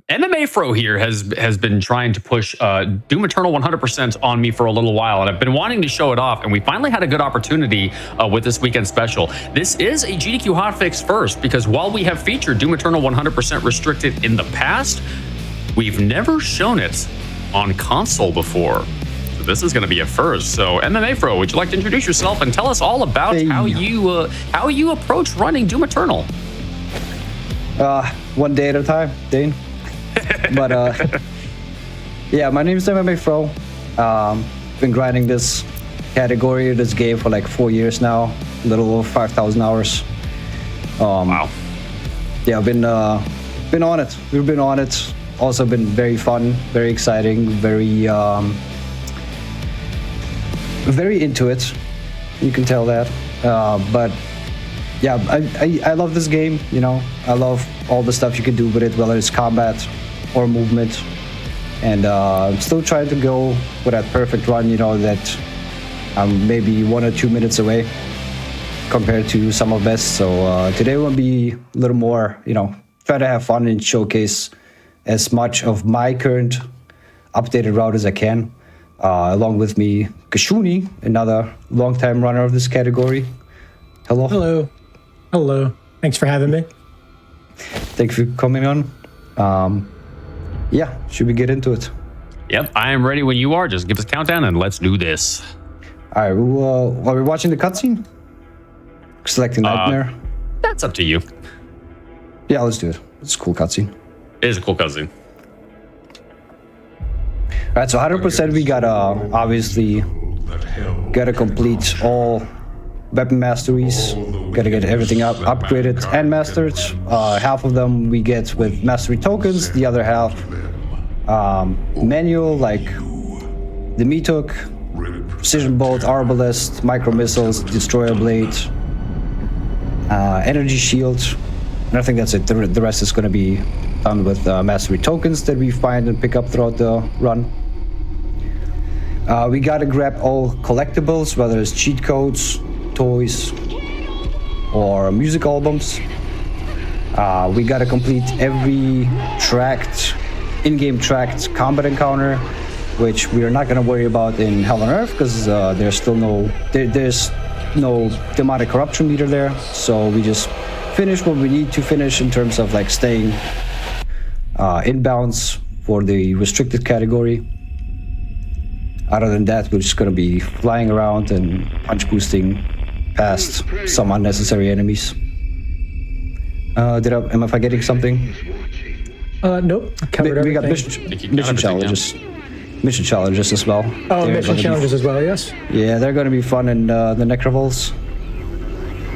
MMA Fro here has been trying to push Doom Eternal 100% on me for a little while, and I've been wanting to show it off, and we finally had a good opportunity with this weekend special. This is a GDQ Hotfix first, because while we have featured Doom Eternal 100% restricted in the past, we've never shown it on console before. So this is going to be a first. So MMA Fro, would you like to introduce yourself and tell us all about how you approach running Doom Eternal? One day at a time, Dane. But yeah, my name is MMA Fro. Been grinding this category, this game for like 4 years now, a little over 5,000 hours. Wow. Yeah, I've been on it. We've been on it. Also been very fun, very exciting, very into it. You can tell that. But yeah, I love this game. You know, I love all the stuff you can do with it, whether it's combat or movement. And I'm still trying to go with that perfect run, you know, that I'm maybe 1 or 2 minutes away compared to some of best. So today will be a little more, you know, try to have fun and showcase as much of my current updated route as I can. Along with me, Kashuni, another longtime runner of this category. Hello. Hello. Hello. Thanks for having me. Thank you for coming on. Yeah, should we get into it? Yep, I am ready when you are. Just give us a countdown and let's do this. All right, are we watching the cutscene? Selecting Nightmare? That's up to you. Yeah, let's do it. It's a cool cutscene. It is a cool cutscene. All right, so 100% we gotta, obviously, gotta complete all weapon masteries. Gotta get everything upgraded and mastered. Half of them we get with mastery tokens, the other half manual, like the meat hook, precision bolt, arbalest, micro missiles, destroyer blade, energy shield, and I think that's it. The rest is gonna be done with mastery tokens that we find and pick up throughout the run. We gotta grab all collectibles, whether it's cheat codes, toys, or music albums. We gotta complete every in-game tracked combat encounter, which we are not gonna worry about in Hell on Earth, because there's no demonic corruption meter there. So we just finish what we need to finish in terms of like staying inbounds for the restricted category. Other than that, we're just gonna be flying around and punch boosting past some unnecessary enemies. Am I forgetting something? Nope. We got mission challenges. Mission challenges as well. Oh, mission challenges as well, yes? Yeah, they're gonna be fun in the Necrovals.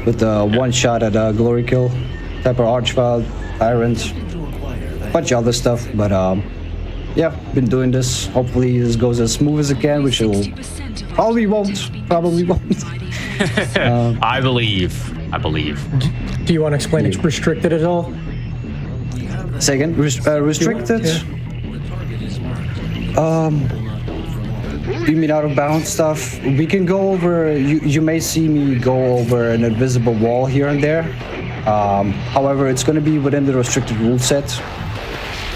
With the one shot at a glory kill. Type of Archvile, Tyrant, bunch of other stuff, but yeah, been doing this. Hopefully this goes as smooth as it can, which it probably won't. I believe. Do you want to explain it's restricted at all? Say again? Restricted? You mean out of bounds stuff? We can go over, you may see me go over an invisible wall here and there. However, it's going to be within the restricted rule set,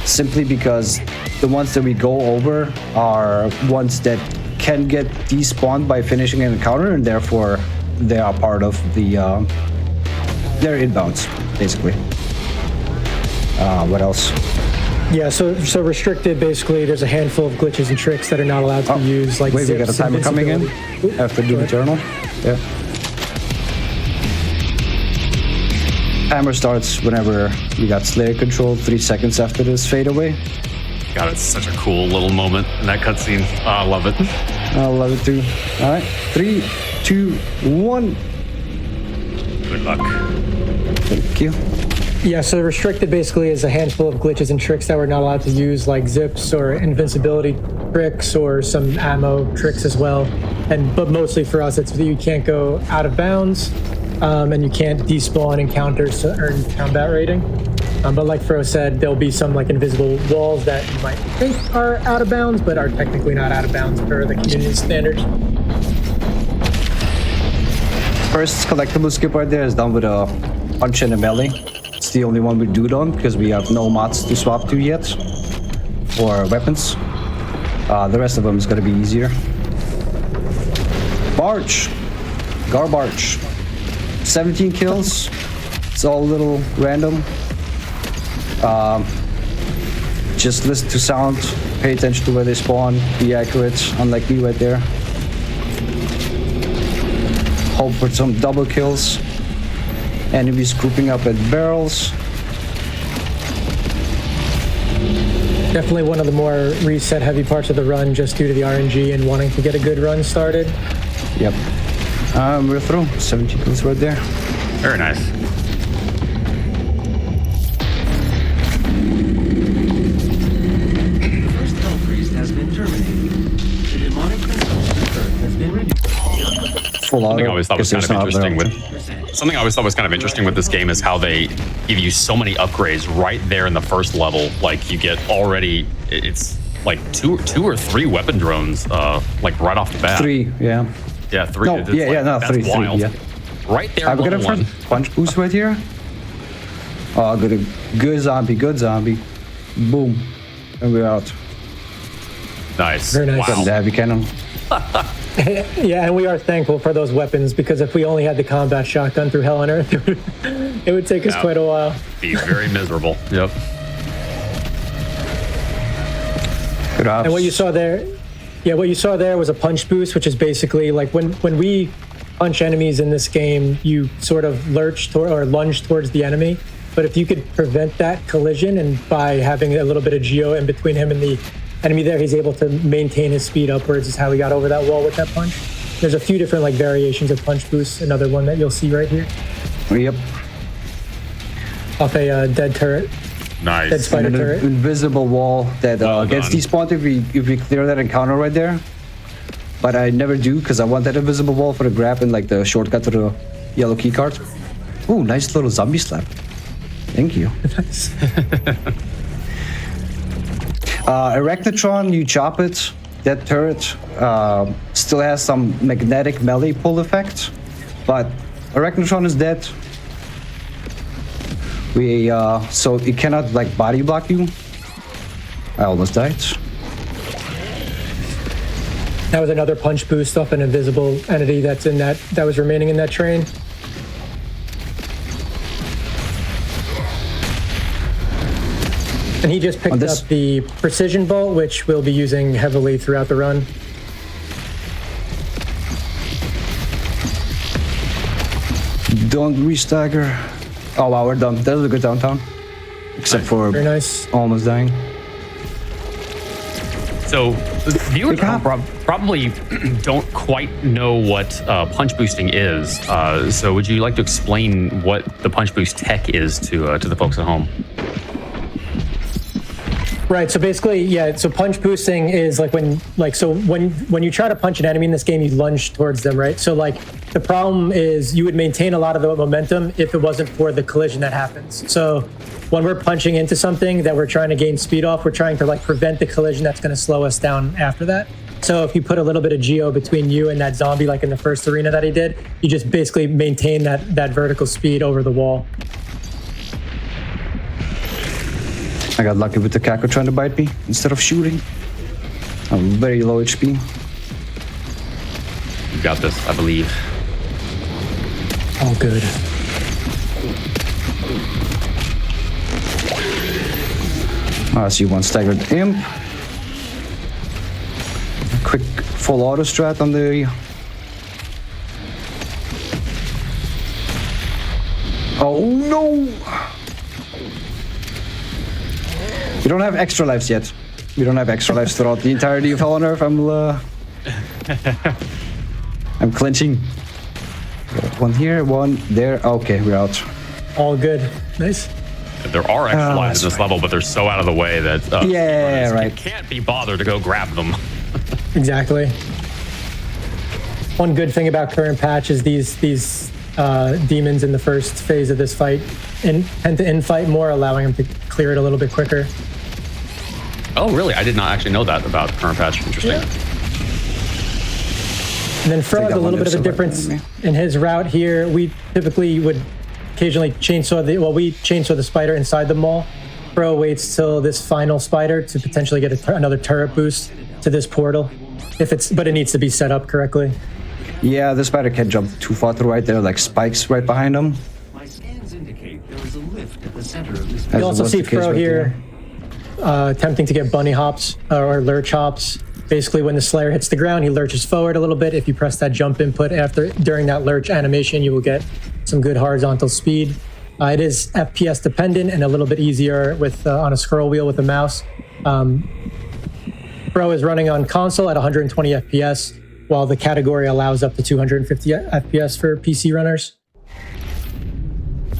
simply because the ones that we go over are ones that can get despawned by finishing an encounter, and therefore they are part of the they're inbounds basically. What else? Yeah, so restricted, basically, there's a handful of glitches and tricks that are not allowed to be used, like wait, we got a timer coming in after Doom Eternal. Yeah. Timer starts whenever we got Slayer control, 3 seconds after this fadeaway. God, it's such a cool little moment in that cutscene. Oh, I love it. I love it too. All right, 3, 2, 1. Good luck. Thank you. Yeah, so restricted basically is a handful of glitches and tricks that we're not allowed to use, like zips or invincibility tricks or some ammo tricks as well. But mostly for us, it's that you can't go out of bounds, and you can't despawn encounters to earn combat rating. But like Fro said, there'll be some like invisible walls that you might think are out of bounds, but are technically not out of bounds per the community standards. First collectible skip right there is done with a punch and a melee. It's the only one we do it on because we have no mods to swap to yet, or weapons. The rest of them is gonna be easier. Barge, Garbarge, 17 kills. It's all a little random. Just listen to sound, pay attention to where they spawn, be accurate, unlike me right there. Hope for some double kills. Enemies grouping up at barrels. Definitely one of the more reset heavy parts of the run, just due to the RNG and wanting to get a good run started. Yep. We're through. 17 kills right there. Very nice. Something I always thought was kind of interesting with this game is how they give you so many upgrades right there in the first level. Like you get already, it's like two or three weapon drones, like right off the bat. 3, yeah. Yeah, 3. No, That's 3, wild. 3, yeah. Right there. I'm gonna first punch boost right here. Oh, good zombie, good zombie. Boom, and we're out. Nice. Very nice. Got the heavy cannon. Yeah, and we are thankful for those weapons, because if we only had the combat shotgun through Hell on Earth, it would take us quite a while. Be very miserable. Yep. Good ops. And what you saw there, was a punch boost, which is basically like when we punch enemies in this game, you sort of lurch or lunge towards the enemy. But if you could prevent that collision, and by having a little bit of geo in between him and the enemy there, he's able to maintain his speed upwards, is how he got over that wall with that punch. There's a few different like variations of punch boosts. Another one that you'll see right here. Yep. Off a dead turret. Nice. Dead spider turret. Invisible wall that gets despawned if we clear that encounter right there. But I never do, because I want that invisible wall for the grab and like the shortcut to the yellow key card. Ooh, nice little zombie slap. Thank you. Nice. Arachnotron, you chop it. That turret still has some magnetic melee pull effect, but Arachnotron is dead. So it cannot like body block you. I almost died. That was another punch boost off an invisible entity that was remaining in that train. And he just picked up the precision bolt, which we'll be using heavily throughout the run. Don't restagger. Oh wow, we're done. That was a good downtown. Except for very nice. Almost dying. So viewers probably don't quite know what punch boosting is. So would you like to explain what the punch boost tech is to the folks at home? Right. So basically, yeah. So punch boosting is like when you try to punch an enemy in this game, you lunge towards them, right? So like the problem is you would maintain a lot of the momentum if it wasn't for the collision that happens. So when we're punching into something that we're trying to gain speed off, we're trying to like prevent the collision that's going to slow us down after that. So if you put a little bit of geo between you and that zombie, like in the first arena that he did, you just basically maintain that vertical speed over the wall. I got lucky with the Kako trying to bite me instead of shooting. I'm very low HP. You got this, I believe. All good. I see one staggered imp. Quick full auto strat on the... Oh no! We don't have extra lives yet. We don't have extra lives throughout the entirety of Hell on Earth. I'm clinching. One here, one there. Okay, we're out. All good. Nice. There are extra lives in this level, but they're so out of the way that yeah, right. You can't be bothered to go grab them. Exactly. One good thing about current patch is these demons in the first phase of this fight tend to infight more, allowing them to clear it a little bit quicker. Oh, really? I did not actually know that about current patch. Interesting. Yeah. And then Fro has a little bit of a difference in his route here. We typically would occasionally chainsaw the spider inside the mall. Fro waits till this final spider to potentially get another turret boost to this portal, but it needs to be set up correctly. Yeah, the spider can't jump too far through right there, like spikes right behind him. My scans indicate there is a lift at the center of this. You also see Fro here attempting to get bunny hops or lurch hops. Basically, when the Slayer hits the ground, he lurches forward a little bit. If you press that jump input during that lurch animation, you will get some good horizontal speed. It is FPS dependent and a little bit easier with on a scroll wheel with a mouse. Fro is running on console at 120 FPS, while the category allows up to 250 FPS for PC runners. I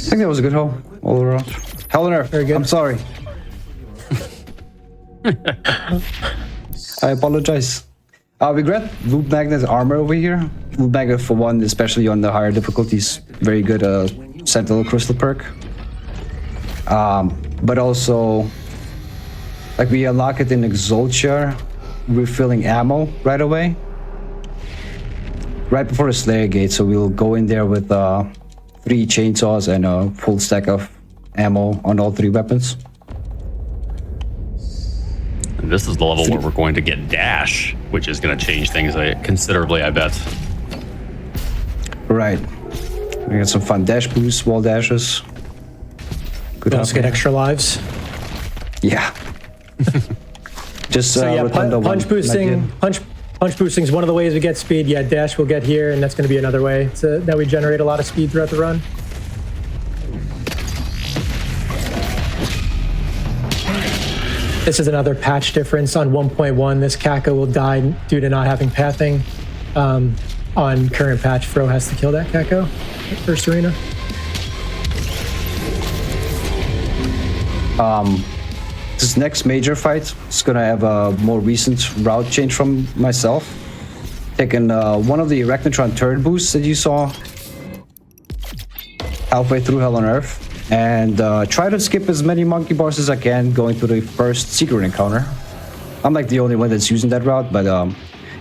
think that was a good haul all around. Hell on Earth. Very good. I'm sorry. I apologize. We got Loot Magnet armor over here. Loot Magnet, for one, especially on the higher difficulties, very good Sentinel Crystal perk. But also, like, we unlock it in Exaltia, refilling ammo right away. Right before the Slayer gate, so we'll go in there with 3 chainsaws and a full stack of ammo on all 3 weapons. And this is the level where we're going to get dash, which is going to change things considerably, I bet. Right. We got some fun dash boosts, wall dashes. Good. We also get extra lives. Yeah. Just so yeah, punch boosting. Punch boosting is one of the ways we get speed. Yeah, dash we'll get here, and that's going to be another way that we generate a lot of speed throughout the run. This is another patch difference on 1.1. This Kako will die due to not having pathing. On current patch, Fro has to kill that Kako first arena. This next major fight is gonna have a more recent route change from myself. Taking one of the Arachnotron turret boosts that you saw halfway through Hell on Earth, and try to skip as many monkey bars as I can going to the first secret encounter. I'm like the only one that's using that route, but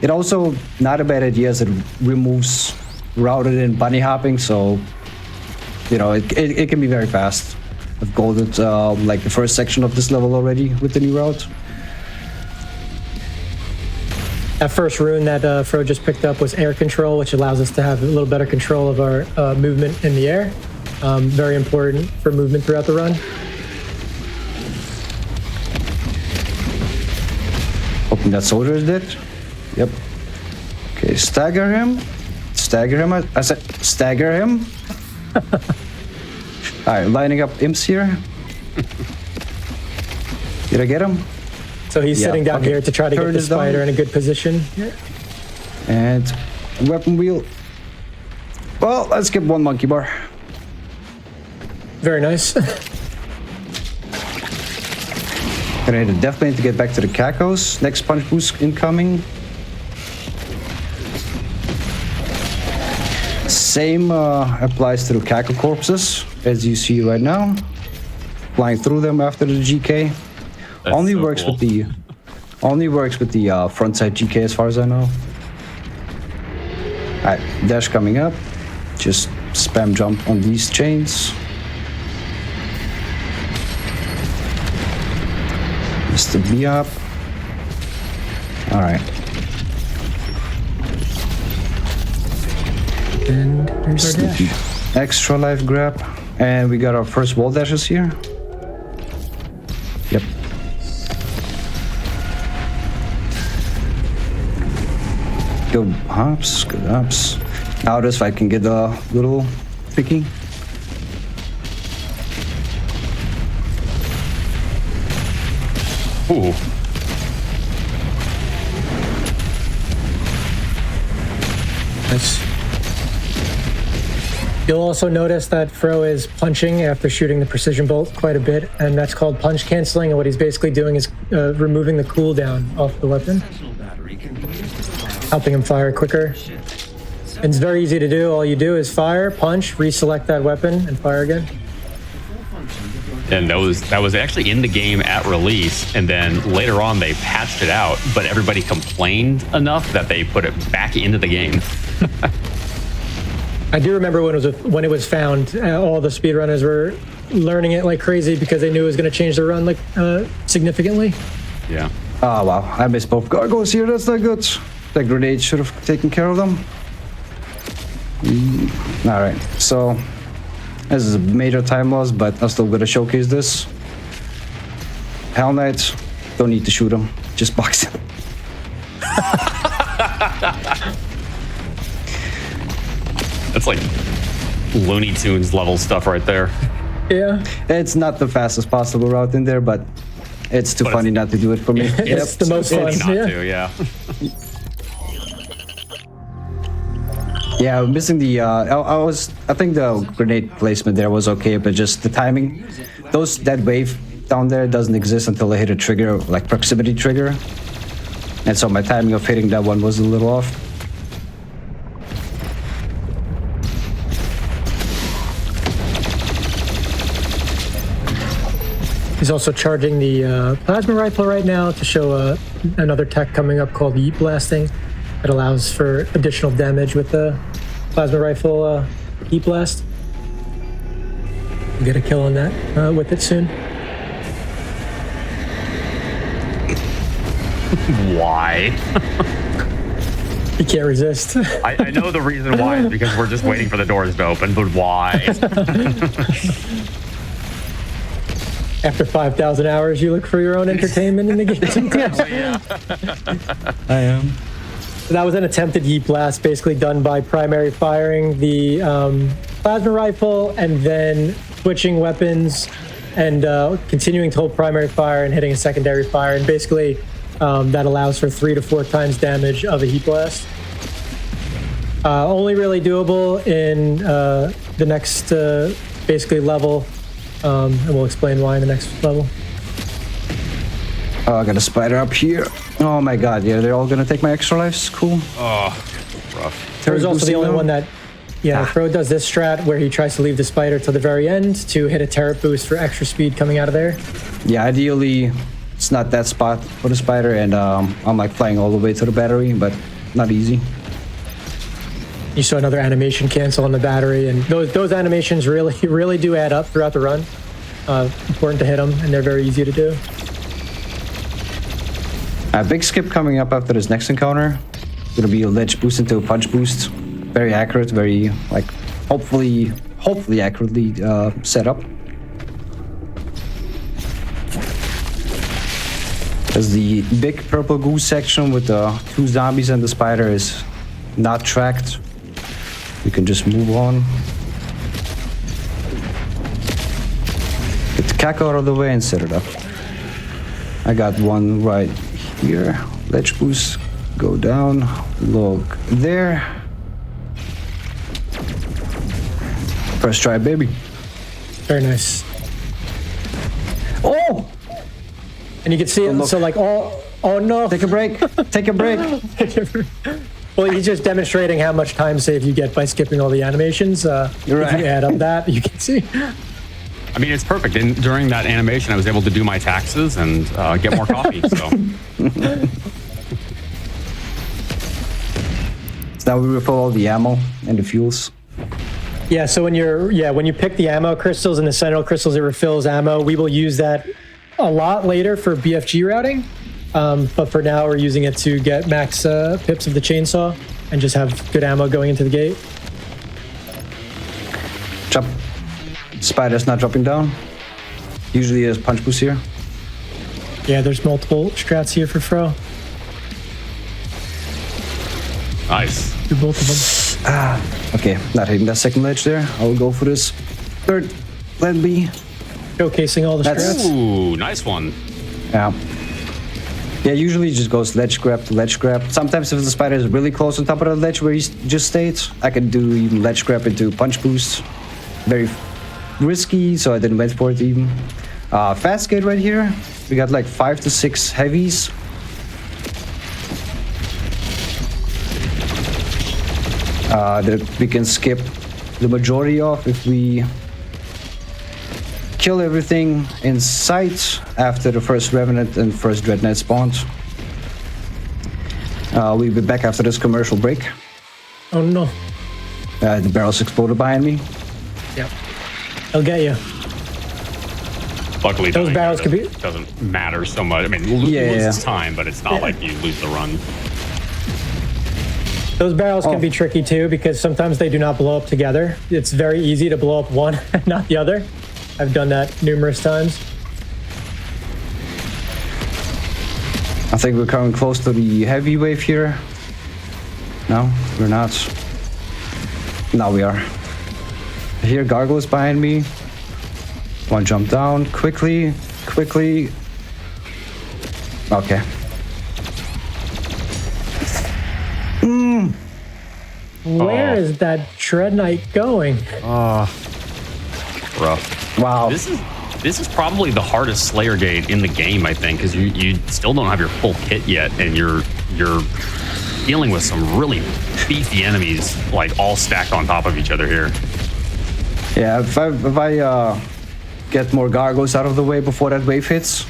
it also not a bad idea as it removes routed in bunny hopping, so you know it can be very fast. I've golded like the first section of this level already with the new route. That first rune that Fro just picked up was air control, which allows us to have a little better control of our movement in the air. Very important for movement throughout the run. Hoping that soldier is dead. Yep. Okay, stagger him. Stagger him. I said stagger him. All right, lining up imps here. Did I get him? So he's sitting down here to try to get the spider in a good position. And weapon wheel. Well, let's get one monkey bar. Very nice. Gonna hit a death plane to get back to the Kakos. Next punch boost incoming. Same applies to the Kako corpses, as you see right now. Flying through them after the GK. That's only so works cool. with the front side GK, as far as I know. Alright, dash coming up. Just spam jump on these chains. Mr. B up. Alright. And here's our dash. Extra life grab. And we got our first wall dashes here. Yep. Good hops, good hops. Now this fight can get a little tricky. Ooh. Nice. You'll also notice that Fro is punching after shooting the precision bolt quite a bit, and that's called punch canceling, and what he's basically doing is removing the cooldown off the weapon, helping him fire quicker. And it's very easy to do. All you do is fire, punch, reselect that weapon, and fire again. And that was actually in the game at release, and then later on they patched it out, but everybody complained enough that they put it back into the game. I do remember when it was found, all the speedrunners were learning it like crazy because they knew it was going to change the run like significantly. Yeah. Oh wow, I missed both gargoyles here. That's not good. That grenade should have taken care of them. All right, so this is a major time loss, but I'm still gonna showcase this. Hell Knight, don't need to shoot him, just box him. That's like Looney Tunes level stuff right there. Yeah. It's not the fastest possible route in there, but it's too funny not to do it for me. It's the most fun. Yeah. Yeah, missing the. I think the grenade placement there was okay, but just the timing. That wave down there doesn't exist until I hit a trigger, like proximity trigger, and so my timing of hitting that one was a little off. He's also charging the plasma rifle right now to show another tech coming up called Yeet Blasting. It allows for additional damage with the plasma rifle Heat Blast. We'll get a kill on that with it soon. Why? You can't resist. I know the reason why is because we're just waiting for the doors to open, but why? After 5,000 hours, you look for your own entertainment in the game sometimes. I am. So that was an attempted Yeet Blast, basically done by primary firing the plasma rifle and then switching weapons and continuing to hold primary fire and hitting a secondary fire. And basically, that allows for 3 to 4 times damage of a Heat Blast. Only really doable in the next basically level. And we'll explain why in the next level. Oh, I got a spider up here. Oh my god, yeah, they're all gonna take my extra lives. Cool. Oh, rough. There's also the only one that, Fro does this strat where he tries to leave the spider till the very end to hit a turret boost for extra speed coming out of there. Yeah, ideally, it's not that spot for the spider, and I'm like flying all the way to the battery, but not easy. You saw another animation cancel on the battery, and those animations really do add up throughout the run. Important to hit them, and they're very easy to do. A big skip coming up after this next encounter. Gonna be a ledge boost into a punch boost. Very accurate, very like hopefully accurately set up. As the big purple goose section with the 2 zombies and the spider is not tracked. We can just move on. Get the cack out of the way and set it up. I got one right here. Ledge boost, go down, look there. First try, baby. Very nice. Oh! And you can see it, so like, oh no. Take a break, take a break. Well, he's just demonstrating how much time save you get by skipping all the animations. You're right. If you add up that, you can see. I mean, it's perfect. And during that animation, I was able to do my taxes and get more coffee. So now we refill all the ammo and the fuels. Yeah, so when you pick the ammo crystals and the sentinel crystals, it refills ammo. We will use that a lot later for BFG routing. But for now, we're using it to get max pips of the chainsaw and just have good ammo going into the gate. Spider's not dropping down. Usually there's punch boost here. Yeah, there's multiple strats here for Fro. Nice. Do both of them. Okay, not hitting that second ledge there. I'll go for this third plan B. Showcasing all the strats. Ooh, nice one. Yeah. Yeah, usually it just goes ledge grab to ledge grab. Sometimes if the spider is really close on top of the ledge where he just stayed, I can do even ledge grab into punch boost. Very risky, so I didn't wait for it even. Fast gate right here. We got like 5 to 6 heavies. That we can skip the majority of if we kill everything in sight after the first Revenant and first Dread Knight spawned. We'll be back after this commercial break. Oh no. The barrel's exploded behind me. Yep. I'll get you. Luckily, those barrels could be doesn't matter so much. I mean, loses time, but it's not like you lose the run. Those barrels can be tricky too because sometimes they do not blow up together. It's very easy to blow up one and not the other. I've done that numerous times. I think we're coming close to the heavy wave here. No, we're not. Now we are. I hear gargoyles behind me. One jump down, quickly. Okay. Where is that Dread Knight going? Rough. Wow. This is probably the hardest Slayer gate in the game, I think, because you still don't have your full kit yet, and you're dealing with some really beefy enemies, like all stacked on top of each other here. Yeah, if I get more gargoyles out of the way before that wave hits,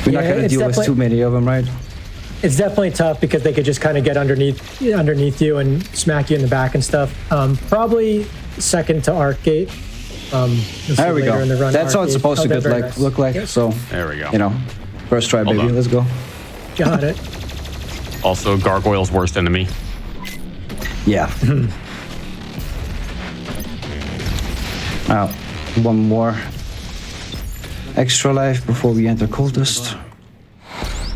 we're not gonna deal with too many of them, right? It's definitely tough because they could just kind of get underneath you and smack you in the back and stuff. Probably second to Arc Gate. There we go. That's how it's supposed to look like. Yep. So there we go. You know, first try, baby. Let's go. Got it. Also, Gargoyle's worst enemy. Yeah. One more extra life before we enter Cultist.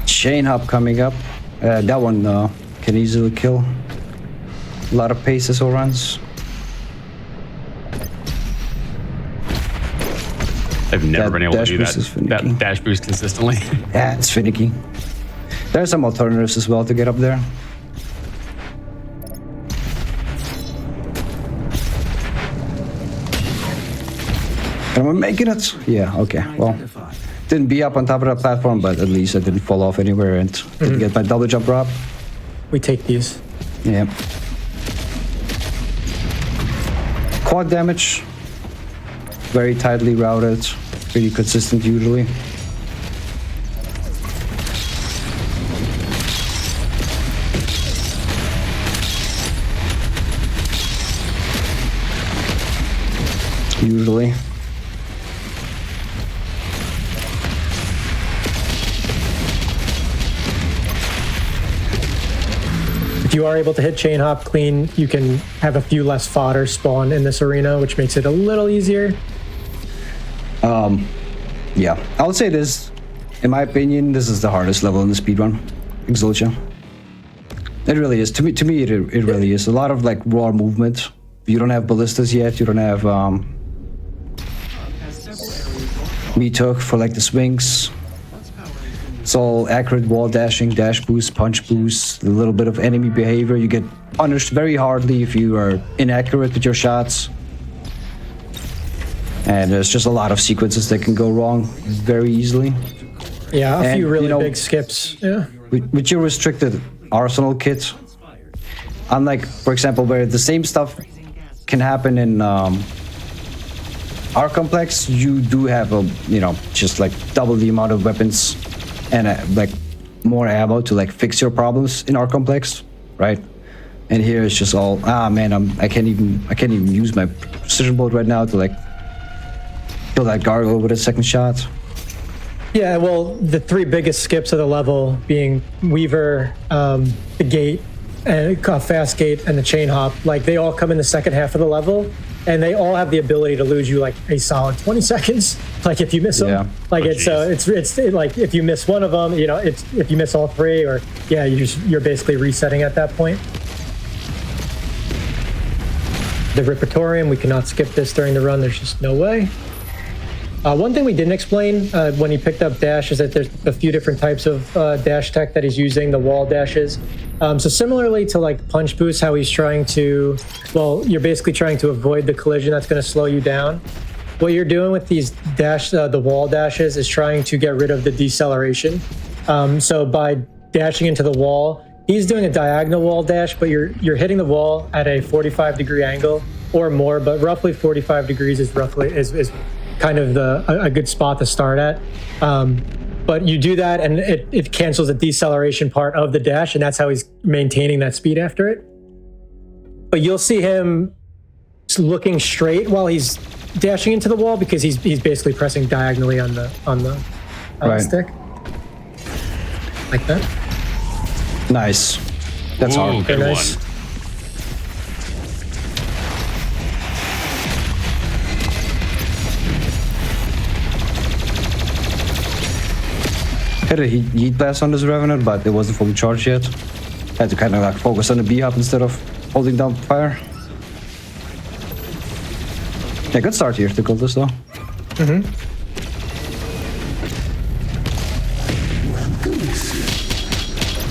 Chain Hop coming up. That one can easily kill. A lot of paces or runs. I've never been able to do that dash boost consistently. Yeah, it's finicky. There are some alternatives as well to get up there. Am I making it? Yeah, okay. Well, didn't be up on top of that platform, but at least I didn't fall off anywhere and didn't get my double jump drop. We take these. Yeah. Quad damage. Very tightly routed. Pretty consistent usually. Usually. If you are able to hit Chain Hop clean, you can have a few less fodder spawn in this arena, which makes it a little easier. Yeah, I would say this, in my opinion, this is the hardest level in the speedrun, Exultia. It really is. To me, it really is. A lot of like raw movement. You don't have ballistas yet. You don't have meat hook for like the swings. It's all accurate wall dashing, dash boost, punch boost, a little bit of enemy behavior. You get punished very hardly if you are inaccurate with your shots. And there's just a lot of sequences that can go wrong very easily. Yeah, a few really big skips. Yeah. With your restricted arsenal kit, unlike, for example, where the same stuff can happen in our complex, you do have just like double the amount of weapons and like more ammo to like fix your problems in our complex, right? And here it's just all man, I can't even use my precision bolt right now to like kill that gargoyle with a second shot. Yeah, well, the three biggest skips of the level being Weaver, the Gate, and fast gate and the chain hop, like they all come in the second half of the level, and they all have the ability to lose you like a solid 20 seconds. Like if you miss them, Yeah. like it's like if you miss one of them, you know, it's if you miss all three, or yeah, you're basically resetting at that point. The Repertorium, we cannot skip this during the run. There's just no way. One thing we didn't explain when he picked up dash is that there's a few different types of dash tech that he's using, the wall dashes. So similarly to like punch boost, how he's trying to, well, you're basically trying to avoid the collision that's going to slow you down. What you're doing with these the wall dashes is trying to get rid of the deceleration. So by dashing into the wall, he's doing a diagonal wall dash, but you're hitting the wall at a 45-degree angle or more, but roughly 45 degrees is kind of a good spot to start at. But you do that and it cancels the deceleration part of the dash, and that's how he's maintaining that speed after it. But you'll see him looking straight while he's dashing into the wall because he's basically pressing diagonally on the Right. stick. Like that. Nice. That's hard. Good nice. one. Had a heat blast on this Revenant, but it wasn't fully charged yet. Had to kind of like focus on the B-hop instead of holding down fire. Yeah, good start here to kill this though. Mm-hmm.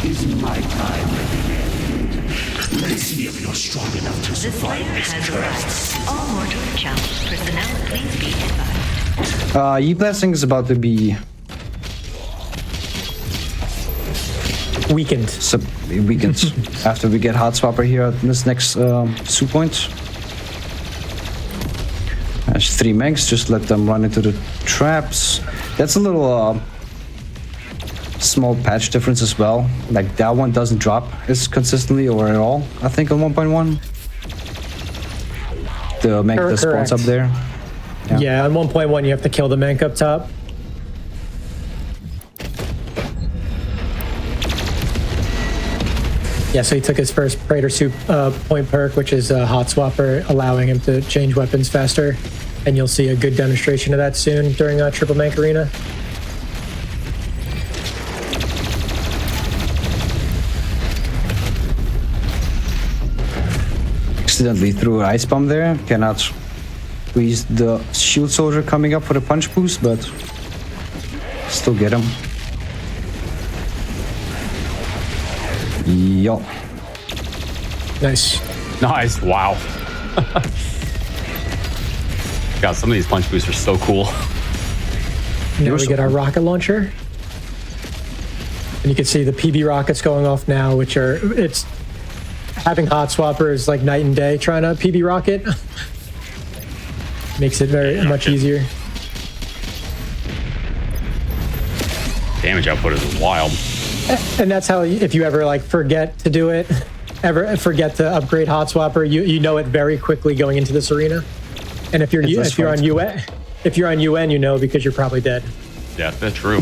Is my time at the end. Let's see if you're strong enough to The survive Slayer this has test. arrived. All mortal challenge personnel, please be advised. Heat blasting is about to be Weakened. Weakened after we get Hot Swapper here at this next soup point. There's 3 Megs, just let them run into the traps. That's a little small patch difference as well. Like that one doesn't drop as consistently or at all, I think, on 1.1. To make the spawns up there. Yeah, on 1.1 you have to kill the Mank up top. Yeah, so he took his first Praetor Soup point perk, which is a Hot Swapper, allowing him to change weapons faster. And you'll see a good demonstration of that soon during Triple Mank Arena. Accidentally threw an ice bomb there. Cannot squeeze the shield soldier coming up for the punch boost, but still get him. Yo. Nice. Nice. Wow. God, some of these punch boosts are so cool. Now we get our rocket launcher. And you can see the PB rockets going off now, which are, it's having Hot Swapper is like night and day trying to PB rocket. Makes it very much easier. Damage output is wild. And that's how, if you ever like forget to do it, ever forget to upgrade Hot Swapper, you know it very quickly going into this arena. And if you're on UN, you know, because you're probably dead. Yeah, that's true.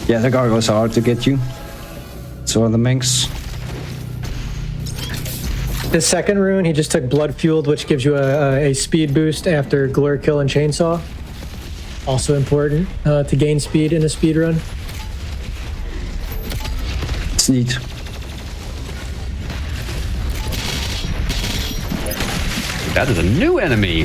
Yeah, the gargoyles are hard to get you. So are the Minks. The second rune, he just took Blood Fueled, which gives you a speed boost after Glur Kill and Chainsaw. Also important to gain speed in a speed run. It's neat. That is a new enemy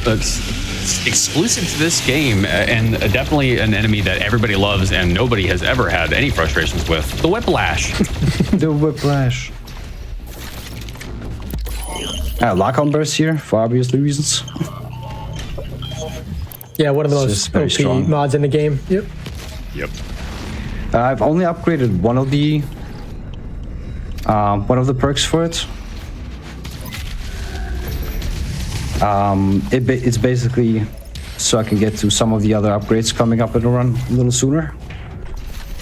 that's exclusive to this game, and definitely an enemy that everybody loves and nobody has ever had any frustrations with. The Whiplash. The Whiplash. Lock-on burst here, for obvious reasons. Yeah, one of the most OP mods in the game. Yep. Yep. I've only upgraded one of the perks for it. It's basically so I can get to some of the other upgrades coming up in the run a little sooner.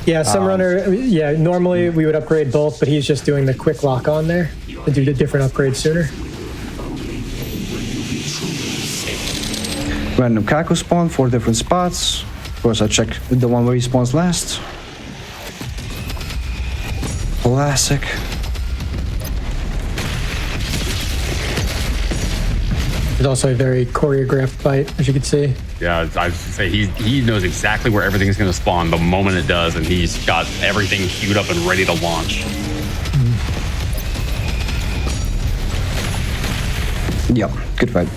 Yeah, normally we would upgrade both, but he's just doing the quick lock on there to do the different upgrades sooner. Random Kaku spawn, 4 different spots. Of course, I check the one where he spawns last. Classic. It's also a very choreographed fight, as you can see. Yeah, I would say he knows exactly where everything's going to spawn the moment it does, and he's got everything queued up and ready to launch. Yep, good fight.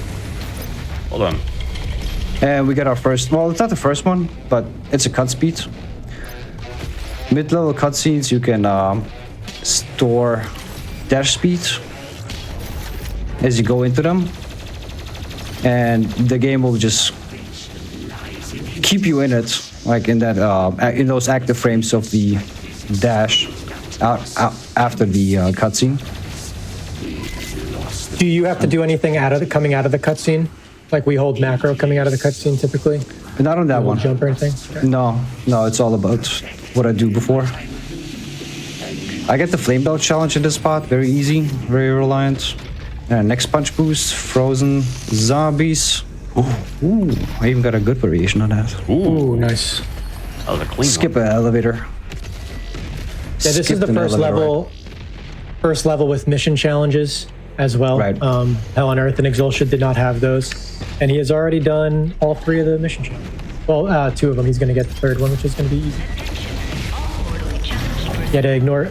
Hold on. And we got our first, well, it's not the first one, but it's a cut speed. Mid-level cutscenes, you can store dash speed as you go into them. And the game will just keep you in it, like in that, in those active frames of the dash after the cutscene. Do you have to do anything coming out of the cutscene? Like we hold macro coming out of the cutscene typically? Not on that one. Jump or anything? Okay. No, it's all about what I do before. I get the flame belt challenge in this spot, very easy, very reliant. Next punch boost, frozen zombies. Ooh, I even got a good variation on that. Ooh, nice. That was a clean Skip one. an elevator. Yeah, this is the first level. First level with mission challenges as well. Right. Hell on Earth and Exultia did not have those, and he has already done all 3 of the mission challenges. Well, 2 of them. He's going to get the 3rd one, which is going to be easy. Yeah, to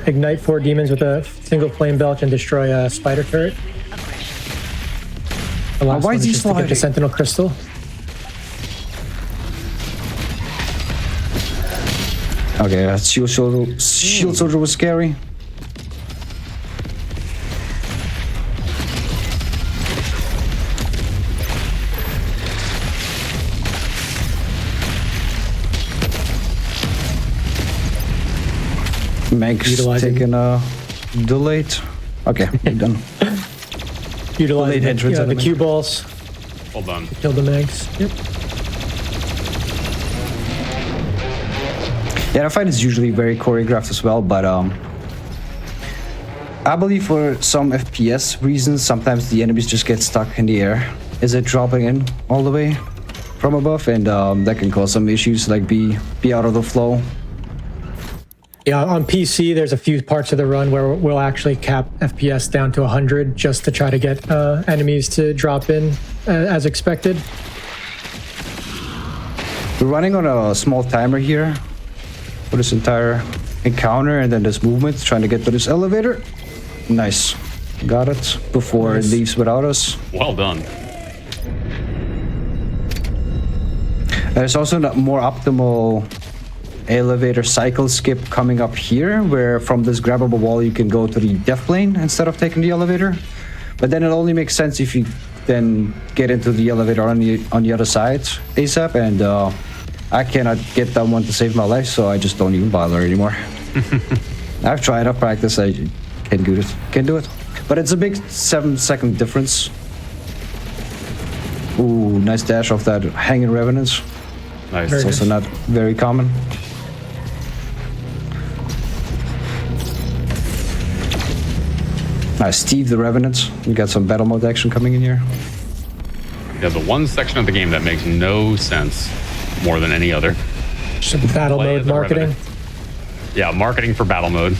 ignite 4 demons with a single flame belch and destroy a spider turret. The last why one is he just to get the sliding? Sentinel Crystal. Okay, that shield soldier was scary. Meg's taking a delayed. Okay, we're done. Utilizing Delayed entrance the element. cue balls. Hold on. Kill the Megs. Yep. Yeah, the fight is usually very choreographed as well, but I believe for some FPS reasons, sometimes the enemies just get stuck in the air. Is it dropping in all the way from above? And that can cause some issues, like be out of the flow. Yeah, on PC, there's a few parts of the run where we'll actually cap FPS down to 100 just to try to get enemies to drop in as expected. We're running on a small timer here for this entire encounter, and then this movement, trying to get to this elevator. Nice. Got it before it leaves without us. Well done. There's also a more optimal elevator cycle skip coming up here, where from this grabbable wall you can go to the death plane instead of taking the elevator. But then it only makes sense if you then get into the elevator on the other side ASAP, and I cannot get that one to save my life, so I just don't even bother anymore. I've tried, I've practiced, I can't do it. But it's a big 7-second difference. Ooh, nice dash off that hanging revenant. Nice. It's also not very common. Nice, Steve the Revenant. We got some battle mode action coming in here. Yeah, the one section of the game that makes no sense more than any other. Some battle Play mode as a marketing. Revenant. Yeah, marketing for battle mode.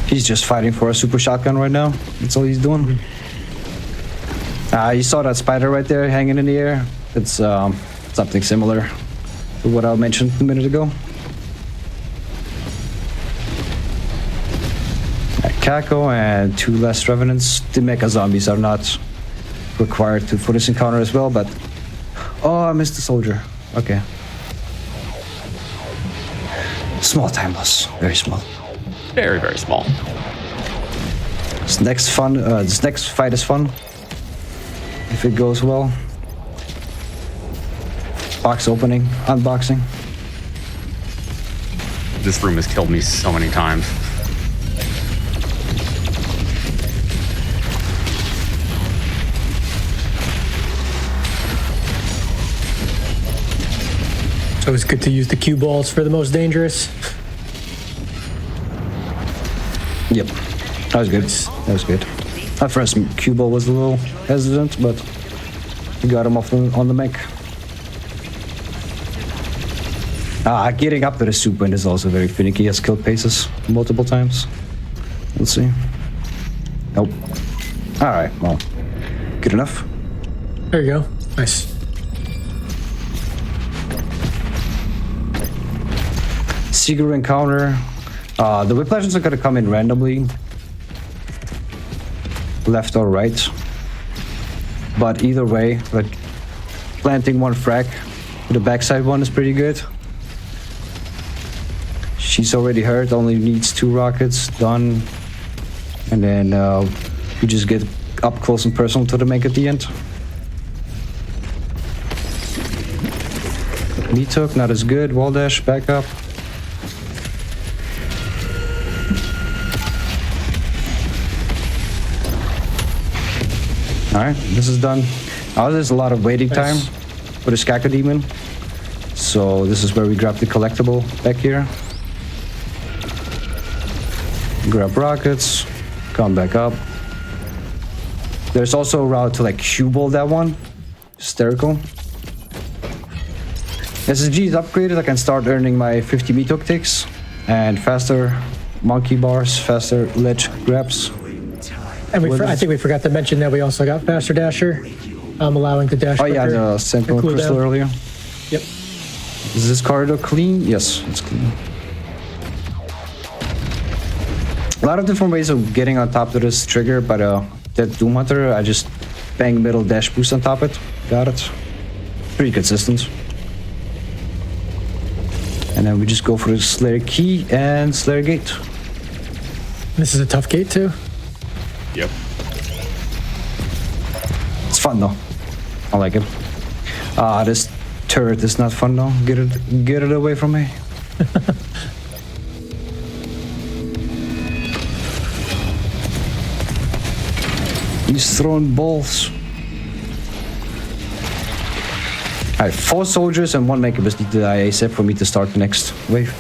He's just fighting for a super shotgun right now. That's all he's doing. You saw that spider right there hanging in the air. It's something similar to what I mentioned a minute ago. Kako and 2 less revenants. The mecha zombies are not required for this encounter as well, but oh, I missed the soldier. Okay. Small time loss, very small. Very, very small. This next fight is fun if it goes well. Box opening, unboxing. This room has killed me so many times. So it's good to use the cue balls for the most dangerous. Yep, that was good. That was good. At first, cue ball was a little hesitant, but we got him off on the mech. Getting up to the super is also very finicky. He has killed paces multiple times. Let's see. Nope. All right, well, good enough. There you go. Nice. Secret encounter. The whiplashes are gonna come in randomly, left or right. But either way, like planting one frag with the backside one is pretty good. She's already hurt, only needs 2 rockets, done. And then you just get up close and personal to the make at the end. Me took, not as good. Wall dash, back up. Alright, this is done. Now there's a lot of waiting time for the Skaka Demon. So this is where we grab the collectible back here. Grab rockets, come back up. There's also a route to like cue-ball that one. Hysterical. SSG is upgraded, I can start earning my 50 meat hook ticks and faster monkey bars, faster ledge grabs. And I think we forgot to mention that we also got faster dasher, allowing to dash. Oh yeah, the Sentinel Crystal earlier. Yep. Is this corridor clean? Yes, it's clean. A lot of different ways of getting on top of this trigger, but that Doom Hunter, I just bang middle dash boost on top of it. Got it. Pretty consistent. And then we just go for the Slayer Key and Slayer Gate. This is a tough gate too. Yep. It's fun though. I like it. This turret is not fun though. Get it away from me. He's throwing balls. Alright, 4 soldiers and 1 Makebus need to die ASAP for me to start the next wave.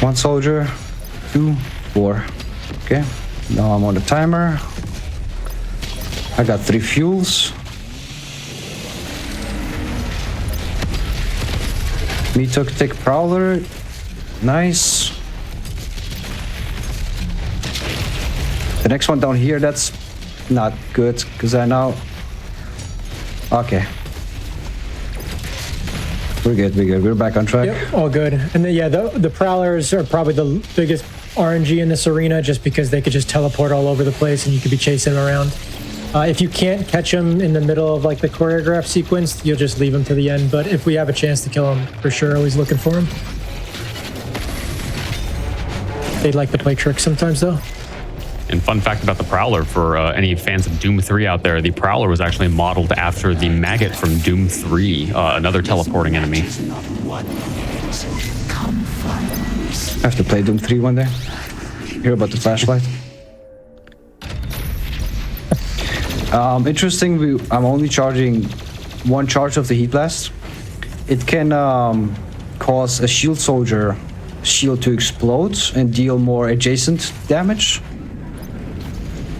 1 soldier, 2, 4. Okay, now I'm on the timer. I got 3 fuels. Me took Tick Prowler. Nice. The next one down here, that's not good, because I know... Okay. We're good, we're back on track. Yep, all good. And then, yeah, the Prowlers are probably the biggest RNG in this arena, just because they could just teleport all over the place and you could be chasing them around. If you can't catch them in the middle of like the choreograph sequence, you'll just leave them to the end. But if we have a chance to kill them, for sure, always looking for them. They like to play tricks sometimes, though. And fun fact about the Prowler, for any fans of Doom 3 out there, the Prowler was actually modeled after the Maggot from Doom 3, another teleporting enemy. I have to play Doom 3 one day. Hear about the flashlight. Interesting, I'm only charging 1 charge of the Heat Blast. It can cause a shield soldier shield to explode and deal more adjacent damage.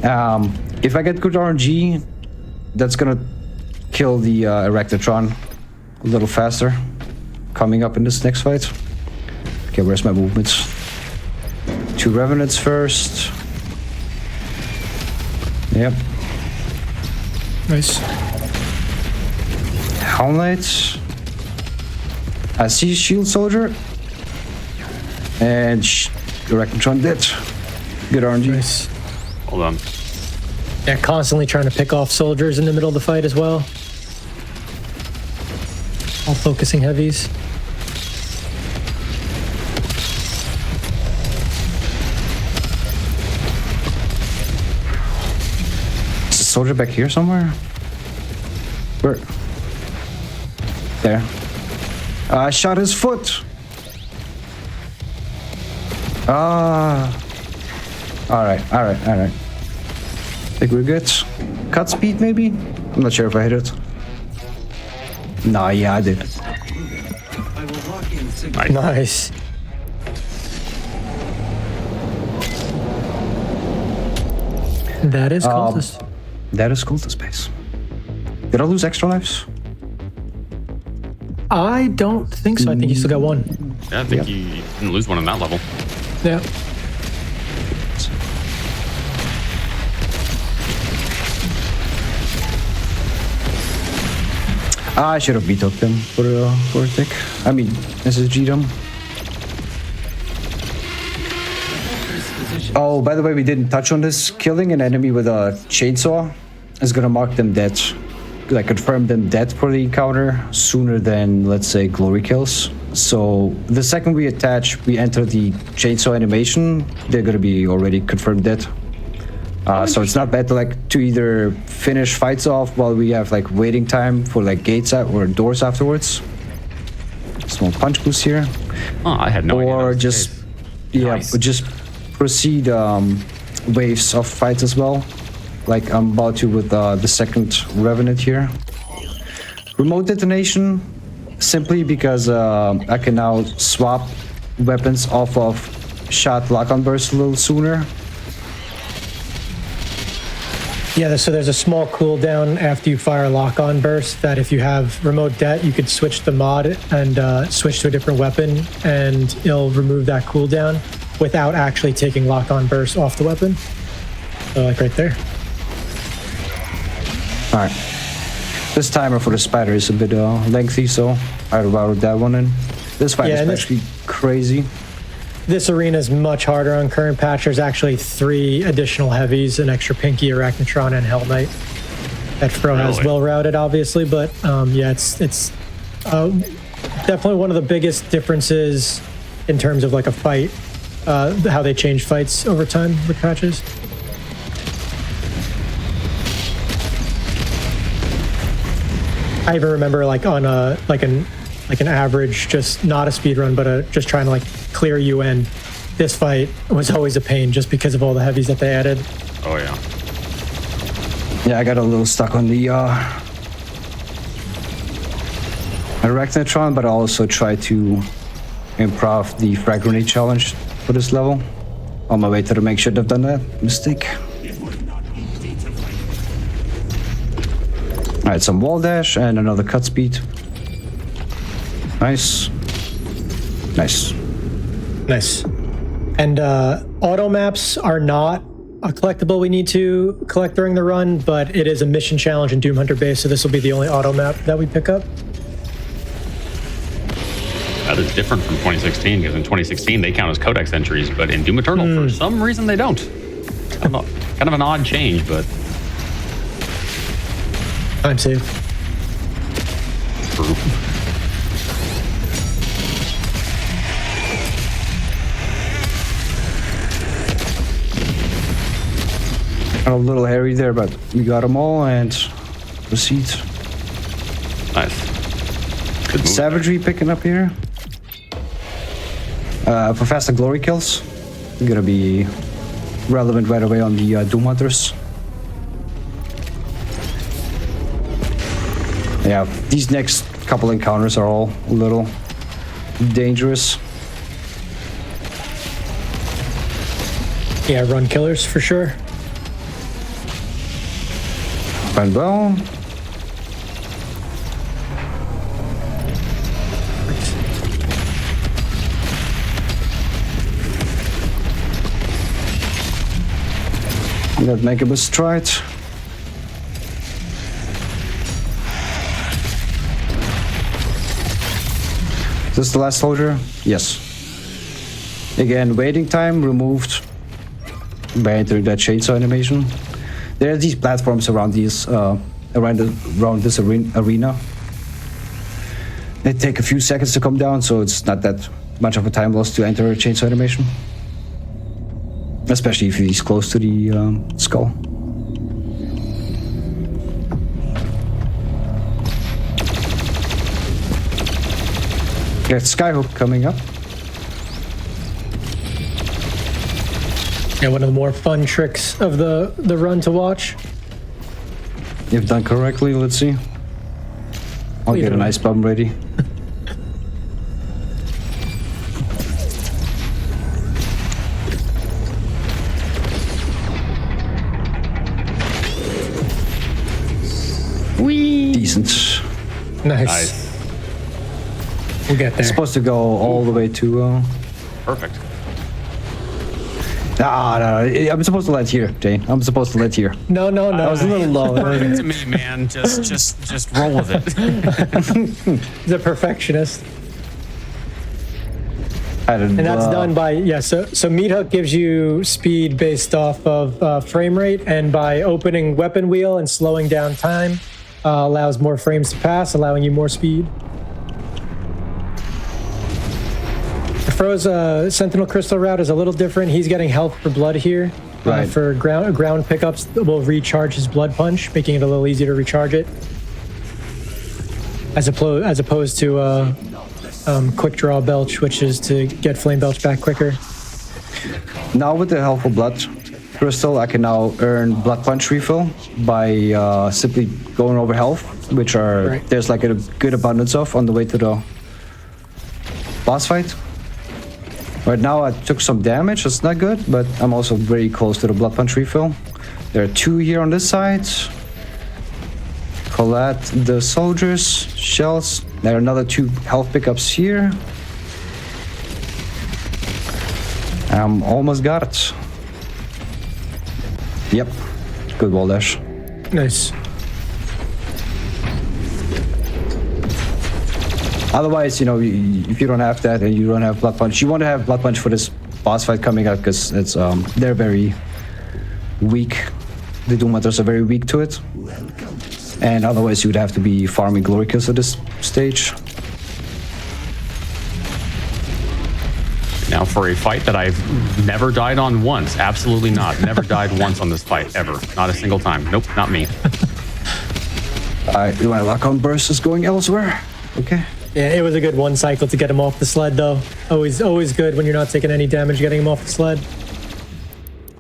If I get good RNG, that's gonna kill the Erectatron a little faster coming up in this next fight. Okay, where's my movements? 2 Revenants first. Yep. Nice. Helm Knight. I see Shield Soldier. And Erectatron dead. Good RNG. Nice. Hold on. Yeah, constantly trying to pick off soldiers in the middle of the fight as well. All focusing heavies. Is a soldier back here somewhere? Where? There. I shot his foot. Alright. Think we're good. Cut speed, maybe? I'm not sure if I hit it. Nah, yeah, I did. Nice. That is cultist. That is cultist base. Did I lose extra lives? I don't think so. I think you still got 1. Yeah, I think you didn't lose one on that level. Yeah. I should have beat up them for a tick. I mean, SSG them. Oh, by the way, we didn't touch on this. Killing an enemy with a chainsaw is gonna mark them dead, like confirm them dead for the encounter sooner than, let's say, glory kills. So the second we enter the chainsaw animation, they're gonna be already confirmed dead. So it's not bad to either finish fights off while we have like waiting time for like gates or doors afterwards. Small punch boost here. Oh, I had no idea. Or just just proceed waves of fights as well. Like I'm about to with the second Revenant here. Remote detonation, simply because I can now swap weapons off of shot lock-on burst a little sooner. Yeah, so there's a small cooldown after you fire lock-on burst that if you have remote det, you could switch the mod and switch to a different weapon, and it'll remove that cooldown without actually taking lock-on burst off the weapon. So like right there. All right. This timer for the spider is a bit lengthy, so I routed that one in. This fight is actually crazy. This arena is much harder on current patch. There's actually 3 additional heavies, an extra Pinky, Arachnotron, and Hell Knight. That Fro has well routed, obviously, but yeah, it's definitely one of the biggest differences in terms of like a fight, how they change fights over time with patches. I even remember like on a an average, just not a speed run, but just trying to like clear UN. This fight was always a pain just because of all the heavies that they added. Oh yeah. Yeah, I got a little stuck on the Arachnotron, but I also tried to improv the frag grenade challenge for this level. On my way to make sure they've done that mistake. Alright, some wall dash and another cut speed. Nice. Nice. Nice. And auto maps are not a collectible we need to collect during the run, but it is a mission challenge in Doom Hunter base, so this will be the only auto map that we pick up. That is different from 2016, because in 2016 they count as codex entries, but in Doom Eternal for some reason they don't. I don't know. Kind of an odd change, but time save. True. A little hairy there, but we got them all and proceed. Nice. Good move. Savagery picking up here. For faster glory kills, gonna be relevant right away on the Doom Hunters. Yeah, these next couple encounters are all a little dangerous. Yeah, run killers for sure. Went well. That Megabus stride. Is this the last soldier? Yes. Again, waiting time removed by entering that chainsaw animation. There are these platforms around these around this arena. They take a few seconds to come down, so it's not that much of a time loss to enter a chainsaw animation. Especially if he's close to the skull. Got Skyhook coming up. Yeah, one of the more fun tricks of the run to watch. If done correctly, let's see. I'll get an ice bomb ready. Decent. Nice. We'll get there. It's supposed to go all the way to... Perfect. No, I'm supposed to let here, Jane. I'm supposed to let here. No. I was a little low. To me, man, just roll with it. He's a perfectionist. And that's done by, so Meat Hook gives you speed based off of frame rate, and by opening weapon wheel and slowing down time, allows more frames to pass, allowing you more speed. Fro's Sentinel Crystal route is a little different. He's getting health for blood here. Right. For ground pickups will recharge his blood punch, making it a little easier to recharge it. As opposed to quick draw belch, which is to get flame belch back quicker. Now with the helpful blood crystal, I can now earn blood punch refill by simply going over health, which are there's like a good abundance of on the way to the boss fight. Right now I took some damage, that's not good, but I'm also very close to the blood punch refill. There are 2 here on this side. Collect the soldiers, shells. There are another 2 health pickups here. Almost got it. Yep, good wall dash. Nice. Otherwise, you know, if you don't have that and you don't have blood punch, you want to have blood punch for this boss fight coming up because it's they're very weak. The Doom Hunters are very weak to it, and otherwise you would have to be farming glory kills at this stage. Now for a fight that I've never died on once. Absolutely not. Never died once on this fight, ever. Not a single time. Nope, not me. Alright, my lock on burst is going elsewhere. Okay. Yeah, it was a good one cycle to get him off the sled, though. Always good when you're not taking any damage getting him off the sled.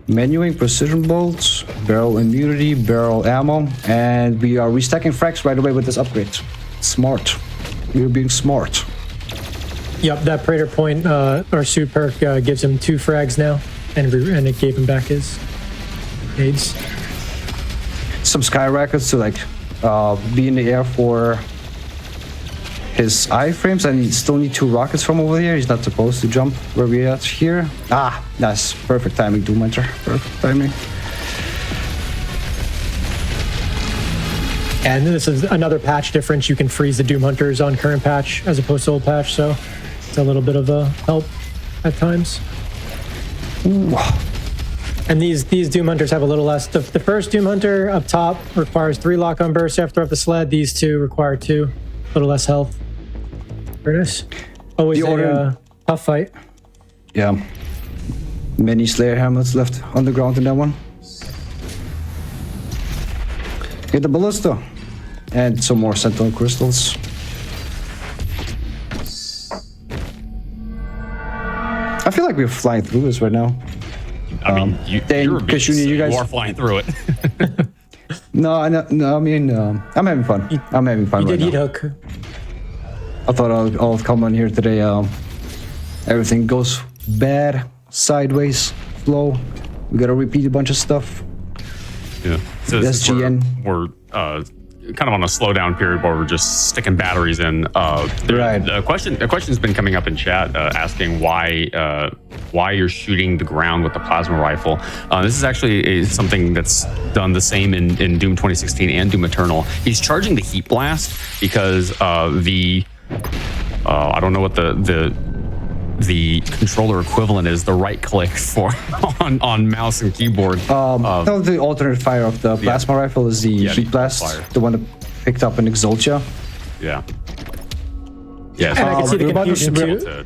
Menuing precision bolts, barrel immunity, barrel ammo, and we are restacking frags right away with this upgrade. Smart. We're being smart. Yep, that Praetor point or suit perk gives him 2 frags now, and it gave him back his aids. Some sky rockets to like be in the air for his iframes, and he still need 2 rockets from over here. He's not supposed to jump where we are here. Ah, that's perfect timing, Doom Hunter. Perfect timing. And this is another patch difference. You can freeze the Doom Hunters on current patch as opposed to old patch, so it's a little bit of a help at times. Ooh. And these Doom Hunters have a little less. The first Doom Hunter up top requires 3 lock-on bursts after off the sled. These 2 require 2. A little less health. Very nice. Always a tough fight. Yeah. Many Slayer helmets left on the ground in that one. Get the ballista. And some more Sentinel crystals. I feel like we're flying through this right now. I mean, you're a beast, you are flying through it. No, I mean, I'm having fun. I'm having fun right now. You did Hook. I thought I'll come on here today. Everything goes bad, sideways, slow. We gotta repeat a bunch of stuff. Yeah. So this we're kind of on a slowdown period where we're just sticking batteries in. Right. A question's been coming up in chat asking why you're shooting the ground with the plasma rifle. This is actually something that's done the same in Doom 2016 and Doom Eternal. He's charging the heat blast because I don't know what the controller equivalent is, the right click for on mouse and keyboard. No, the alternate fire of the plasma rifle is the heat blast, the one that picked up in Exultia. Yeah. Yeah. And I can see the confusion too.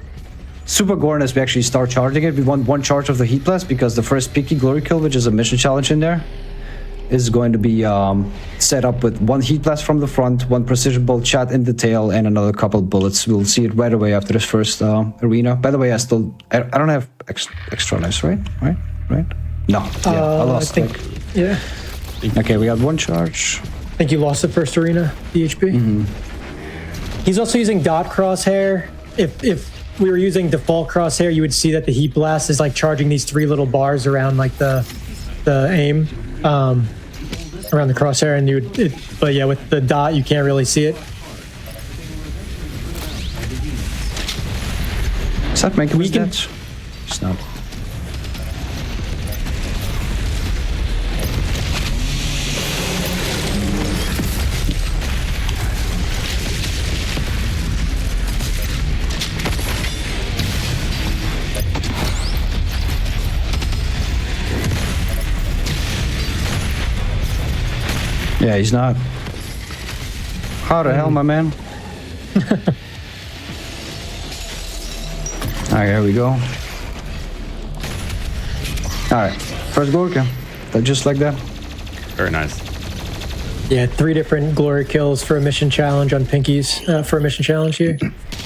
Super Gorn, as we actually start charging it, we want 1 charge of the heat blast because the first picky glory kill, which is a mission challenge in there, is going to be set up with 1 heat blast from the front, 1 precision bolt shot in the tail, and another couple bullets. We'll see it right away after this first arena. By the way, I don't have extra lives, right? No, yeah, I lost. Yeah. Okay, we got 1 charge. I think you lost the first arena, DHP. He's also using dot crosshair. If we were using default crosshair, you would see that the heat blast is like charging these 3 little bars around like the aim. Around the crosshair, and but yeah, with the dot you can't really see it. Is that making me dead? It's not. Yeah, he's not. How the hell, my man? Alright, here we go. Alright, first glory kill. Just like that. Very nice. Yeah, 3 different glory kills for a mission challenge on Pinkies for a mission challenge here.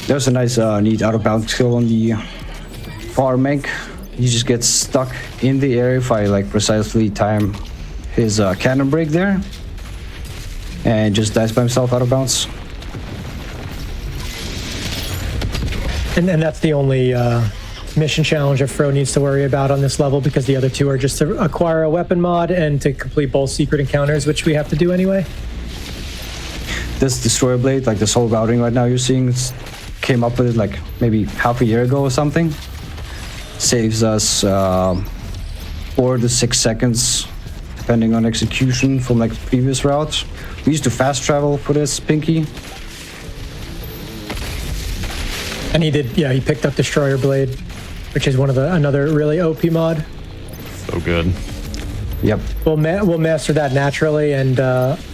There's a nice neat out of bounds kill on the far Mank. He just gets stuck in the air if I like precisely time his cannon break there. And just dies by himself out of bounds. And that's the only mission challenge that Fro needs to worry about on this level, because the other 2 are just to acquire a weapon mod and to complete both secret encounters, which we have to do anyway. This Destroyer Blade, like this whole routing right now you're seeing, came up with it like maybe half a year ago or something. Saves us 4 to 6 seconds, depending on execution from like previous routes. We used to fast travel for this Pinky. And he did, yeah, he picked up Destroyer Blade, which is another really OP mod. So good. Yep. We'll master that naturally, and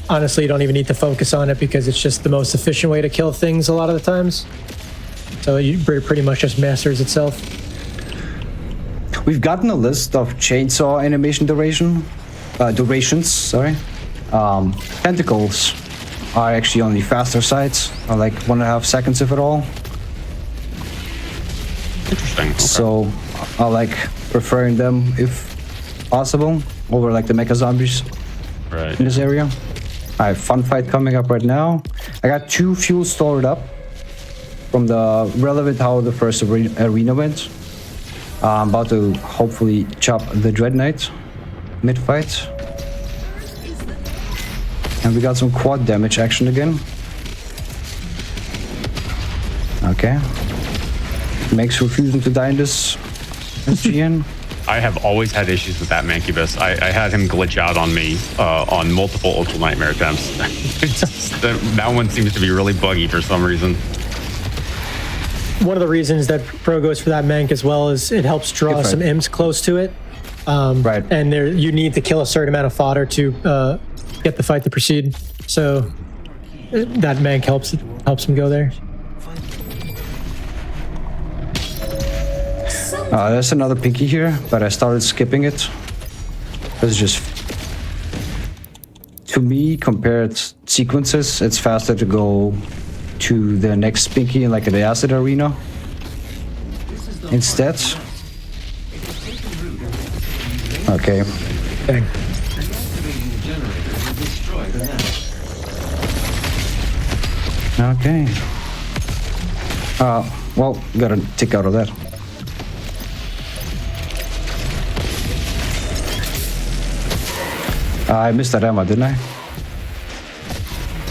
honestly, you don't even need to focus on it because it's just the most efficient way to kill things a lot of the times. So it pretty much just masters itself. We've gotten a list of chainsaw animation durations. Tentacles are actually on the faster sides, are like 1.5 seconds if at all. Interesting. Okay. So I like preferring them if possible over like the mecha zombies in this area. Alright, fun fight coming up right now. I got 2 fuel stored up from the relevant how the first arena went. I'm about to hopefully chop the Dread Knight mid-fight. And we got some quad damage action again. Okay. Makes refusing to die in this SGN. I have always had issues with that Mancubus. I had him glitch out on me on multiple Ultra Nightmare attempts. That one seems to be really buggy for some reason. One of the reasons that Pro goes for that Mank as well is it helps draw some imps close to it. Right. And you need to kill a certain amount of fodder to get the fight to proceed. So that Mank helps him go there. There's another Pinky here, but I started skipping it. It's just, to me, compared sequences, it's faster to go to the next Pinky in like the acid arena instead. Okay. Dang. Okay. Well, gotta tick out of that. I missed that ammo, didn't I?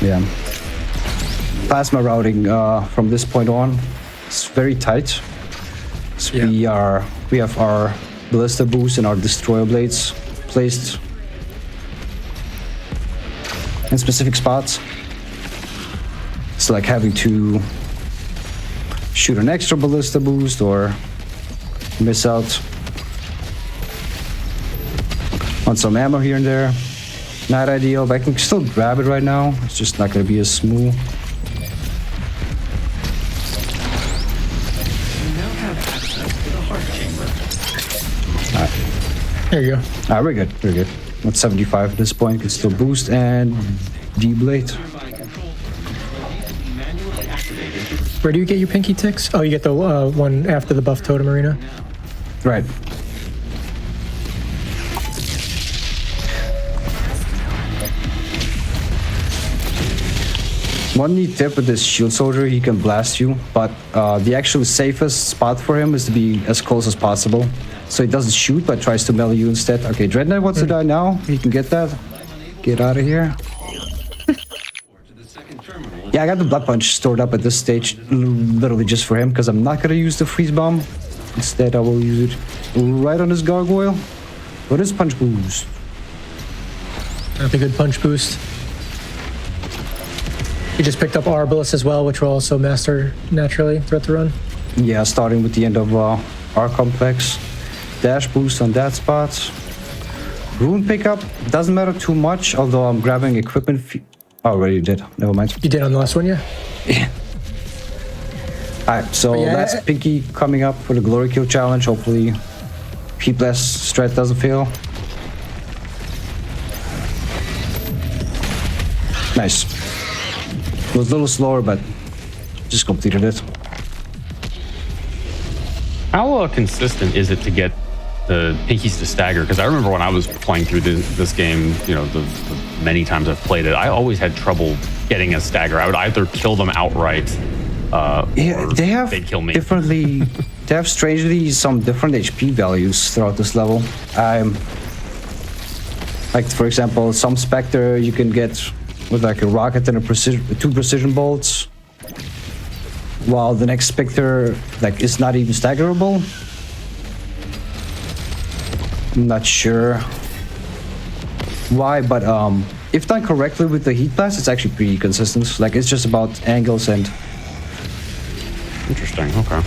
Yeah. Plasma routing from this point on is very tight. So yeah. We have our ballista boost and our destroyer blades placed in specific spots. It's like having to shoot an extra ballista boost or miss out on some ammo here and there. Not ideal, but I can still grab it right now. It's just not going to be as smooth. Alright. There you go. Alright, we're good. We're good. At 75 at this point, can still boost and D-blade. Where do you get your Pinky ticks? Oh, you get the one after the buff totem arena. Right. One neat tip with this shield soldier, he can blast you, but the actual safest spot for him is to be as close as possible. So he doesn't shoot, but tries to melee you instead. Okay, Dread Knight wants to die now. He can get that. Get out of here. Yeah, I got the Blood Punch stored up at this stage, literally just for him, because I'm not going to use the Freeze Bomb. Instead, I will use it right on his Gargoyle. What is Punch Boost? That's a good punch boost. You just picked up Arbalest as well, which will also master naturally throughout the run. Yeah, starting with the end of our complex. Dash boost on that spot. Rune pickup doesn't matter too much, although I'm grabbing equipment. Oh, already did. Never mind. You did on the last one, yeah? Yeah. Alright, so Yeah. that's Pinky coming up for the Glory Kill Challenge. Hopefully, P-Blast strat doesn't fail. Nice. It was a little slower, but just completed it. How consistent is it to get the pinkies to stagger? Because I remember when I was playing through this game, you know, the many times I've played it, I always had trouble getting a stagger. I would either kill them outright, Yeah, or they have they'd kill me. differently. They have strangely some different HP values throughout this level. Like for example, some Spectre you can get with like a rocket and two precision bolts, while the next Spectre like is not even staggerable. I'm not sure why, but if done correctly with the heat blast, it's actually pretty consistent. Like it's just about angles and interesting. Okay.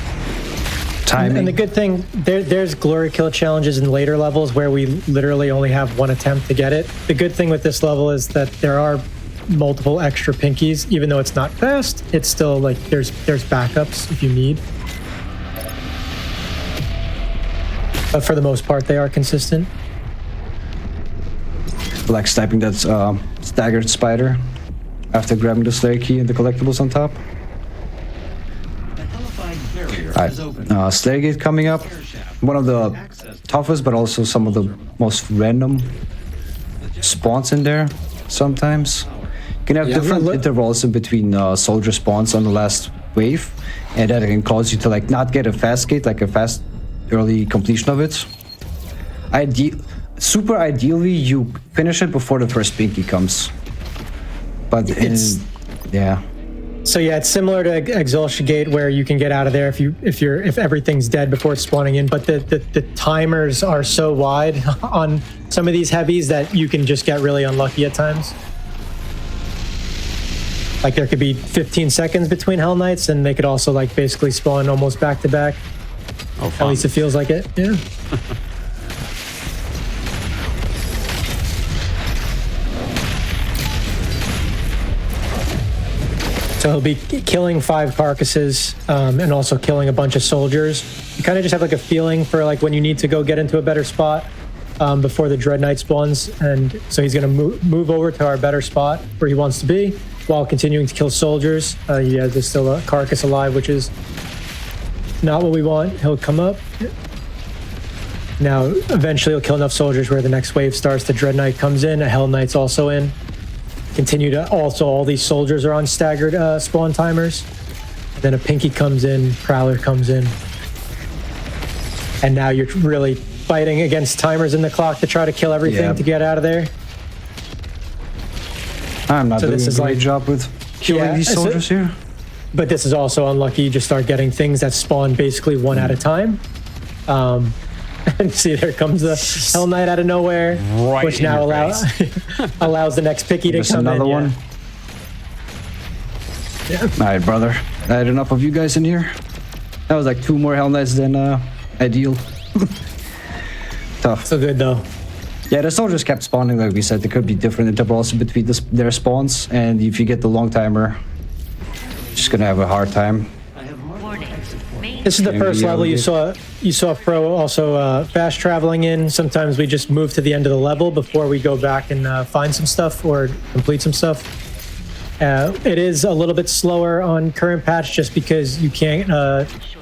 timing. And the good thing, there's glory kill challenges in later levels where we literally only have one attempt to get it. The good thing with this level is that there are multiple extra pinkies. Even though it's not fast, it's still like there's backups if you need. But for the most part, they are consistent. Like sniping that staggered spider after grabbing the Slayer key and the collectibles on top. Alright, Slayer Gate coming up. One of the toughest, but also some of the most random spawns in there sometimes. You can have different intervals in between soldier spawns on the last wave, and that can cause you to like not get a fast gate, like a fast early completion of it. Super ideally, you finish it before the first pinky comes. But yeah. So yeah, it's similar to Exhaustion Gate where you can get out of there if everything's dead before it's spawning in. But the timers are so wide on some of these heavies that you can just get really unlucky at times. Like there could be 15 seconds between Hell Knights, and they could also like basically spawn almost back to back. Oh, fun. At least it feels like it. Yeah. So he'll be killing 5 carcasses and also killing a bunch of soldiers. You kind of just have like a feeling for like when you need to go get into a better spot before the Dread Knight spawns. And so he's going to move over to our better spot where he wants to be while continuing to kill soldiers. There's still a carcass alive, which is not what we want. He'll come up. Now, eventually he'll kill enough soldiers where the next wave starts. The Dread Knight comes in, a Hell Knight's also in. Continue to also, all these soldiers are on staggered spawn timers. And then a Pinky comes in, Prowler comes in. And now you're really fighting against timers in the clock to try to kill everything to get out of there. I'm not doing a great job with killing these soldiers here. But this is also unlucky. You just start getting things that spawn basically one at a time. And see, there comes the Hell Knight out of nowhere, right, which now allows the next Picky to come another in. One. Yeah. All right, brother. I had enough of you guys in here. That was like 2 more Hell Knights than ideal. Tough. So good though. Yeah, the soldiers kept spawning, like we said. There could be different intervals between their spawns, and if you get the long timer, you're just gonna have a hard time. This is the first level you saw Pro also fast traveling in. Sometimes we just move to the end of the level before we go back and find some stuff or complete some stuff. It is a little bit slower on current patch just because you can't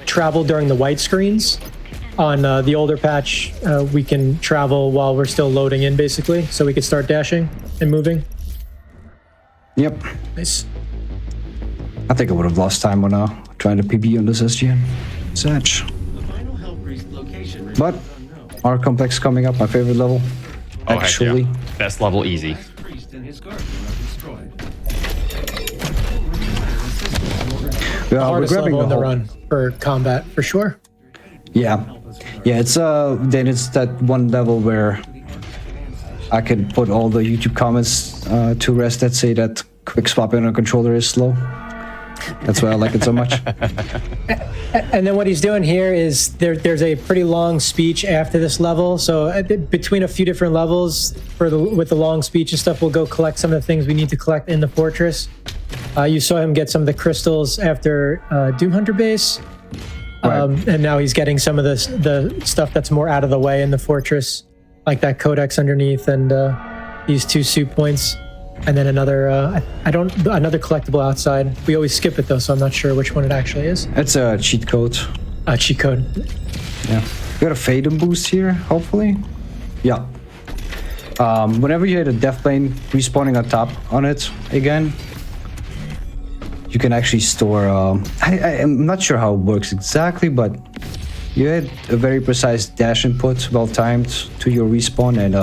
travel during the white screens. On the older patch, we can travel while we're still loading in, basically, so we can start dashing and moving. Yep. Nice. I think I would have lost time on trying to PB on this SGN. Satch. But our complex coming up, my favorite level. Oh, actually. heck yeah. Best level easy. The hardest level on the run for combat, for sure. Yeah. Yeah, it's then it's that one level where I can put all the YouTube comments to rest that say that quick swapping on a controller is slow. That's why I like it so much. And then what he's doing here is there's a pretty long speech after this level. So between a few different levels with the long speech and stuff, we'll go collect some of the things we need to collect in the fortress. You saw him get some of the crystals after Doom Hunter base. Right. And now he's getting some of the stuff that's more out of the way in the fortress, like that codex underneath and these 2 soup points. And then another collectible outside. We always skip it though, so I'm not sure which one it actually is. It's a cheat code. A cheat code. Yeah. You got a Fatum boost here, hopefully. Yeah. Whenever you hit a death plane respawning on top on it again, you can actually store. I'm not sure how it works exactly, but you had a very precise dash input, well timed to your respawn, and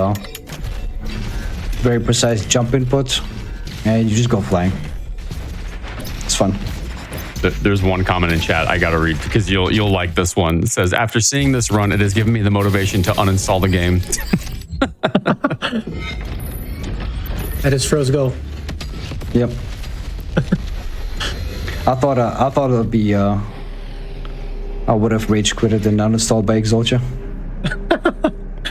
very precise jump input, and you just go flying. It's fun. There's one comment in chat I gotta read because you'll like this one. It says, after seeing this run, it has given me the motivation to uninstall the game. That is Froze Go. Yep. I thought it would be I would have rage quitted and uninstalled by Exaltia.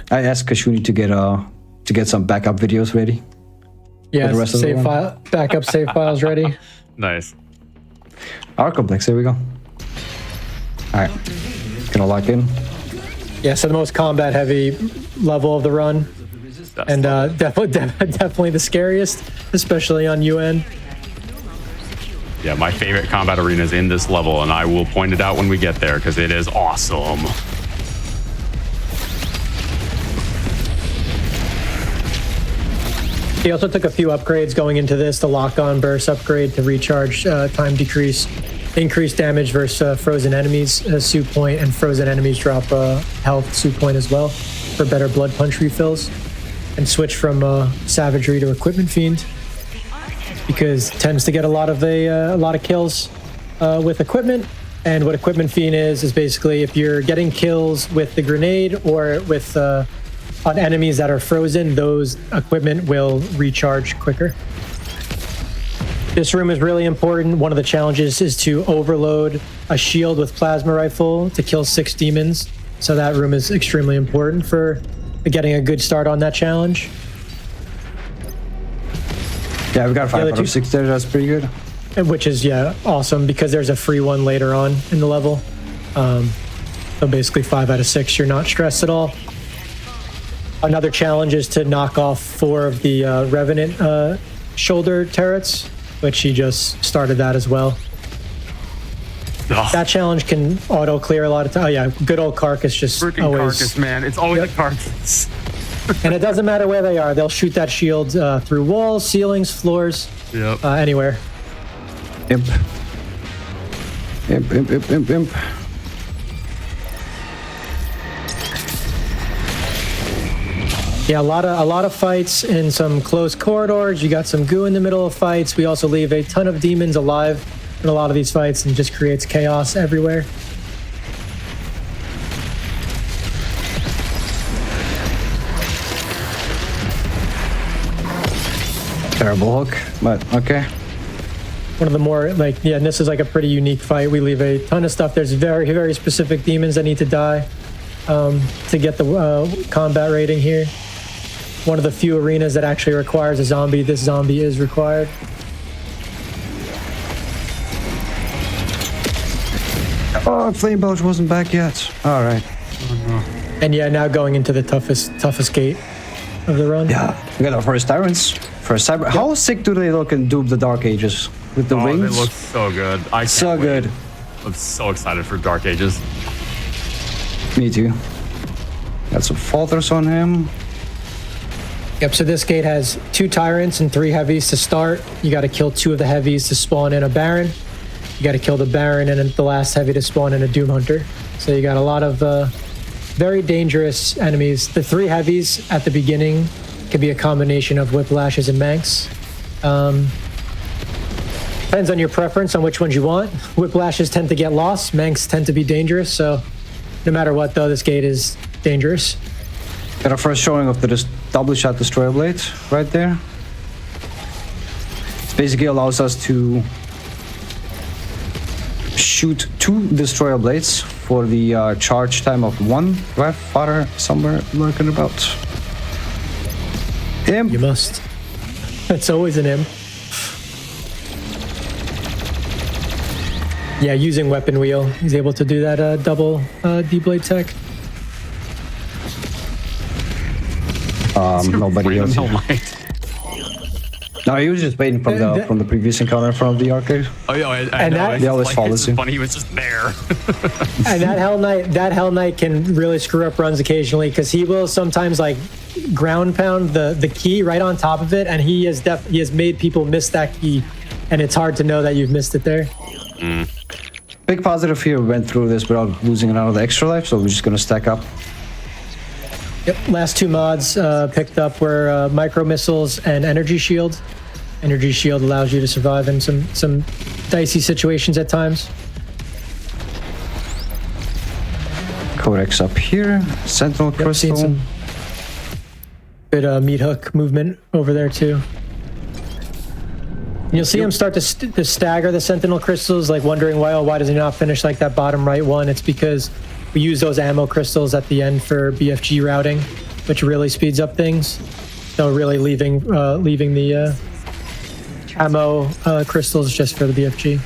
I asked Kashuni to get some backup videos ready. Yeah, backup save files ready. Nice. Our complex, there we go. All right, gonna lock in. Yeah, so the most combat heavy level of the run, and definitely the scariest, especially on UN. Yeah, my favorite combat arena is in this level, and I will point it out when we get there because it is awesome. He also took a few upgrades going into this, the lock-on burst upgrade to recharge time decrease, increased damage versus frozen enemies, soup point, and frozen enemies drop health soup point as well for better blood punch refills, and switch from savagery to equipment fiend because it tends to get a lot of kills with equipment. And what equipment fiend is basically if you're getting kills with the grenade or with on enemies that are frozen, those equipment will recharge quicker. This room is really important. One of the challenges is to overload a shield with plasma rifle to kill 6 demons. So that room is extremely important for getting a good start on that challenge. Yeah, we got 5 out of 6 there. That's pretty good. Which is, yeah, awesome because there's a free one later on in the level. So basically 5 out of 6, you're not stressed at all. Another challenge is to knock off 4 of the Revenant shoulder turrets, which he just started that as well. Oh. That challenge can auto clear a lot of time. Oh yeah, good old Carcass just freaking always. Carcass, man. It's always a Carcass. And it doesn't matter where they are. They'll shoot that shield through walls, ceilings, floors, anywhere. Imp. Yeah, a lot of fights in some close corridors. You got some goo in the middle of fights. We also leave a ton of demons alive in a lot of these fights and just creates chaos everywhere. Terrible hook, but okay. One of the more and this is like a pretty unique fight. We leave a ton of stuff. There's very, very specific demons that need to die to get the combat rating here. One of the few arenas that actually requires a zombie. This zombie is required. Oh, Flame Belch wasn't back yet. All right. And yeah, now going into the toughest gate of the run. Yeah, we got our first Tyrants. First Cyber. Yep. How sick do they look in Doom the Dark Ages? With the wings? They look so good. I'm so excited for Dark Ages. Me too. Got some falters on him. Yep, so this gate has 2 Tyrants and 3 Heavies to start. You got to kill 2 of the Heavies to spawn in a Baron. You got to kill the Baron and then the last Heavy to spawn in a Doom Hunter. So you got a lot of very dangerous enemies. The 3 Heavies at the beginning can be a combination of Whiplashes and Manx. Depends on your preference on which ones you want. Whiplashes tend to get lost. Manx tend to be dangerous. So no matter what, though, this gate is dangerous. Got our first showing of the double shot destroyer blade right there. It basically allows us to shoot 2 destroyer blades for the charge time of 1. Do I have fodder somewhere lurking about? Imp. You must. It's always an imp. Yeah, using weapon wheel, he's able to do that double D-blade tech. Nobody else. No, he was just waiting from the previous encounter in front of the arcade. Oh yeah, I And know. that- It's They always like, follow it's you. funny. He was just there. And that Hell Knight can really screw up runs occasionally because he will sometimes like ground pound the key right on top of it, and he has made people miss that key, and it's hard to know that you've missed it there. Big positive here, we went through this without losing another extra life, so we're just gonna stack up. Yep. Last 2 mods picked up were micro missiles and energy shield. Energy shield allows you to survive in some dicey situations at times. Codex up here, Sentinel Seen Crystal. some good meat hook movement over there too. And you'll see him start to stagger the Sentinel crystals, like wondering why does he not finish like that bottom right one? It's because we use those ammo crystals at the end for BFG routing, which really speeds up things. So really leaving the ammo crystals just for the BFG.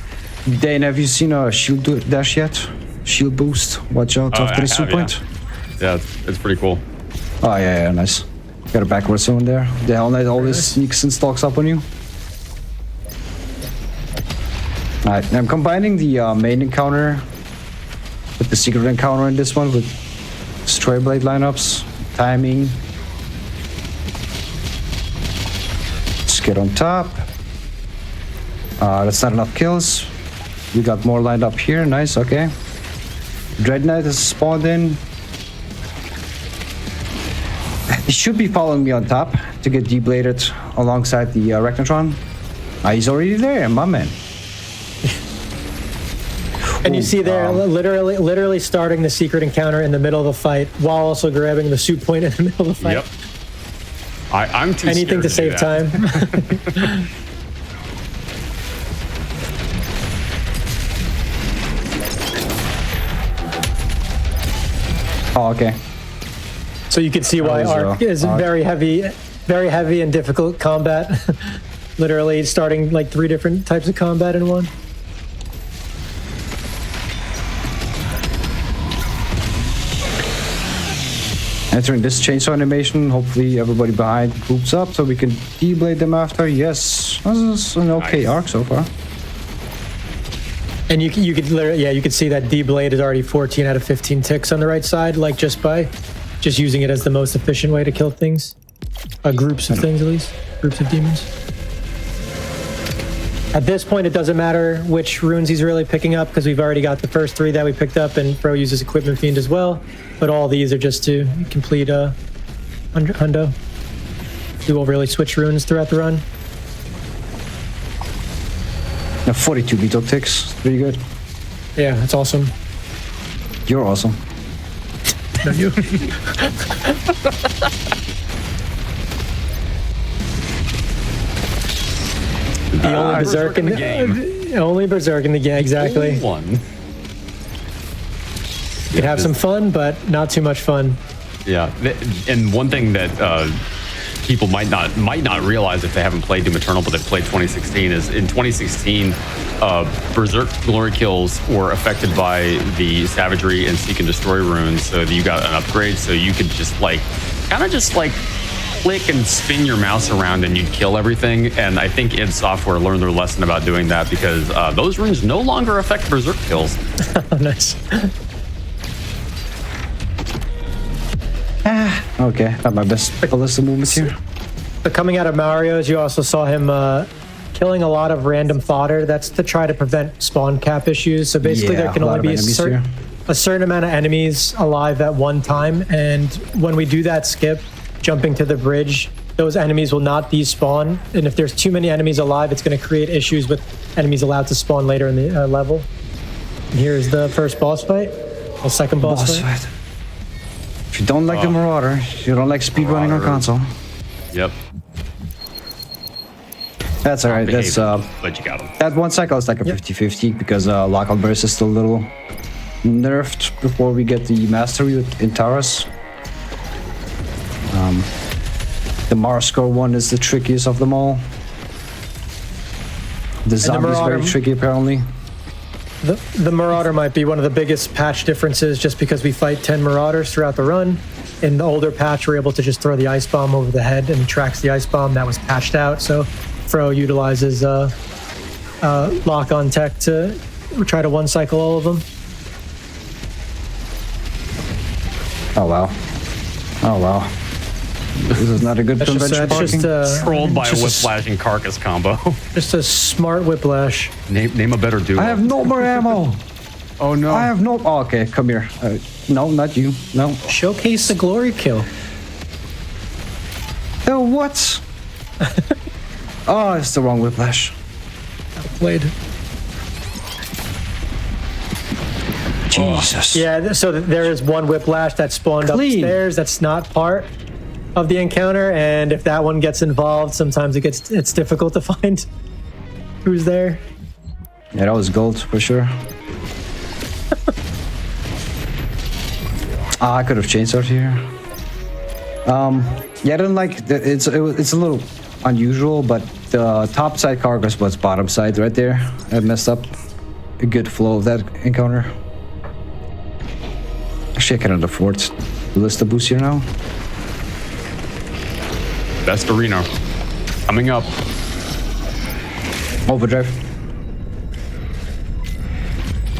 Dane, have you seen a shield dash yet? Shield boost. Watch out after the super point. Yeah, it's pretty cool. Oh yeah, nice. Got a backward zone there. The Hell Knight always sneaks and stalks up on you. Alright, I'm combining the main encounter with the secret encounter in this one with Destroyer Blade lineups, timing. Let's get on top. That's not enough kills. We got more lined up here. Nice, okay. Dread Knight has spawned in. He should be following me on top to get debladed alongside the Rechnatron. He's already there, my man. And you see there, literally starting the secret encounter in the middle of the fight, while also grabbing the soup point in the middle of the fight. Yep. I'm too Anything scared to save do that. time. Oh, okay. So you can see why Arc is very heavy and difficult combat. Literally starting like 3 different types of combat in one. Entering this chainsaw animation, hopefully everybody behind groups up so we can deblade them after. Yes, this is an okay arc so far. And you could literally, you could see that D-Blade is already 14 out of 15 ticks on the right side, like just using it as the most efficient way to kill things. Groups of things, at least. Groups of demons. At this point, it doesn't matter which runes he's really picking up, because we've already got the first 3 that we picked up, and Bro uses Equipment Fiend as well. But all these are just to complete hundo. We will really switch runes throughout the run. Now 42 beetle ticks, pretty good. Yeah, that's awesome. You're awesome. No, you. The only berserk in the game. Only berserk in the game, exactly. Only one. You could have some fun, but not too much fun. Yeah, and one thing that people might not realize if they haven't played Doom Eternal, but they've played 2016, is in 2016, Berserk Glory Kills were affected by the Savagery and Seek and Destroy runes, so that you got an upgrade, so you could just kind of click and spin your mouse around and you'd kill everything. And I think id Software learned their lesson about doing that, because those runes no longer affect Berserk kills. Nice. Okay, got my best ballista movements here. But coming out of Mario's, you also saw him killing a lot of random fodder. That's to try to prevent spawn cap issues. So basically, there can only be a certain amount of enemies alive at one time. And when we do that skip, jumping to the bridge, those enemies will not despawn. And if there's too many enemies alive, it's going to create issues with enemies allowed to spawn later in the level. And here's the first boss fight. The second boss fight. If you don't like the Marauder, you don't like speedrunning on console. Yep. That's all right. That's but you got him. that one cycle is like a 50-50 because lockout burst is still a little nerfed before we get the mastery in Taras. The Marscore one is the trickiest of them all. The zombie is very tricky apparently. The Marauder might be one of the biggest patch differences just because we fight 10 Marauders throughout the run. In the older patch, we're able to just throw the Ice Bomb over the head and he tracks the Ice Bomb. That was patched out, so Fro utilizes lock-on tech to try to one-cycle all of them. Oh wow. Oh wow. This is not a good convention parking. Trolled by a whiplashing carcass combo. Just a smart whiplash. Name a better duo. I have no more ammo. Oh no. I have no. Oh, okay, come here. No, not you. No. Showcase the glory kill. The what? Oh, it's the wrong whiplash. Played. Jesus. Yeah, so there is one whiplash that spawned upstairs that's not part of the encounter, and if that one gets involved, sometimes it's difficult to find who's there. Yeah, that was gold for sure. I could have changed out here. Yeah, I don't like it's a little unusual, but the top side carcass was bottom side right there. I messed up a good flow of that encounter. Actually, I cannot afford to list the boost here now. Best arena coming up. Overdrive.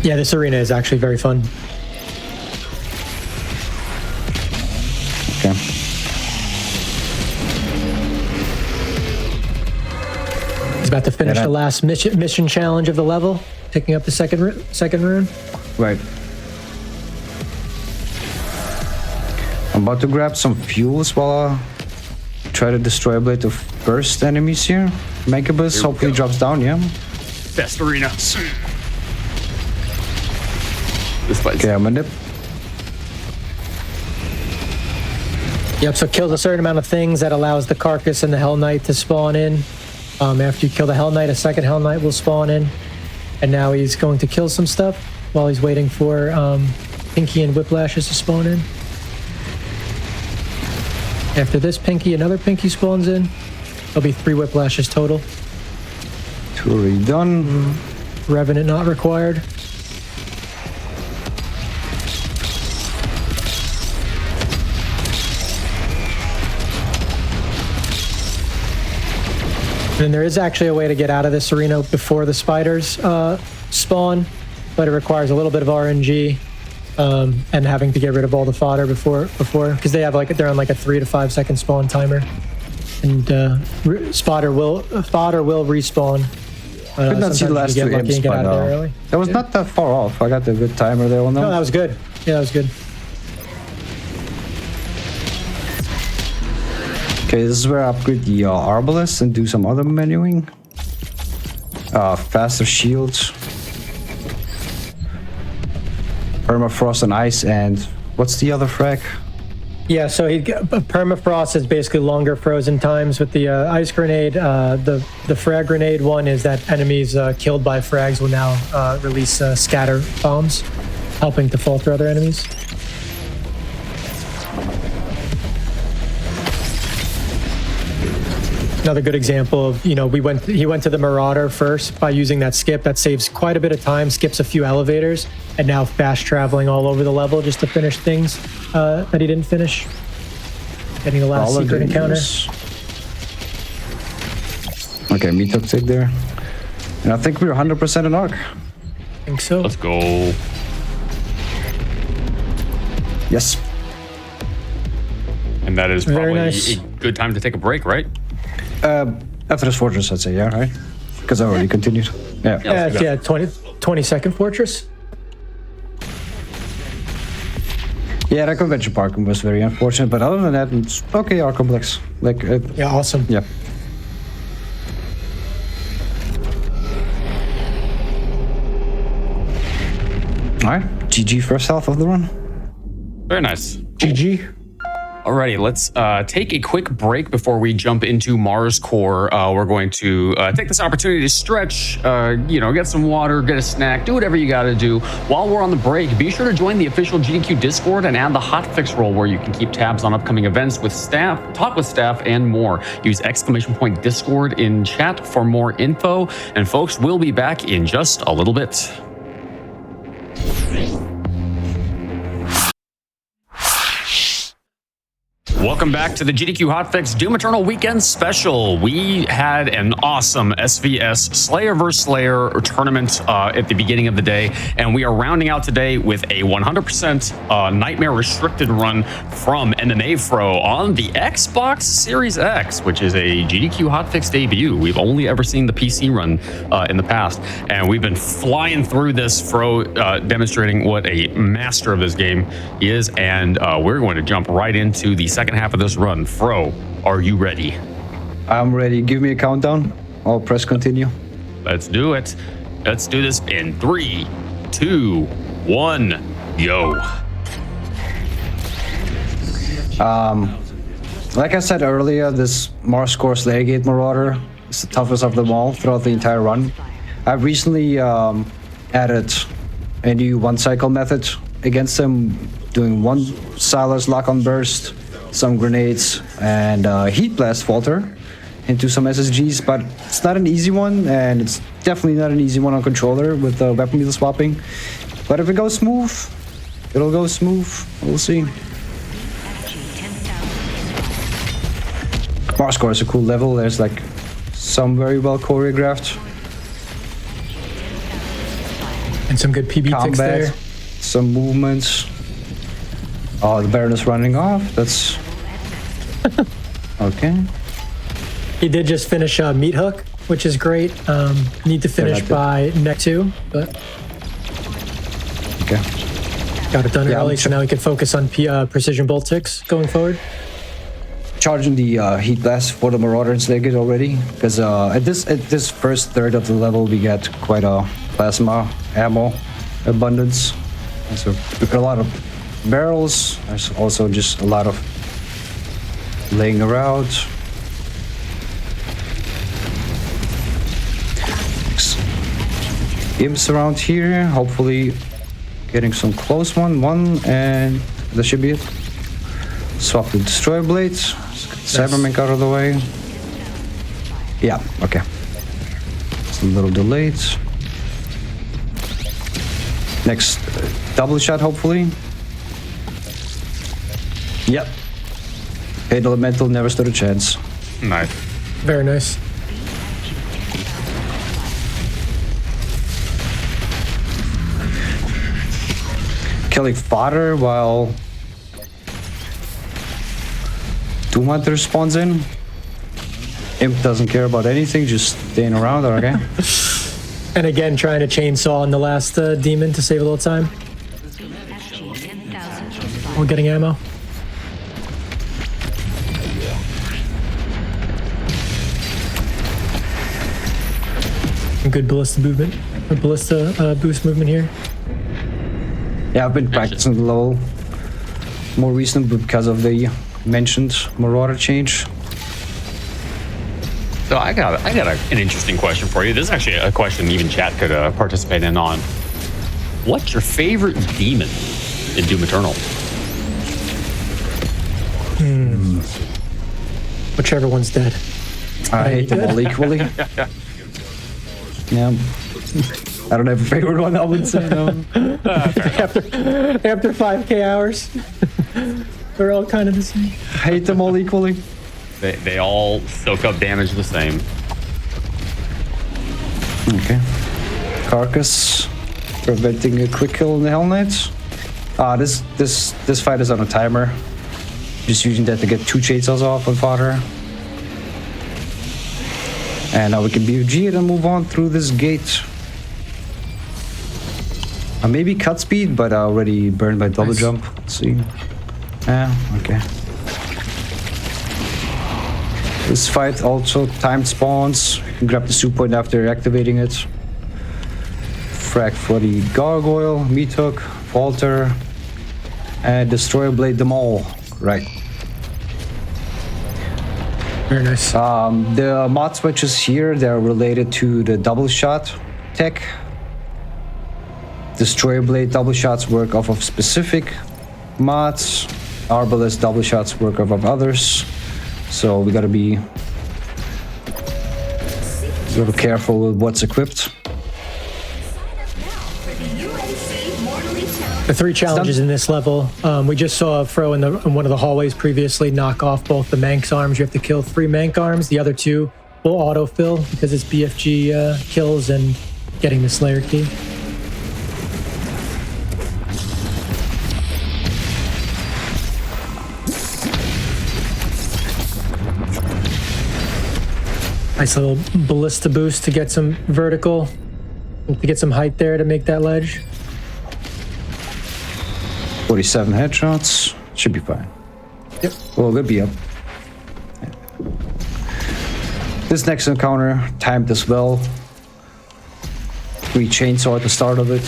Yeah, this arena is actually very fun. Okay. He's about to finish the last mission challenge of the level, picking up the second rune. Right. I'm about to grab some fuels while I try to destroy a blade of first enemies here. Megabus hopefully drops down, yeah? Best arena. This fight's okay, I'm a nip. Yep, so kills a certain amount of things that allows the carcass and the Hell Knight to spawn in. After you kill the Hell Knight, a second Hell Knight will spawn in. And now he's going to kill some stuff while he's waiting for Pinky and Whiplashes to spawn in. After this Pinky, another Pinky spawns in. There'll be 3 Whiplashes total. 2 already done. Revenant not required. And there is actually a way to get out of this arena before the spiders spawn, but it requires a little bit of RNG and having to get rid of all the fodder before because they're on like a 3 to 5 second spawn timer, and fodder will respawn. I could not see the last 2 imps by now. That was not that far off. I got the good timer there on them. No, that was good. Yeah, that was good. Okay, this is where I upgrade the Arbalest and do some other menuing. Faster shields. Permafrost and ice, and what's the other frag? Yeah, so permafrost is basically longer frozen times with the ice grenade. The frag grenade one is that enemies killed by frags will now release scatter bombs, helping to falter other enemies. Another good example of, he went to the Marauder first by using that skip. That saves quite a bit of time, skips a few elevators, and now fast traveling all over the level just to finish things that he didn't finish. Getting the last secret encounter. Okay, me took take there. And I think we're 100% in arc. I think so. Let's go. Yes. And that is probably a good time to take a break, right? After this fortress, I'd say, yeah, right? Because I already continued. Yeah. 20 second fortress. Yeah, that convention parking was very unfortunate, but other than that, it's okay. Our complex, yeah, awesome. Yeah. All right, GG first half of the run. Very nice. GG. Alrighty, let's take a quick break before we jump into Mars Core. We're going to take this opportunity to stretch, get some water, get a snack, do whatever you got to do. While we're on the break, be sure to join the official GDQ Discord and add the Hotfix role where you can keep tabs on upcoming events with staff, talk with staff, and more. Use !Discord in chat for more info. And folks, we'll be back in just a little bit. Welcome back to the GDQ Hotfix Doom Eternal Weekend Special. We had an awesome SVS Slayer vs. Slayer tournament at the beginning of the day, and we are rounding out today with a 100% Nightmare Restricted run from MMA Fro on the Xbox Series X, which is a GDQ Hotfix debut. We've only ever seen the PC run in the past, and we've been flying through this Fro, demonstrating what a master of this game he is, and we're going to jump right into the second half of this run. Fro, are you ready? I'm ready. Give me a countdown. I'll press continue. Let's do it. Let's do this in 3, 2, 1, go. Like I said earlier, this Mars Core Slayer Gate Marauder is the toughest of them all throughout the entire run. I've recently added a new one-cycle method against them, doing one Silas lock-on burst, some grenades, and heat blast falter into some SSGs, but it's not an easy one, and it's definitely not an easy one on controller with weapon wheel swapping. But if it goes smooth, it'll go smooth. We'll see. Mars Core is a cool level. There's like some very well choreographed and some good PB ticks there. Some movements. Oh, the Baron is running off. That's okay. He did just finish Meat Hook, which is great. Need to finish by neck 2, but okay. Got it done early, so now we can focus on precision bolt ticks going forward. Charging the heat blast for the Marauder and Slayer Gate already, because at this first third of the level we get quite a plasma ammo abundance. So a lot of barrels. There's also just a lot of laying around. Imps around here. Hopefully getting some close one, and that should be it. Swap the destroyer blades. Cybermink out of the way. Yeah, okay. It's a little delayed. Next, double shot, hopefully. Yep. Hate Elemental never stood a chance. Nice. Very nice. Killing fodder while Doom Hunter spawns in. Imp doesn't care about anything, just staying around, okay? And again, trying to chainsaw on the last demon to save a little time. We're getting ammo. Good ballista movement, or ballista boost movement here. Yeah, I've been practicing the level more recent because of the mentioned Marauder change. So I got an interesting question for you. This is actually a question even chat could participate in on. What's your favorite demon in Doom Eternal? Whichever one's dead. I hate them all equally. Yeah. I don't have a favorite one, I would say. No. after 5k hours, they're all kind of the same. I hate them all equally. They all soak up damage the same. Okay. Carcass preventing a quick kill in the Hell Knights. This fight is on a timer. Just using that to get 2 chainsaws off on fodder. And now we can BFG it and move on through this gate. Maybe cut speed, but already burned by double jump. Let's see. Yeah, okay. This fight also timed spawns. You can grab the soup point after activating it. Frag for the gargoyle, meat hook, falter, and destroyer blade them all. Right. Very nice. The mod switches here, they're related to the double shot tech. Destroyer Blade double shots work off of specific mods. Arbalest double shots work off of others. So we gotta be a little careful with what's equipped. The 3 challenges in this level. We just saw Fro in one of the hallways previously knock off both the Manx arms. You have to kill 3 Manx arms. The other 2 will autofill because it's BFG kills and getting the Slayer key. Nice little ballista boost to get some vertical, to get some height there to make that ledge. 47 headshots. Should be fine. Yep. Well, they'll be up. This next encounter timed as well. We chainsaw at the start of it.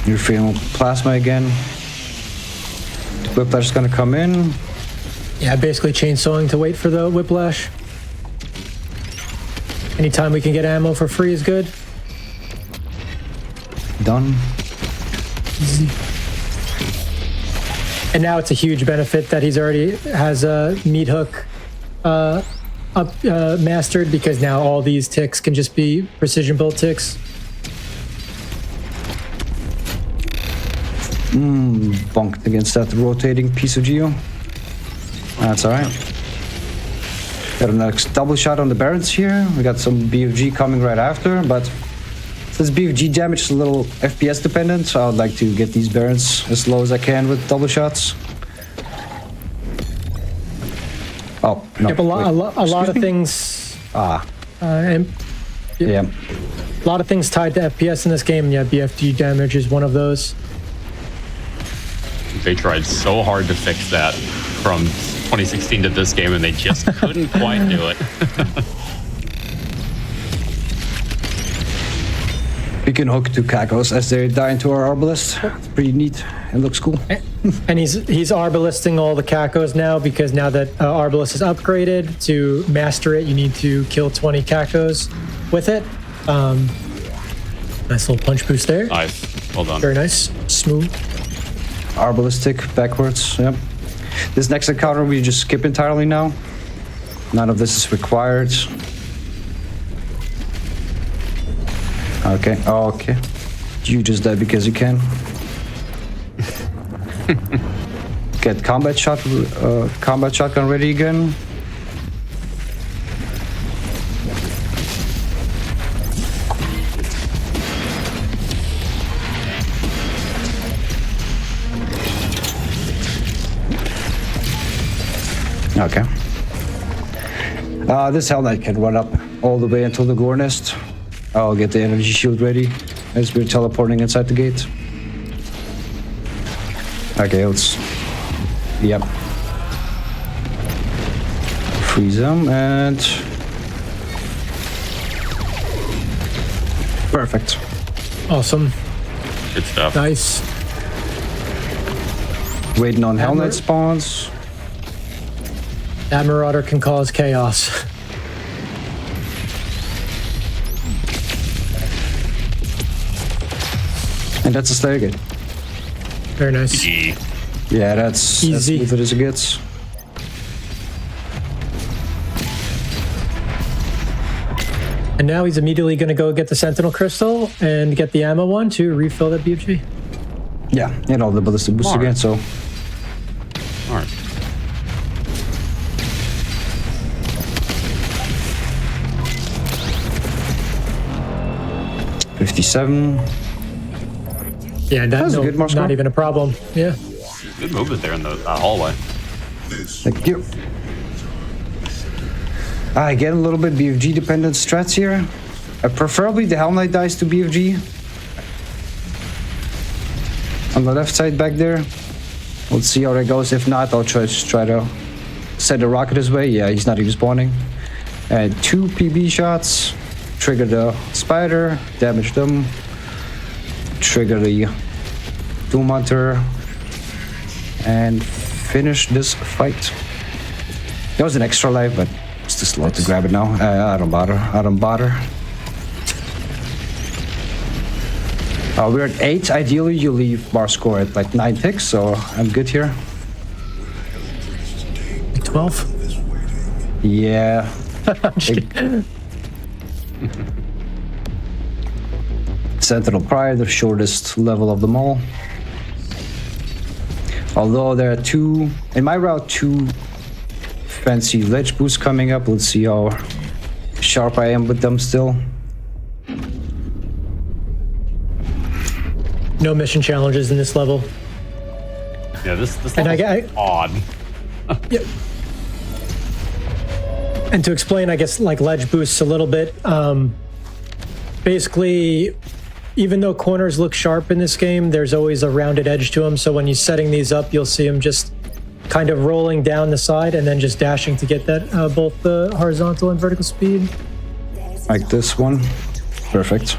You're feeling plasma again. The whiplash is gonna come in. Yeah, basically chainsawing to wait for the whiplash. Anytime we can get ammo for free is good. Done. Easy. And now it's a huge benefit that he's already has a meat hook mastered, because now all these ticks can just be precision build ticks. Bunked against that rotating piece of geo. That's all right. Got a next double shot on the Barons here. We got some BFG coming right after, but since BFG damage is a little FPS dependent, so I would like to get these Barons as low as I can with double shots. Oh, no. Yep, a lot of things. And Yeah. a lot of things tied to FPS in this game. Yeah, BFG damage is one of those. They tried so hard to fix that from 2016 to this game, and they just couldn't quite do it. We can hook 2 Kakos as they die into our Arbalest. It's pretty neat. It looks cool. And he's arbalisting all the Kakos now, because now that Arbalest is upgraded, to master it, you need to kill 20 Kakos with it. Nice little punch boost there. Nice. Well done. Very nice. Smooth. Arbalistic backwards, yep. This next encounter we just skip entirely now. None of this is required. Okay, okay. You just die because you can. Get combat shotgun ready again. Okay. This Hell Knight can run up all the way until the Gore Nest. I'll get the energy shield ready as we're teleporting inside the gate. Okay, let's... Yep. Freeze them and... Perfect. Awesome. Good stuff. Nice. Waiting on Hell Knight spawns. That Marauder can cause chaos. And that's a Slayer gate. Very nice. Yeah, that's easy. As smooth as it gets. And now he's immediately going to go get the Sentinel Crystal and get the ammo one to refill that BFG. Yeah, and all the ballistic boost again, so... Alright. $57. Yeah, That's a good mark score. not even a problem. Yeah. Good movement there in the hallway. Thank you. I get a little bit BFG dependent strats here. Preferably the Hell Knight dies to BFG. On the left side back there. Let's see how that goes. If not, I'll try to set a rocket his way. Yeah, he's not even spawning. And 2 PB shots. Trigger the spider. Damage them. Trigger the Doom Hunter. And finish this fight. There was an extra life, but it's too slow to grab it now. I don't bother. I don't bother. We're at 8. Ideally, you leave bar score at like 9 ticks, so I'm good here. 12? Yeah. Sentinel Pride, the shortest level of them all. Although there are two, in my route, 2 fancy ledge boosts coming up. Let's see how sharp I am with them still. No mission challenges in this level. Yeah, this And level's odd. Yep. And to explain, I guess, like ledge boosts a little bit, basically, even though corners look sharp in this game, there's always a rounded edge to them. So when you're setting these up, you'll see them just kind of rolling down the side and then just dashing to get that both the horizontal and vertical speed. Like this one. Perfect.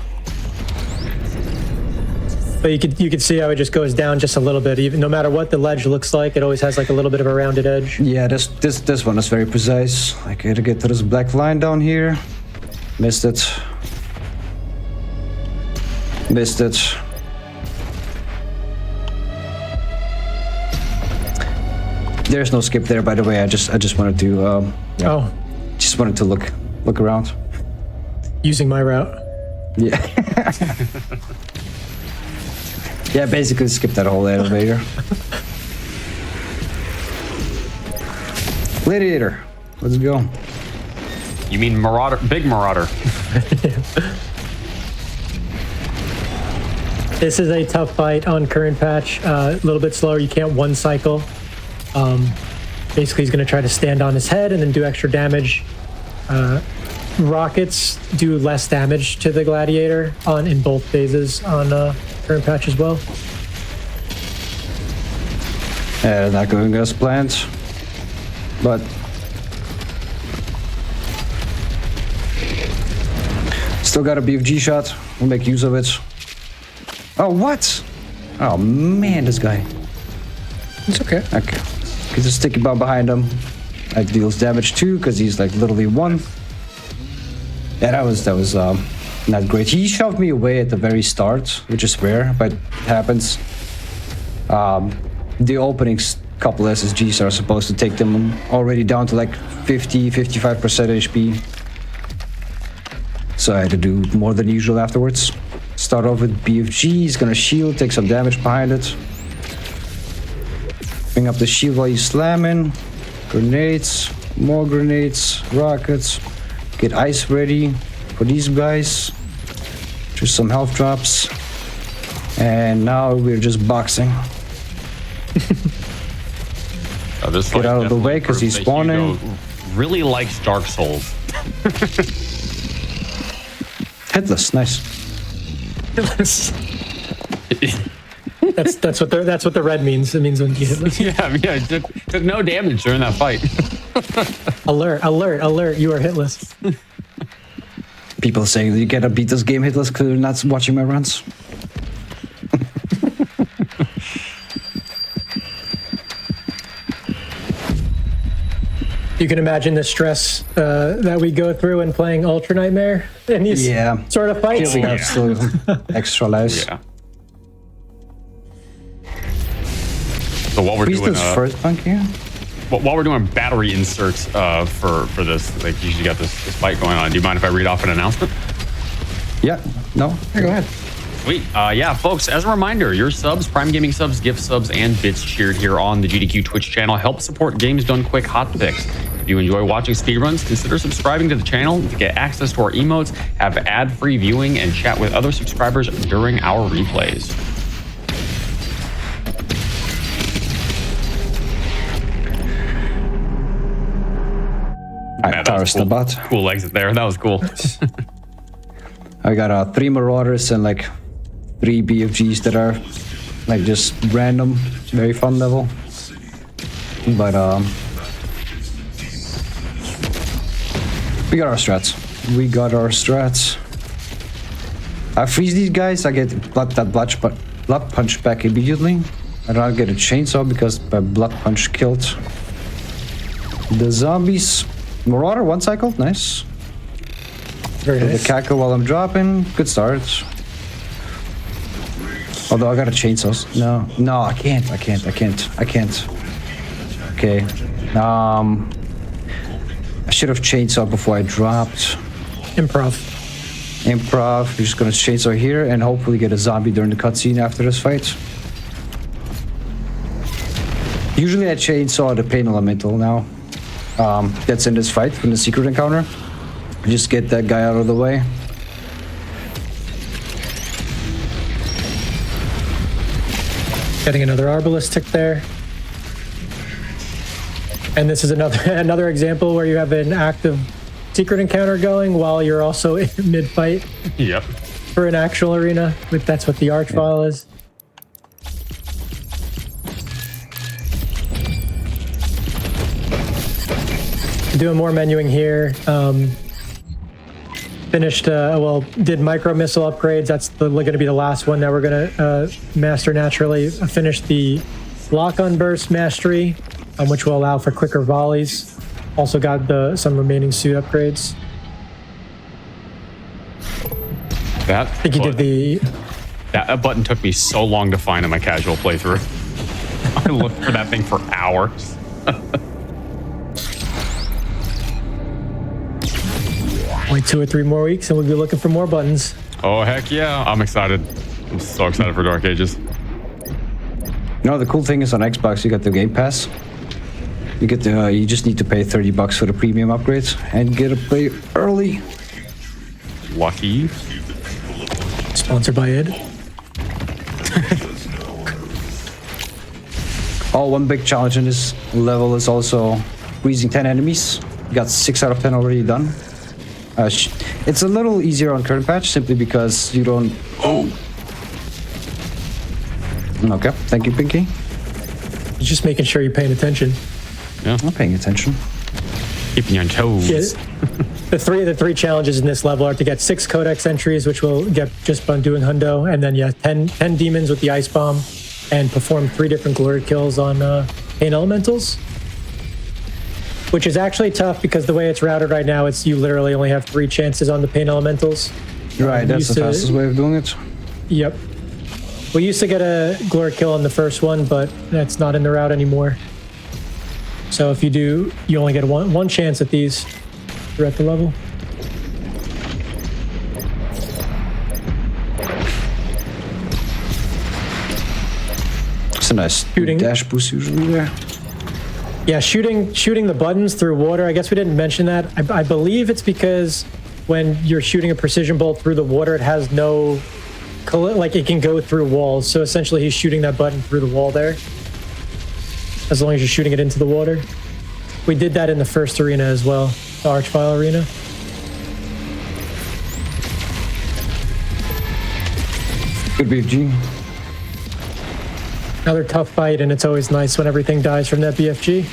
But you could see how it just goes down just a little bit. Even no matter what the ledge looks like, it always has like a little bit of a rounded edge. Yeah, this one is very precise. I gotta get to this black line down here. Missed it. Missed it. There's no skip there, by the way. I just wanted to just wanted to look around. Using my route. Yeah. Yeah, basically skip that whole elevator. Gladiator, let's go. You mean Marauder, big Marauder. This is a tough fight on current patch. A little bit slower. You can't one cycle. Basically, he's going to try to stand on his head and then do extra damage. Rockets do less damage to the gladiator in both phases on current patch as well. Yeah, not going as planned, but still got a BFG shot. We'll make use of it. Oh, what? Oh man, this guy. It's okay. Okay. Get a sticky bomb behind him. That deals damage too, because he's like literally 1. Yeah, that was not great. He shoved me away at the very start, which is rare, but it happens. The opening couple SSGs are supposed to take them already down to like 50-55% HP. So I had to do more than usual afterwards. Start off with BFG, he's gonna shield, take some damage behind it. Bring up the shield while you're slamming. Grenades, more grenades, rockets. Get ice ready for these guys. Just some health drops. And now we're just boxing. Get out of the way because he's spawning. Really likes Dark Souls. Hitless, nice. That's what the red means. It means when you hitless. Yeah, it took no damage during that fight. Alert! You are hitless. People saying that you gotta beat this game hitless because they're not watching my runs. You can imagine the stress that we go through in playing Ultra Nightmare in these sort of fights. We have still extra lives. Yeah. So while we're doing first punk here? While we're doing battery inserts for this, like usually got this fight going on. Do you mind if I read off an announcement? Yeah. No. Go ahead. Sweet. Yeah, folks, as a reminder, your subs, Prime Gaming subs, gift subs, and bits cheered here on the GDQ Twitch channel help support Games Done Quick Hotfix. If you enjoy watching speedruns, consider subscribing to the channel to get access to our emotes, have ad-free viewing, and chat with other subscribers during our replays. Alright, Taurus the bot. Cool exit there. That was cool. I got 3 Marauders and like 3 BFGs that are like just random, very fun level. But we got our strats. I freeze these guys, I get blood punch back immediately. I don't get a chainsaw because my blood punch killed. The zombies. Marauder, 1 cycle. Nice. Very nice. The cackle while I'm dropping. Good start. Although I got a chainsaw. No, I can't. Okay. I should have chainsawed before I dropped. Improv. We're just gonna chainsaw here and hopefully get a zombie during the cutscene after this fight. Usually I chainsaw the pain elemental now. That's in this fight from the secret encounter. Just get that guy out of the way. Getting another Arbalest tick there. And this is another example where you have an active secret encounter going while you're also in mid-fight. Yep. For an actual arena. That's what the arch file is. Doing more menuing here. Finished, did micro missile upgrades. That's going to be the last one that we're going to master naturally. I finished the lock-on burst mastery, which will allow for quicker volleys. Also got some remaining suit upgrades. I think you did that button took me so long to find in my casual playthrough. I looked for that thing for hours. Only 2 or 3 more weeks and we'll be looking for more buttons. Oh, heck yeah. I'm excited. I'm so excited for Dark Ages. You know, the cool thing is on Xbox, you got the Game Pass. You just need to pay $30 for the premium upgrades and get to play early. Lucky. Sponsored by Ed. One big challenge in this level is also freezing 10 enemies. You got 6 out of 10 already done. It's a little easier on current patch simply because you don't... Okay, thank you, Pinky. Just making sure you're paying attention. Yeah. I'm paying attention. Keeping you on toes. Yeah, the three challenges in this level are to get 6 codex entries, which we'll get just by doing hundo, and then 10 demons with the ice bomb, and perform 3 different glory kills on pain elementals. Which is actually tough because the way it's routed right now, you literally only have 3 chances on the pain elementals. Right, that's the fastest way of doing it. Yep. We used to get a glory kill on the first one, but that's not in the route anymore. So if you do, you only get one chance at these throughout the level. It's a nice dash boost usually there. Yeah, shooting the buttons through water. I guess we didn't mention that. I believe it's because when you're shooting a precision bolt through the water, it has no, it can go through walls. So essentially he's shooting that button through the wall there. As long as you're shooting it into the water. We did that in the first arena as well, the Archvile arena. Good BFG. Another tough fight, and it's always nice when everything dies from that BFG.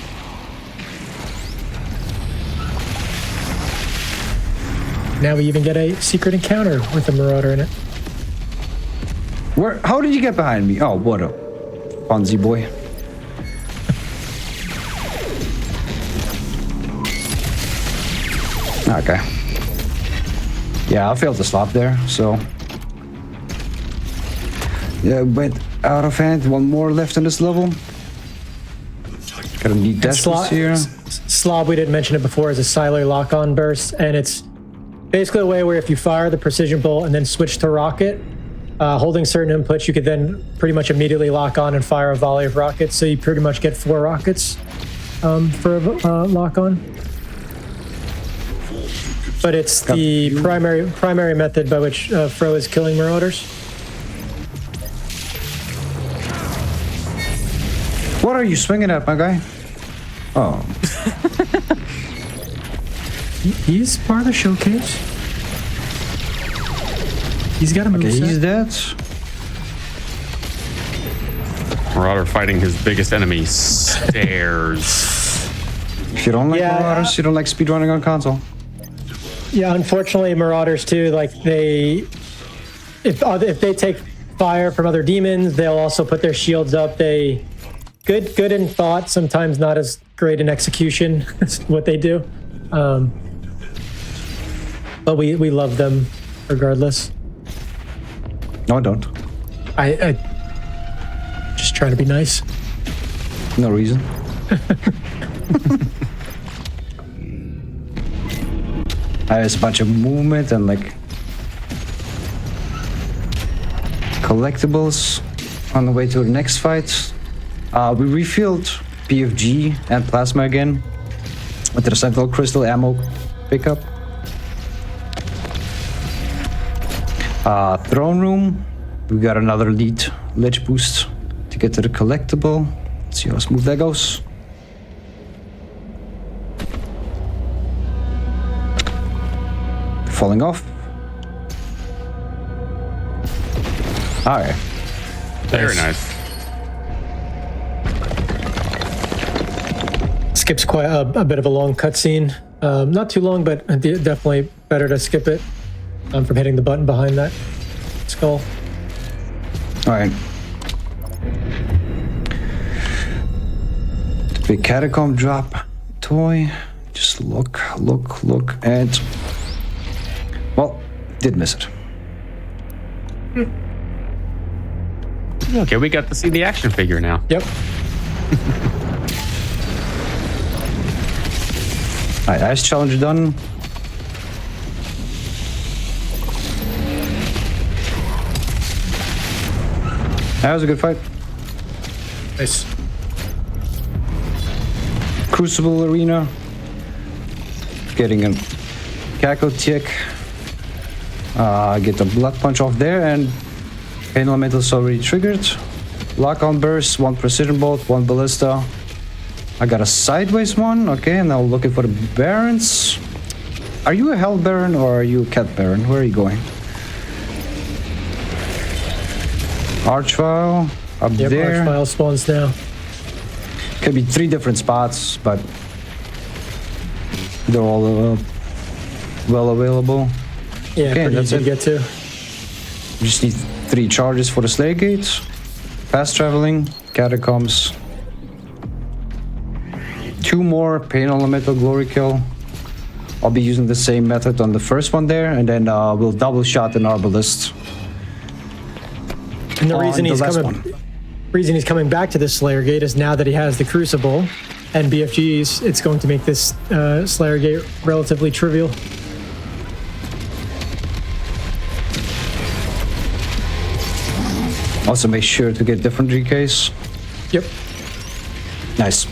Now we even get a secret encounter with a Marauder in it. How did you get behind me? Oh, what a Ponzi boy. Okay. Yeah, I failed to stop there, so... Yeah, went out of hand. 1 more left in this level. Gotta need distance here. Slob, we didn't mention it before, is a Slayer lock-on burst, and it's basically a way where if you fire the precision bolt and then switch to rocket, holding certain inputs, you could then pretty much immediately lock on and fire a volley of rockets. So you pretty much get 4 rockets for a lock-on. But it's the primary method by which Fro is killing Marauders. What are you swinging at, my guy? Oh. He's part of the showcase. He's got a move. Okay, he's dead. Marauder fighting his biggest enemy, stairs. If you don't like Marauders, you don't like speedrunning on console. Yeah, unfortunately, Marauders too. Like if they take fire from other demons, they'll also put their shields up. Good in thought, sometimes not as great in execution. That's what they do. But we love them regardless. No, I don't. I just trying to be nice. No reason. There's a bunch of movement and like collectibles on the way to the next fight. We refilled PFG and plasma again with the Sentinel Crystal ammo pickup. Throne room. We got another lead ledge boost to get to the collectible. Let's see how smooth that goes. Falling off. Alright. Very nice. Skips quite a bit of a long cutscene. Not too long, but definitely better to skip it from hitting the button behind that skull. Alright. Big catacomb drop toy. Just look, and well, did miss it. Okay, we got to see the action figure now. Yep. Alright, ice challenge done. That was a good fight. Nice. Crucible arena. Getting a cackle tick. Get the blood punch off there, and pain elemental's already triggered. Lock on burst, 1 precision bolt, 1 ballista. I got a sideways one, okay, and now looking for the barons. Are you a hell baron or are you a cat baron? Where are you going? Archvile up there. Archvile spawns now. Could be 3 different spots, but they're all well available. Yeah, okay, pretty easy to get to. We just need 3 charges for the Slayer gates. Fast traveling, catacombs. 2 more pain elemental glory kill. I'll be using the same method on the first one there, and then we'll double shot an arbalist. And the reason he's coming back to this Slayer Gate is now that he has the Crucible and BFGs, it's going to make this Slayer Gate relatively trivial. Also make sure to get different GKs. Yep. Nice.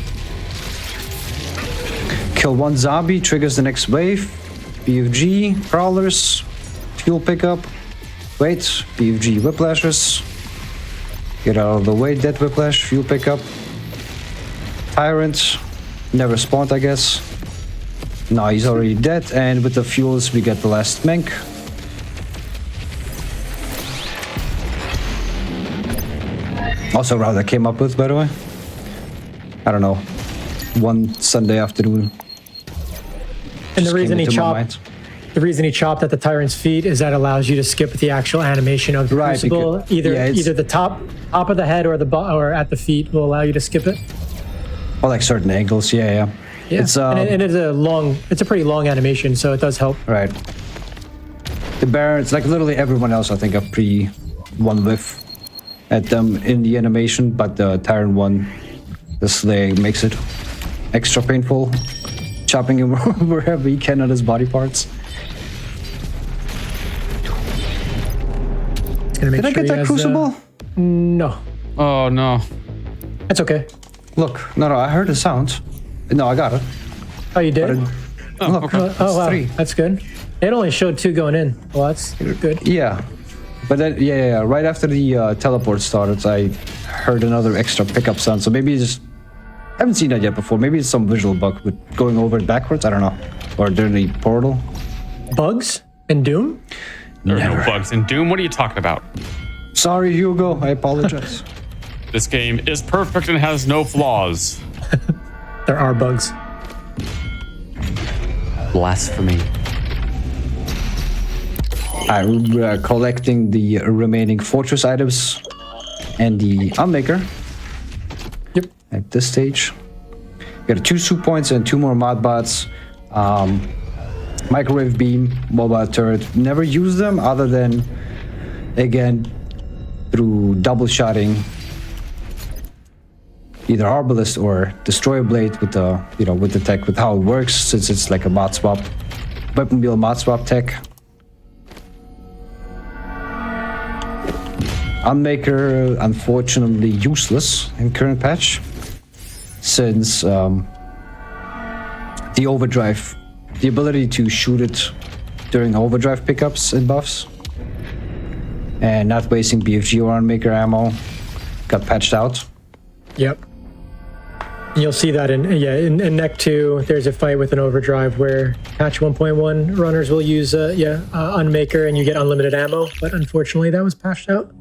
Kill 1 zombie, triggers the next wave. BFG, crawlers, fuel pickup. Wait, BFG whiplashers. Get out of the way, dead whiplash, fuel pickup. Tyrant, never spawned, I guess. No, he's already dead, and with the fuels we get the last Menk. Also round I came up with, by the way. I don't know. One Sunday afternoon. And the reason he chopped at the Tyrant's feet is that allows you to skip the actual animation of the Crucible. Because, either the top of the head or at the feet will allow you to skip it. Or like certain angles, yeah. It's and it's a pretty long animation, so it does help. Right. The Barons, like literally everyone else, I think, are pre one whiff at them in the animation, but the Tyrant one, the Slayer makes it extra painful, chopping him wherever he can on his body parts. Did I get that Crucible? No. Oh no. That's okay. Look, no, I heard the sound. No, I got it. Oh, you did? Look, oh wow, 3. That's good. It only showed 2 going in. Well, that's good. Yeah, but then right after the teleport started, I heard another extra pickup sound. So maybe it's just I haven't seen that yet before. Maybe it's some visual bug with going over it backwards. I don't know. Or during the portal. Bugs in Doom? There are no bugs in Doom. What are you talking about? Sorry, Hugo. I apologize. This game is perfect and has no flaws. There are bugs. Blasphemy. We're collecting the remaining fortress items and the Unmaker. Yep. At this stage. Got 2 soup points and 2 more mod bots. Microwave beam, mobile turret. Never use them other than, again, through double shotting either Arbalest or Destroyer Blade with the, with the tech, with how it works, since it's like a mod swap, weapon wheel mod swap tech. Unmaker, unfortunately useless in current patch, since the overdrive, the ability to shoot it during overdrive pickups and buffs, and not wasting BFG or Unmaker ammo, got patched out. Yep. You'll see that in Neck 2, there's a fight with an overdrive where patch 1.1 runners will use Unmaker and you get unlimited ammo, but unfortunately that was patched out.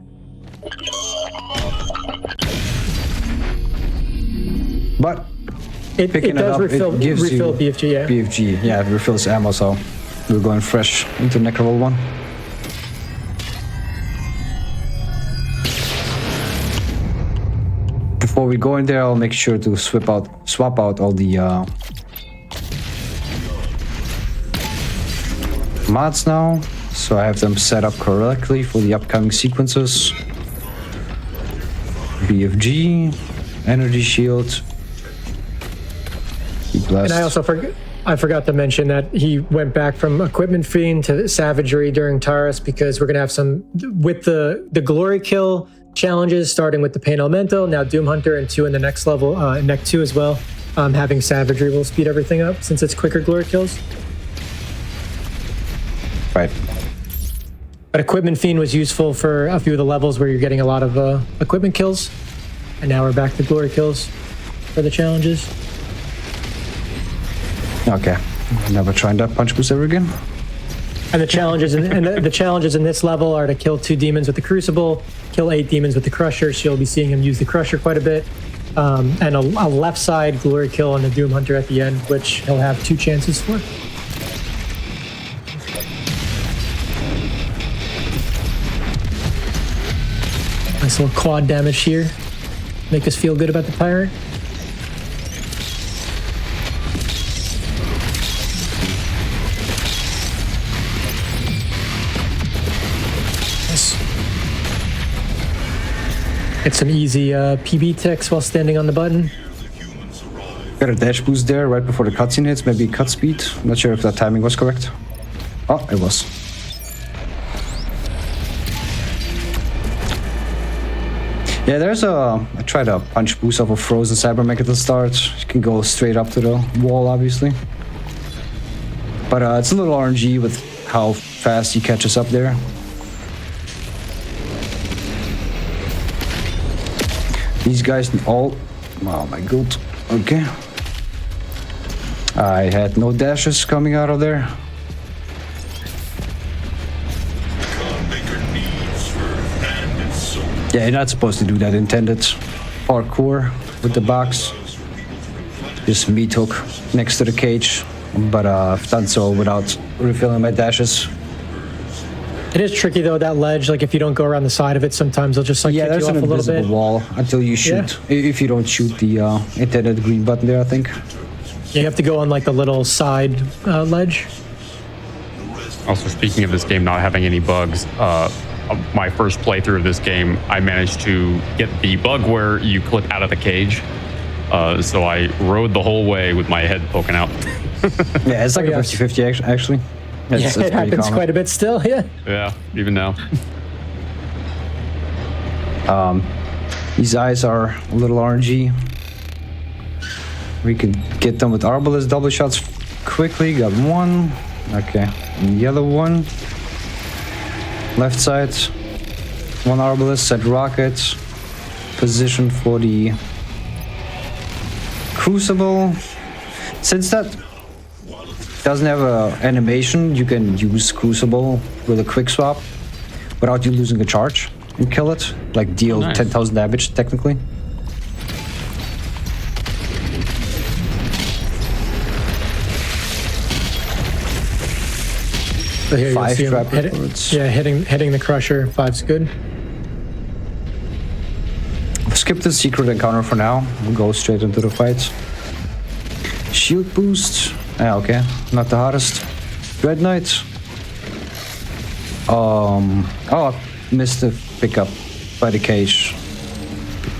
But it does refill BFG, yeah. BFG, yeah, it refills ammo, so we're going fresh into Neck level 1. Before we go in there, I'll make sure to swap out all the mods now, so I have them set up correctly for the upcoming sequences. BFG, energy shield. And I also forgot to mention that he went back from Equipment Fiend to Savagery during Taurus, because we're gonna have some with the Glory Kill challenges, starting with the Pain Elemental, now Doom Hunter, and 2 in the next level, Neck 2 as well. Having Savagery will speed everything up since it's quicker Glory Kills. Right. But Equipment Fiend was useful for a few of the levels where you're getting a lot of equipment kills. And now we're back to Glory Kills for the challenges. Okay. Never trying that punch boost ever again. And the challenges the challenges in this level are to kill 2 demons with the Crucible, kill 8 demons with the Crusher, so you'll be seeing him use the Crusher quite a bit. And a left side Glory Kill on the Doom Hunter at the end, which he'll have 2 chances for. Nice little quad damage here. Make us feel good about the Tyrant. Get some easy PB ticks while standing on the button. Got a dash boost there right before the cutscene hits, maybe cut speed. I'm not sure if that timing was correct. Oh, it was. Yeah, there's I tried a punch boost off of Frozen Cybermech at the start. You can go straight up to the wall, obviously. But it's a little RNG with how fast he catches up there. These guys all... Oh my god. Okay. I had no dashes coming out of there. Yeah, you're not supposed to do that intended parkour with the box. Just meat hook next to the cage. But I've done so without refilling my dashes. It is tricky though, that ledge, like if you don't go around the side of it, sometimes they'll just like kick you off a little bit. Yeah, there's an invisible wall until you shoot. Yeah. If you don't shoot the intended green button there, I think. Yeah, you have to go on like the little side ledge. Also, speaking of this game not having any bugs, my first playthrough of this game, I managed to get the bug where you clip out of the cage. So I rode the whole way with my head poking out. Yeah, it's like a 50-50 actually. It's it happens common. Quite a bit still, yeah. Yeah, even now. These eyes are a little RNG. We can get them with Arbalest double shots quickly. Got one. Okay, and the other one. Left side. One Arbalest, set rocket. Position for the Crucible. Since that doesn't have an animation, you can use Crucible with a quick swap without you losing a charge and kill it. Like deal 10,000 damage technically. So here 5 you'll trap see him hitting the Crusher. 5's good. Skip the secret encounter for now. We'll go straight into the fight. shield boost. Yeah, okay, not the hottest. Dread Knight. Oh, I missed the pickup by the cage.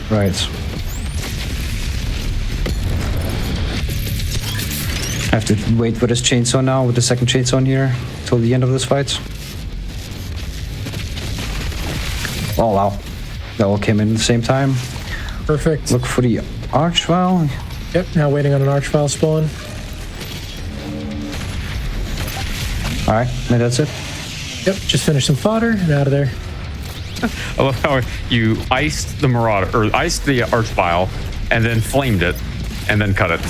Right. I have to wait with this chainsaw now, with the second chainsaw in here, till the end of this fight. Oh wow, that all came in at the same time. Perfect. Look for the arch vial. Yep, now waiting on an arch vial spawn. Alright, maybe that's it. Yep, just finished some fodder and out of there. I love how you iced the Marauder, or iced the Arch Vial, and then flamed it, and then cut it.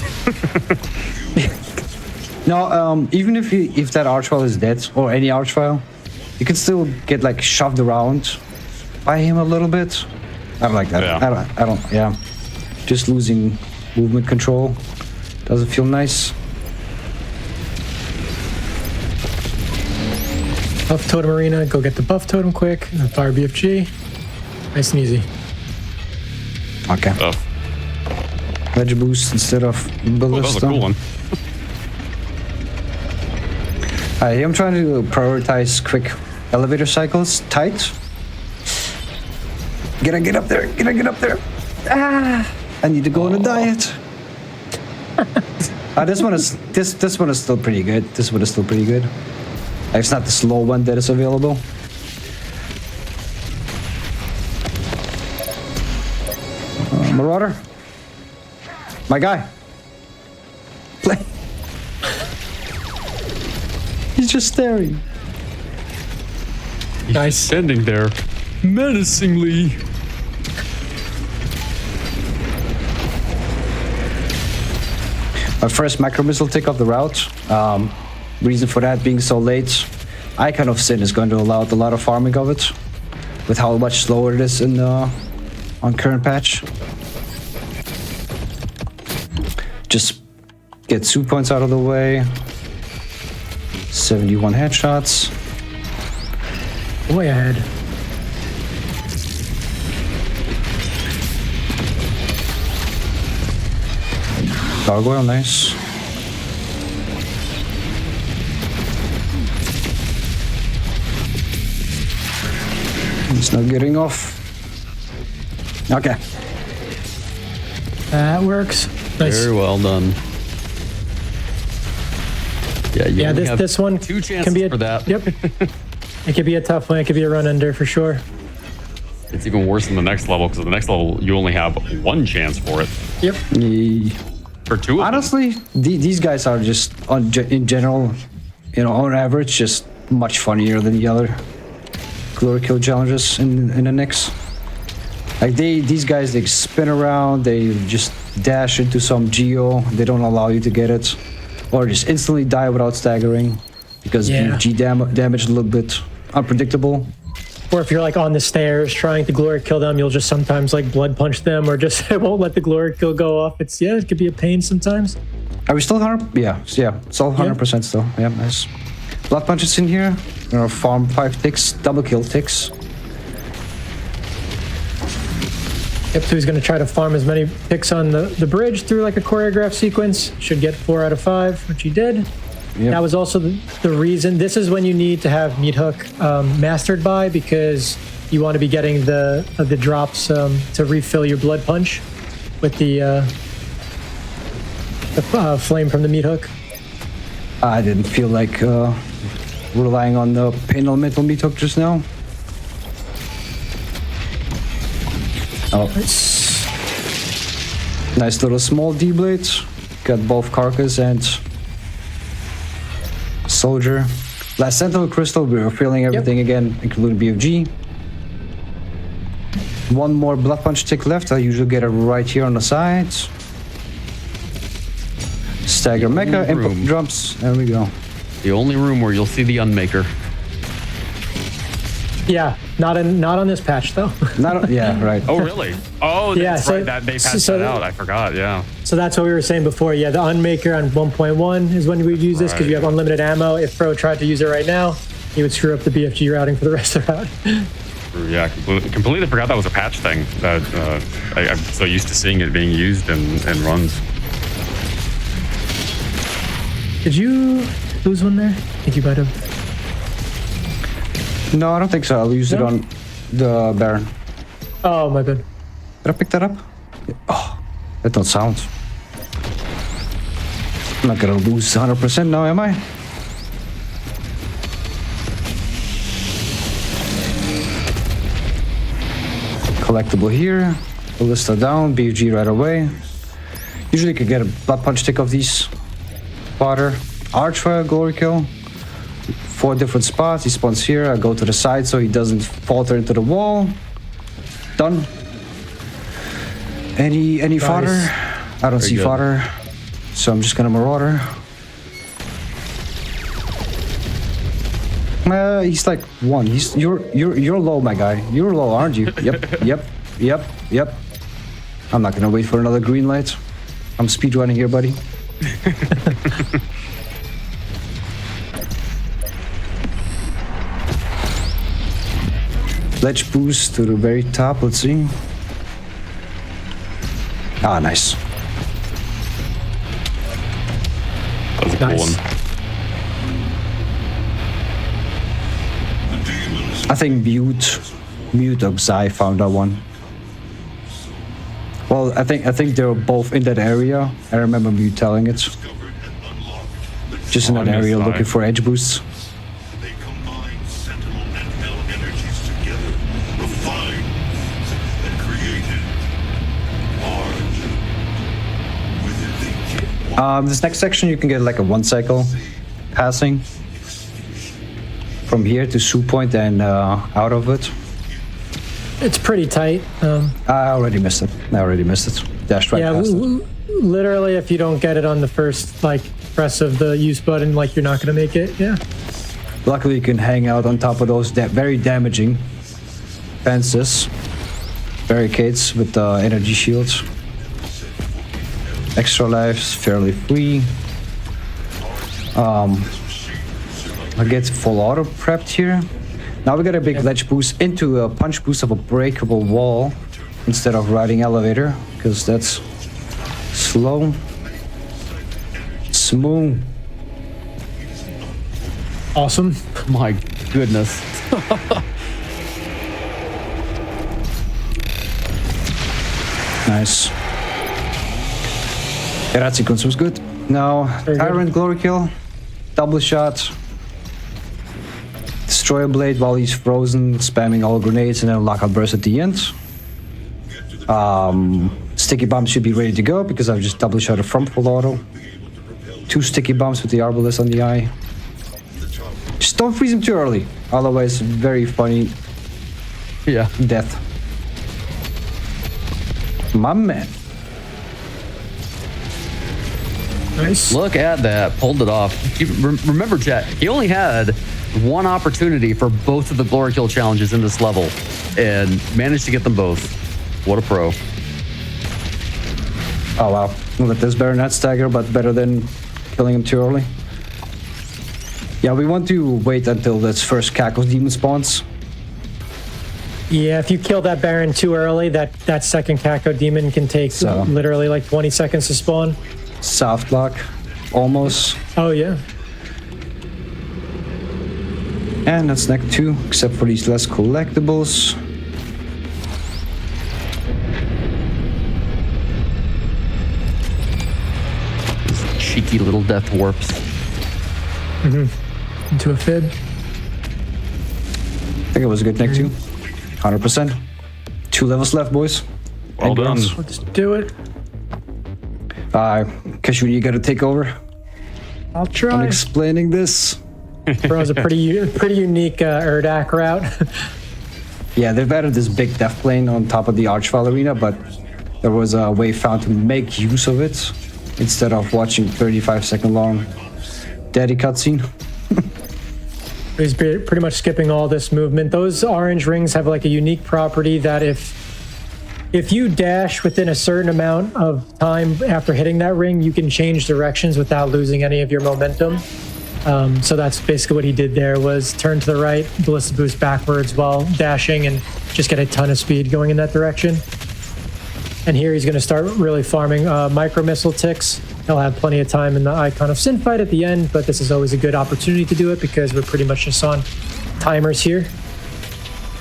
No, even if that arch vial is dead, or any arch vial, you can still get like shoved around by him a little bit. I don't like that. Yeah. I don't, yeah. Just losing movement control doesn't feel nice. Buff Totem Arena, go get the buff totem quick, and fire BFG. Nice and easy. Okay. Ledge boost instead of ballista. That was a cool one. I'm trying to prioritize quick elevator cycles tight. Get up there, get up there. Ah, I need to go on a diet. This one is still pretty good. This one is still pretty good. It's not the slow one that is available. Marauder, my guy. Play. He's just staring. He's standing there menacingly. My first macro missile take off the route. Reason for that being so late, Icon of Sin is going to allow a lot of farming of it, with how much slower it is in on current patch. Just get 2 points out of the way. 71 headshots. Way ahead. Gargoyle, nice. It's not getting off. Okay. That works. Nice. Very well done. Yeah, you only have this one two chances can be for that. Yep. It could be a tough one. It could be a run ender for sure. It's even worse than the next level, because the next level you only have one chance for it. Yep. For two of Honestly, these guys are just, in general, on average, just much funnier than the other glory kill challenges in the Nyx. Like these guys, they spin around, they just dash into some geo, they don't allow you to get it, or just instantly die without staggering because BFG damage a little bit unpredictable. Or if you're like on the stairs trying to glory kill them, you'll just sometimes like blood punch them, or just it won't let the glory kill go off. It could be a pain sometimes. Are we still 100? Yeah, it's all 100% still. Yeah, nice. Blood punches in here. Farm 5 ticks, double kill ticks. Yep, so he's going to try to farm as many ticks on the bridge through like a choreographed sequence. Should get 4 out of 5, which he did. Yep. That was also the reason. This is when you need to have Meat Hook mastered by, because you want to be getting the drops to refill your blood punch with the flame from the Meat Hook. I didn't feel like relying on the pain elemental Meat Hook just now. Oh, nice little small D-blade. Got both Carcass and Soldier. Last Sentinel Crystal, we were filling everything again, including BFG. One more Blood Punch tick left. I usually get it right here on the sides. Stagger Mecha, input drops. There we go. The only room where you'll see the Unmaker. Yeah, not on this patch though. Yeah, right. Oh, really? Oh, that's right. That they passed that out. I forgot. Yeah. So that's what we were saying before. Yeah, the Unmaker on 1.1 is when we would use this, because you have unlimited ammo. If Pro tried to use it right now, he would screw up the BFG routing for the rest of the route. Yeah, completely forgot that was a patch thing. That I'm so used to seeing it being used in runs. Did you lose one there? I think you might have. No, I don't think so. I'll use it on the Baron. Oh, my bad. Did I pick that up? Oh, that don't sound. I'm not gonna lose 100% now, am I? Collectible here. Ballista down. BUG right away. Usually you could get a blood punch tick of these. Water. Archfire, glory kill. 4 different spots. He spawns here. I go to the side so he doesn't falter into the wall. Done. Any fodder? I don't see fodder. So I'm just gonna Marauder. He's like 1. You're low, my guy. You're low, aren't you? Yep. I'm not gonna wait for another green light. I'm speedrunning here, buddy. Ledge boost to the very top. Let's see. Ah, nice. That was a cool one. I think Mute or Xai found that one. Well, I think they were both in that area. I remember Mute telling it. Just in that area looking for edge boosts. This next section you can get like a 1 cycle passing from here to Sioux Point and out of it. It's pretty tight. I already missed it. Dashed right past it. Literally, if you don't get it on the first like press of the use button, like you're not gonna make it. Yeah. Luckily, you can hang out on top of those very damaging fences, barricades with energy shields. Extra lives, fairly free. I get full auto prepped here. Now we got a big ledge boost into a punch boost of a breakable wall instead of riding elevator, because that's slow. Smooth. Awesome. My goodness. Nice. Yeah, that sequence was good. Now, Tyrant glory kill, double shot, destroy a blade while he's frozen, spamming all grenades, and then lockout burst at the end. Sticky bombs should be ready to go because I've just double shot it from full auto. 2 sticky bombs with the Arbalest on the eye. Just don't freeze him too early, otherwise very funny. Yeah. Death. My man. Nice. Look at that. Pulled it off. Remember, chat, he only had 1 opportunity for both of the glory kill challenges in this level and managed to get them both. What a pro. Oh, wow. Let this Baronet stagger, but better than killing him too early. Yeah, we want to wait until this first Cackle Demon spawns. Yeah, if you kill that Baron too early, that second Caco Demon can take literally like 20 seconds to spawn. Soft lock, almost. Oh, yeah. And that's neck 2, except for these less collectibles. Cheeky little death warps. Into a fib. I think it was a good neck 2. 100%. 2 levels left, boys. Well done. Let's do it. Kashuni, you gotta take over. I'll try. I'm explaining this. Bro's a pretty unique Urdak route. Yeah, they've added this big death plane on top of the Archvile arena, but there was a way found to make use of it instead of watching 35-second long daddy cutscene. He's pretty much skipping all this movement. Those orange rings have like a unique property that if you dash within a certain amount of time after hitting that ring, you can change directions without losing any of your momentum. So that's basically what he did there, was turn to the right, ballista boost backwards while dashing and just get a ton of speed going in that direction. And here he's going to start really farming micro missile ticks. He'll have plenty of time in the Icon of Sin fight at the end, but this is always a good opportunity to do it because we're pretty much just on timers here.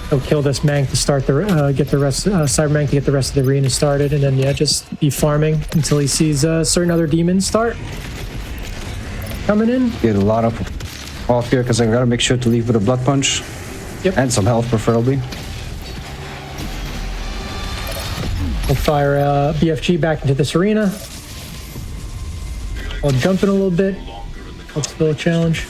He'll kill this Mank to start the get the rest Cyber Mank to get the rest of the arena started, and then yeah, just be farming until he sees certain other demons start coming in. Get a lot of off here because I gotta make sure to leave with a blood punch. Yep. And some health preferably. We'll fire BFG back into this arena. I'll jump in a little bit. That's still a challenge.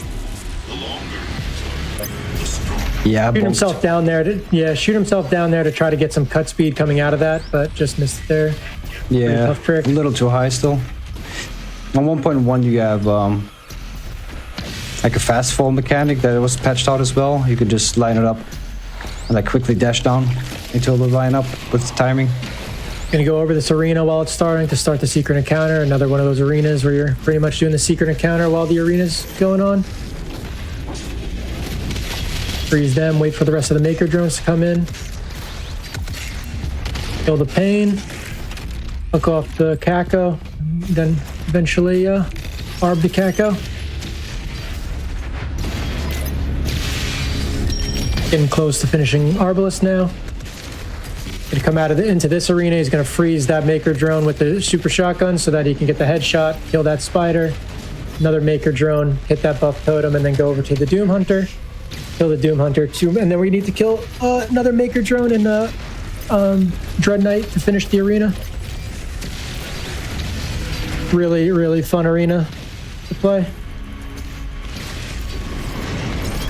Yeah, shoot himself down there. Shoot himself down there to try to get some cut speed coming out of that, but just missed it there. Yeah, tough trick. A little too high still. On 1.1, you have like a fast fall mechanic that was patched out as well. You could just line it up and like quickly dash down until the line up with the timing. Gonna go over this arena while it's starting to start the secret encounter. Another one of those arenas where you're pretty much doing the secret encounter while the arena's going on. Freeze them, wait for the rest of the Maker drones to come in. Kill the pain. Hook off the Kako. Then eventually arb the Kako. Getting close to finishing Arbalest now. Gonna come out of into this arena. He's gonna freeze that Maker drone with the super shotgun so that he can get the headshot, kill that spider. Another Maker drone, hit that buff totem, and then go over to the Doom Hunter. Kill the Doom Hunter too, and then we need to kill another Maker drone and Dread Knight to finish the arena. Really, really fun arena to play.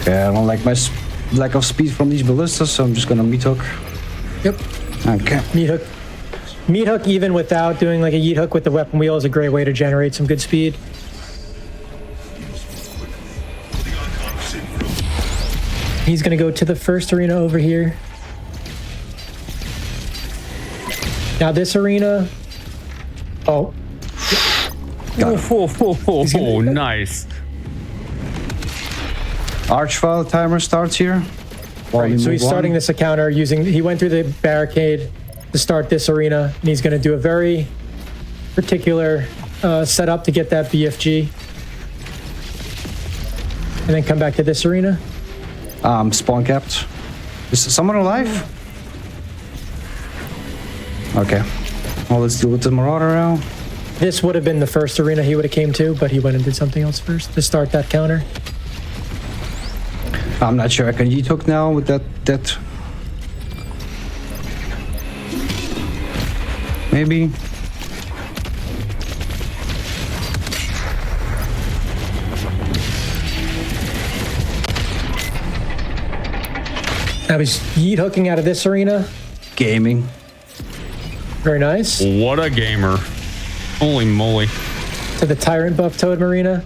Yeah, I don't like my lack of speed from these ballistas, so I'm just gonna meat hook. Yep. Okay. Meat hook. Meat hook, even without doing like a yeet hook with the weapon wheel, is a great way to generate some good speed. He's gonna go to the first arena over here. Now this arena. Oh. Oh, nice. Archvile timer starts here. Right, so he's starting this encounter using, he went through the barricade to start this arena, and he's going to do a very particular setup to get that BFG. And then come back to this arena. Spawn capped. Is someone alive? Okay. Well, let's deal with the Marauder now. This would have been the first arena he would have came to, but he went and did something else first to start that counter. I'm not sure I can yeet hook now with that. Maybe. Now he's yeet hooking out of this arena. Gaming. Very nice. What a gamer. Holy moly. To the Tyrant buff totem arena.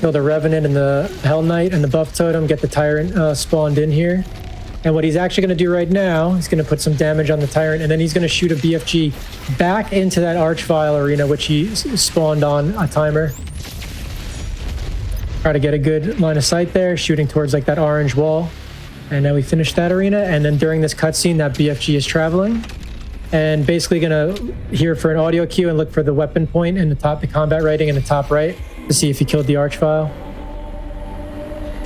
Kill the Revenant and the Hell Knight and the buff totem, get the Tyrant spawned in here. And what he's actually going to do right now, he's going to put some damage on the Tyrant, and then he's going to shoot a BFG back into that Archvile arena, which he spawned on a timer. Try to get a good line of sight there, shooting towards like that orange wall. And now we finish that arena, and then during this cutscene, that BFG is traveling. And basically going to hear for an audio cue and look for the weapon point in the top, the combat rating in the top right, to see if he killed the Archvile.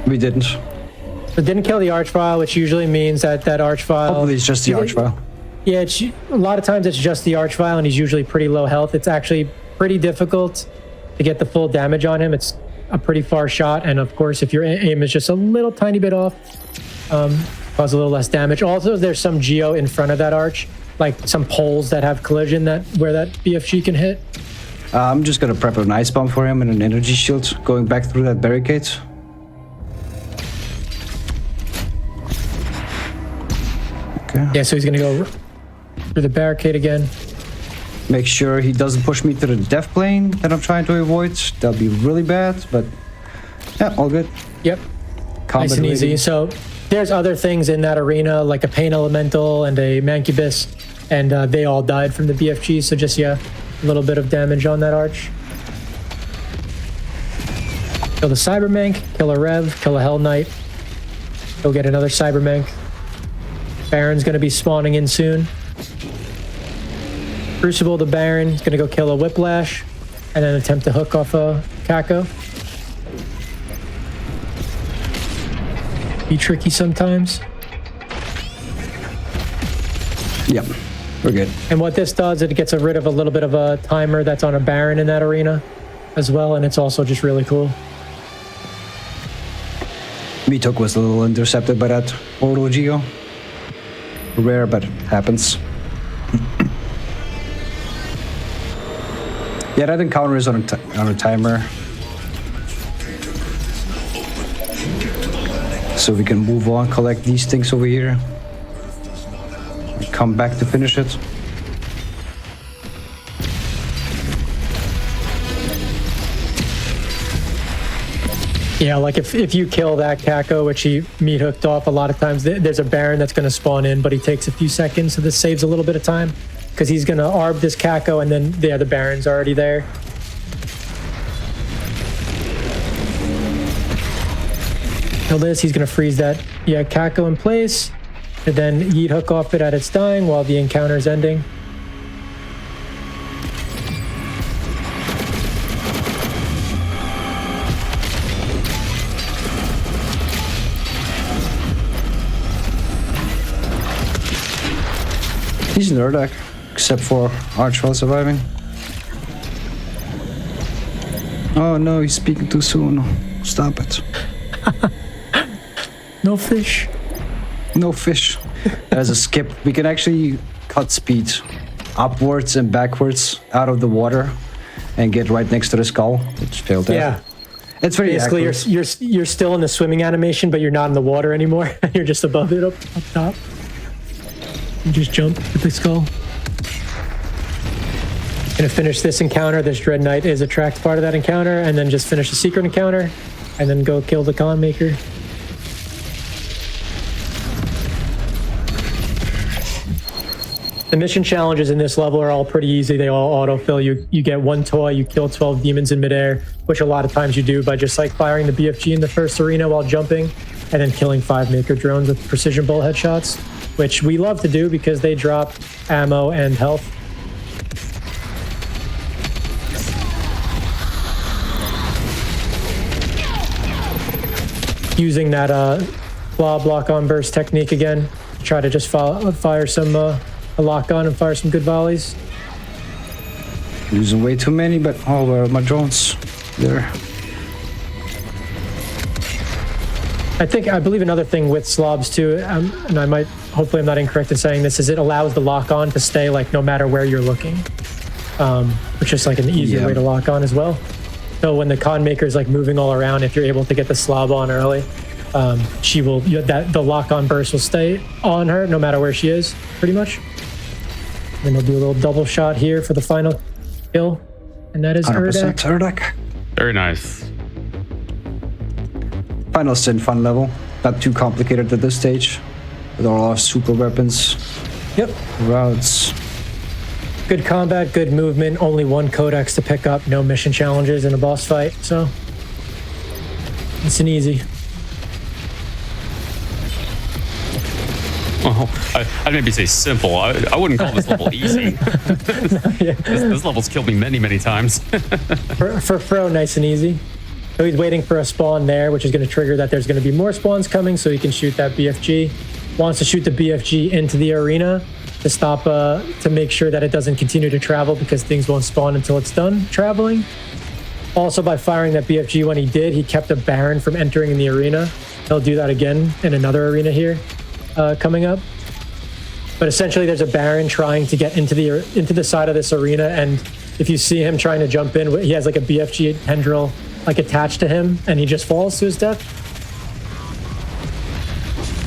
We didn't. So didn't kill the Archvile, which usually means that that Archvile... Hopefully it's just the Archvile. Yeah, a lot of times it's just the Archvile, and he's usually pretty low health. It's actually pretty difficult to get the full damage on him. It's a pretty far shot, and of course, if your aim is just a little tiny bit off, cause a little less damage. Also, there's some geo in front of that arch, like some poles that have collision where that BFG can hit. I'm just gonna prep an ice bomb for him and an energy shield going back through that barricade. Okay. Yeah, so he's gonna go through the barricade again. Make sure he doesn't push me to the death plane that I'm trying to avoid. That'll be really bad, but yeah, all good. Yep. Nice and easy. So there's other things in that arena, like a Pain Elemental and a Mancubus, and they all died from the BFG, so just, yeah, a little bit of damage on that arch. Kill the Cybermank, kill a Rev, kill a Hell Knight. Go get another Cybermank. Baron's going to be spawning in soon. Crucible the Baron is going to go kill a Whiplash. and then attempt to hook off a Kako. Be tricky sometimes. Yep, we're good. And what this does, it gets rid of a little bit of a timer that's on a Baron in that arena as well, and it's also just really cool. Mitok was a little intercepted by that Auto Geo. Rare, but it happens. Yeah, that encounter is on a timer. So we can move on, collect these things over here. And come back to finish it. Yeah, like if you kill that Kako, which he meat hooked off, a lot of times there's a Baron that's going to spawn in, but he takes a few seconds, so this saves a little bit of time because he's going to arb this Kako, and then the Baron's already there. Kill this, he's going to freeze that Kako in place, and then yeet hook off it at its dying while the encounter's ending. He's Nerdak, except for Arch while surviving. Oh no, he's speaking too soon. Stop it. No fish. No fish. There's a skip. We can actually cut speed upwards and backwards out of the water and get right next to the skull, which failed that. Yeah. It's very basically accurate. you're still in the swimming animation, but you're not in the water anymore. You're just above it up top. You just jump with the skull. Gonna finish this encounter. This Dread Knight is a tracked part of that encounter, and then just finish the secret encounter, and then go kill the Con Maker. The mission challenges in this level are all pretty easy. They all autofill. You get one toy, you kill 12 demons in midair, which a lot of times you do by just like firing the BFG in the first arena while jumping, and then killing 5 Maker drones with precision bolt headshots, which we love to do because they drop ammo and health. Using that blob lock-on burst technique again, try to just fire some a lock-on and fire some good volleys. Using way too many, but oh, where are my drones? There. I believe another thing with slobs too, and hopefully I'm not incorrect in saying this, is it allows the lock-on to stay like no matter where you're looking, which is like an easier way to lock on as well. So when the Con Maker is like moving all around, if you're able to get the slob on early, the lock-on burst will stay on her no matter where she is, pretty much. And we'll do a little double shot here for the final kill, and that is 100% Urdak. Very nice. Final Sin fun level. Not too complicated at this stage. With all our super weapons. Yep. Routes. Good combat, good movement. Only one codex to pick up. No mission challenges in a boss fight. So it's an easy. Well, I'd maybe say simple. I wouldn't call this level easy. This level's killed me many, many times. for Fro, nice and easy. So he's waiting for a spawn there, which is going to trigger that there's going to be more spawns coming, so he can shoot that BFG. Wants to shoot the BFG into the arena to stop, to make sure that it doesn't continue to travel, because things won't spawn until it's done traveling. Also, by firing that BFG when he did, he kept a Baron from entering in the arena. He'll do that again in another arena here coming up. But essentially, there's a Baron trying to get into the side of this arena, and if you see him trying to jump in, he has like a BFG tendril like attached to him, and he just falls to his death.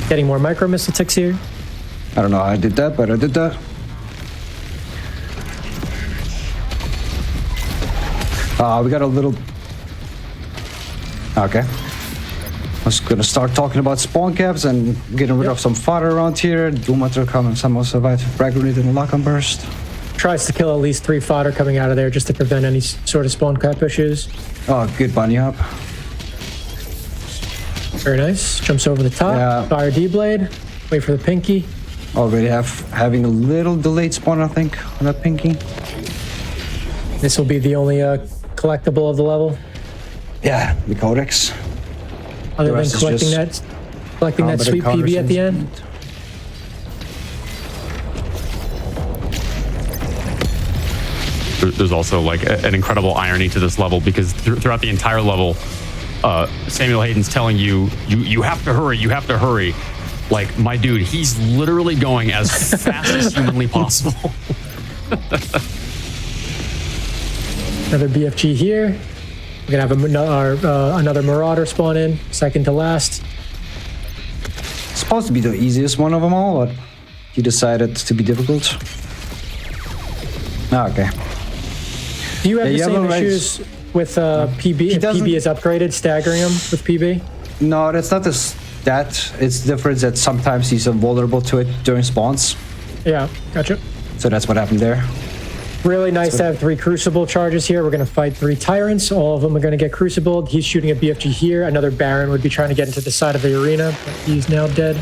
Getting more micro missile ticks here. I don't know how I did that, but I did that. We got a little... Okay. I was gonna start talking about spawn caps and getting rid of some fodder around here. Doomhatter coming, some will survive frag grenade and lock-on burst. Tries to kill at least 3 fodder coming out of there just to prevent any sort of spawn cap issues. Oh, good bunny hop. Very nice. Jumps over the top. Yeah. Fire D-blade. Wait for the pinky. Already having a little delayed spawn, I think, on that pinky. This will be the only collectible of the level? Yeah, the codex. Other The than rest is collecting just that sweet PB at the end? There's also like an incredible irony to this level because throughout the entire level, Samuel Hayden's telling you have to hurry, you have to hurry. Like, my dude, he's literally going as fast as humanly possible. Another BFG here. We're gonna have another Marauder spawn in, second to last. Supposed to be the easiest one of them all, but he decided to be difficult. Ah, okay. Do you have the same issues with PB? If PB is upgraded, staggering him with PB? No, that's not that. It's different that sometimes he's vulnerable to it during spawns. Yeah, gotcha. So that's what happened there. Really nice to have 3 Crucible charges here. We're going to fight 3 Tyrants. All of them are going to get Crucibled. He's shooting a BFG here. Another Baron would be trying to get into the side of the arena, but he's now dead.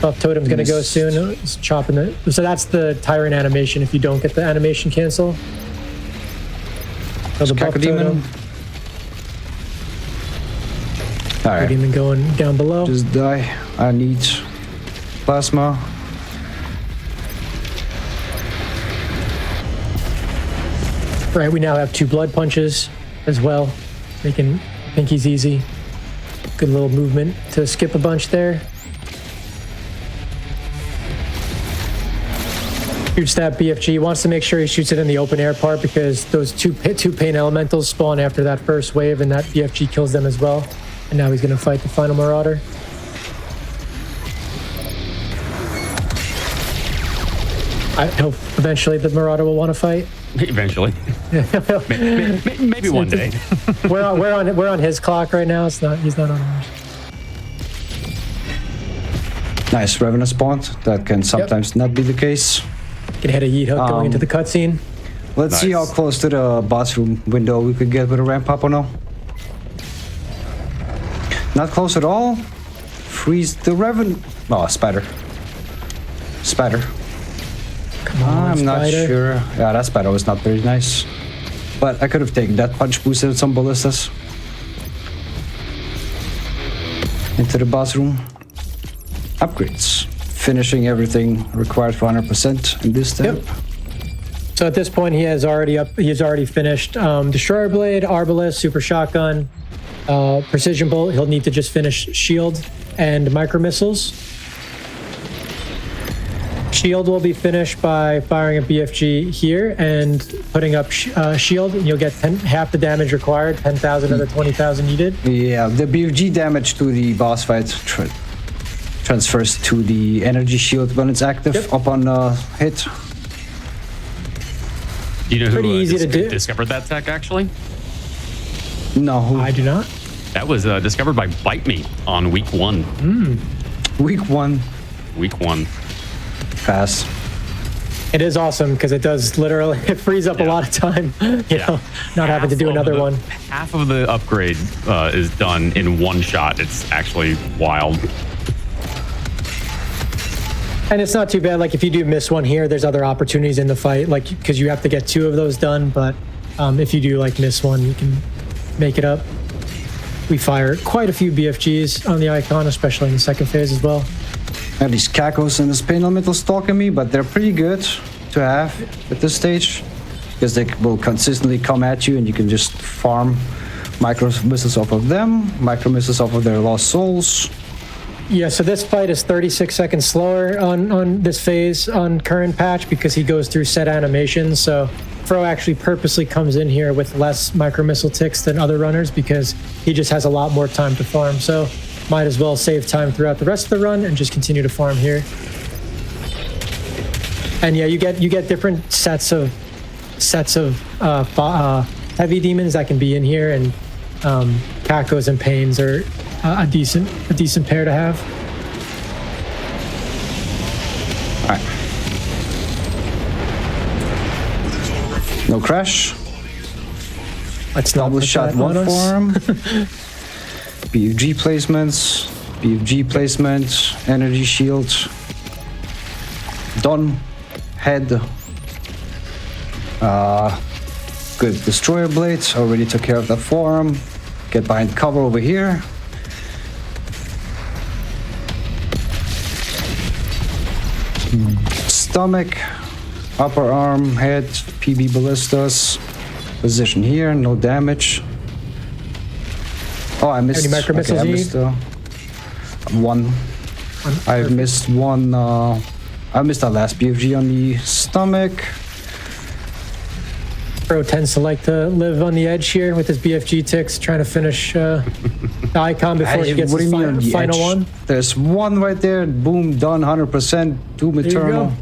Buff Totem's going to go soon. He's chopping the... So that's the Tyrant animation if you don't get the animation cancel. So the Buff Totem. Alright. Demon going down below. Just die. I need plasma. Right, we now have 2 Blood Punches as well, making Pinky's easy. Good little movement to skip a bunch there. Shoots that BFG. Wants to make sure he shoots it in the open air part because those two Pain Elementals spawn after that first wave, and that BFG kills them as well. And now he's going to fight the final Marauder. I hope eventually the Marauder will want to fight. Eventually. Maybe one day. we're on his clock right now. He's not on ours. Nice Revenant spawn. That can sometimes not be the case. Can hit a yeet hook going into the cutscene. Let's see how close to the boss room window we could get with a ramp up or no. Not close at all. Freeze the Revenant. Oh, Spider. Spider. Come on, I'm not Spider. sure. Yeah, that Spider was not very nice. But I could have taken that punch boost with some ballistas. Into the boss room. Upgrades. Finishing everything required for 100% in this step. Yep. So at this point, he's already finished Destroyer Blade, Arbalest, Super Shotgun, Precision Bolt. He'll need to just finish Shield and Micro Missiles. Shield will be finished by firing a BFG here and putting up Shield. And you'll get half the damage required, 10,000 of the 20,000 needed. Yeah, the BFG damage to the boss fight transfers to the energy shield when it's active upon hit. Do you know Pretty who easy to do. discovered that tech, actually? No. I do not. That was discovered by Bite Me on week 1. Week 1. Week 1. Fast. It is awesome because it does literally, it frees up a lot of time, you know, not having to do another one. Half of the upgrade is done in one shot. It's actually wild. And it's not too bad. Like if you do miss one here, there's other opportunities in the fight, like because you have to get 2 of those done. But if you do like miss one, you can make it up. We fire quite a few BFGs on the icon, especially in the second phase as well. And these Kakos and this Pain Elemental stalking me, but they're pretty good to have at this stage because they will consistently come at you and you can just farm micro missiles off of them, micro missiles off of their lost souls. Yeah, so this fight is 36 seconds slower on this phase on current patch because he goes through set animations. So Fro actually purposely comes in here with less micro missile ticks than other runners because he just has a lot more time to farm. So might as well save time throughout the rest of the run and just continue to farm here. And yeah, you get different sets of heavy demons that can be in here, and Kakos and Pains are a decent pair to have. All right. No crash. Let's not double shot one form. BFG placements, BFG placement, energy shield. Done. Head. Good. Destroyer Blades already took care of that forearm. Get behind cover over here. Stomach, upper arm, head, PB ballistas. Position here, no damage. Oh, I missed. Any micro missiles I you missed one. I've missed one. I missed that last BFG on the stomach. Pro tends to like to live on the edge here with his BFG ticks, trying to finish the icon before he gets What do his you mean on the final edge? one. There's one right there. Boom, done. 100%. Doom There you Eternal. go.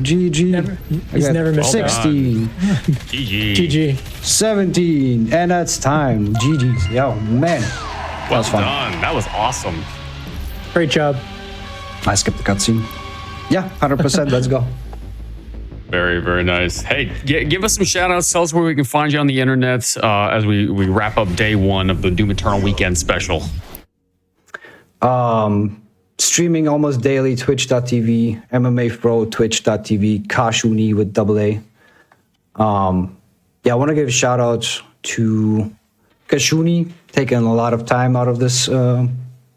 GG. He's I got never missed 16. GG. GG. 17. And that's time. GG's. Yo, man. That Well was fun. done. That was awesome. Great job. I skipped the cutscene. Yeah, 100%. Let's go. Very, very nice. Hey, give us some shout outs. Tell us where we can find you on the internet as we wrap up day one of the Doom Eternal weekend special. Streaming almost daily, twitch.tv, MMA Pro, twitch.tv, Kashuni with AA. Yeah, I want to give a shout out to Kashuni, taking a lot of time out of this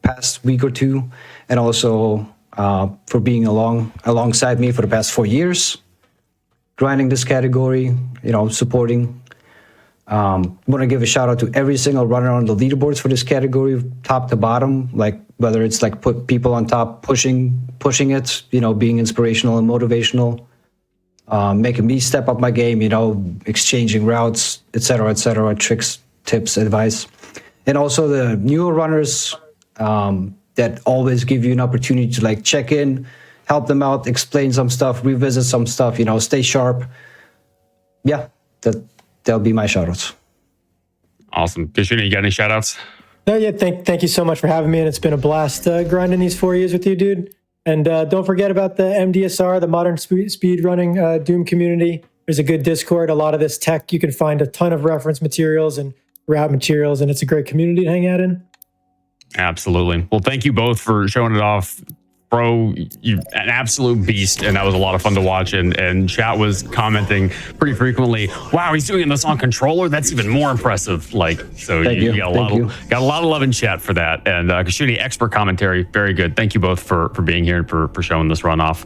past week or two, and also for being alongside me for the past 4 years, grinding this category, supporting. Want to give a shout out to every single runner on the leaderboards for this category, top to bottom, like whether it's like put people on top, pushing it, being inspirational and motivational, making me step up my game, exchanging routes, etc., tricks, tips, advice. And also the newer runners that always give you an opportunity to like check in, help them out, explain some stuff, revisit some stuff, stay sharp. Yeah, that'll be my shoutouts. Awesome. Kashuna, you got any shoutouts? No, yeah, thank you so much for having me, and it's been a blast grinding these 4 years with you, dude. And don't forget about the MDSR, the Modern Speed Running Doom community. There's a good Discord. A lot of this tech, you can find a ton of reference materials and route materials, and it's a great community to hang out in. Absolutely. Well, thank you both for showing it off. Bro, you're an absolute beast, and that was a lot of fun to watch. And chat was commenting pretty frequently, wow, he's doing this on controller? That's even more impressive. So you got a lot of love in chat for that. And Kashuni, expert commentary, very good. Thank you both for being here and for showing this run off.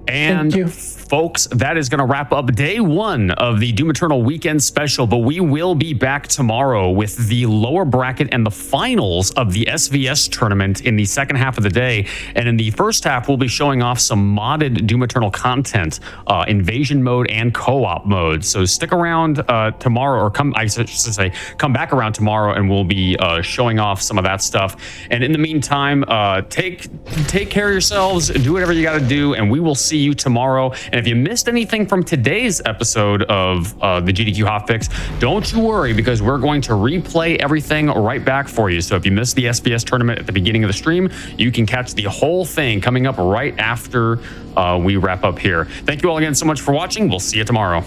And thank you. Folks, that is going to wrap up day one of the Doom Eternal weekend special, but we will be back tomorrow with the lower bracket and the finals of the SVS tournament in the second half of the day. And in the first half, we'll be showing off some modded Doom Eternal content, invasion mode and co-op mode. So stick around tomorrow, or come back around tomorrow, and we'll be showing off some of that stuff. And in the meantime, take care of yourselves, do whatever you got to do, and we will see you tomorrow. And if you missed anything from today's episode of the GDQ Hotfix, don't you worry, because we're going to replay everything right back for you. So if you missed the SBS tournament at the beginning of the stream, you can catch the whole thing coming up right after we wrap up here. Thank you all again so much for watching. We'll see you tomorrow.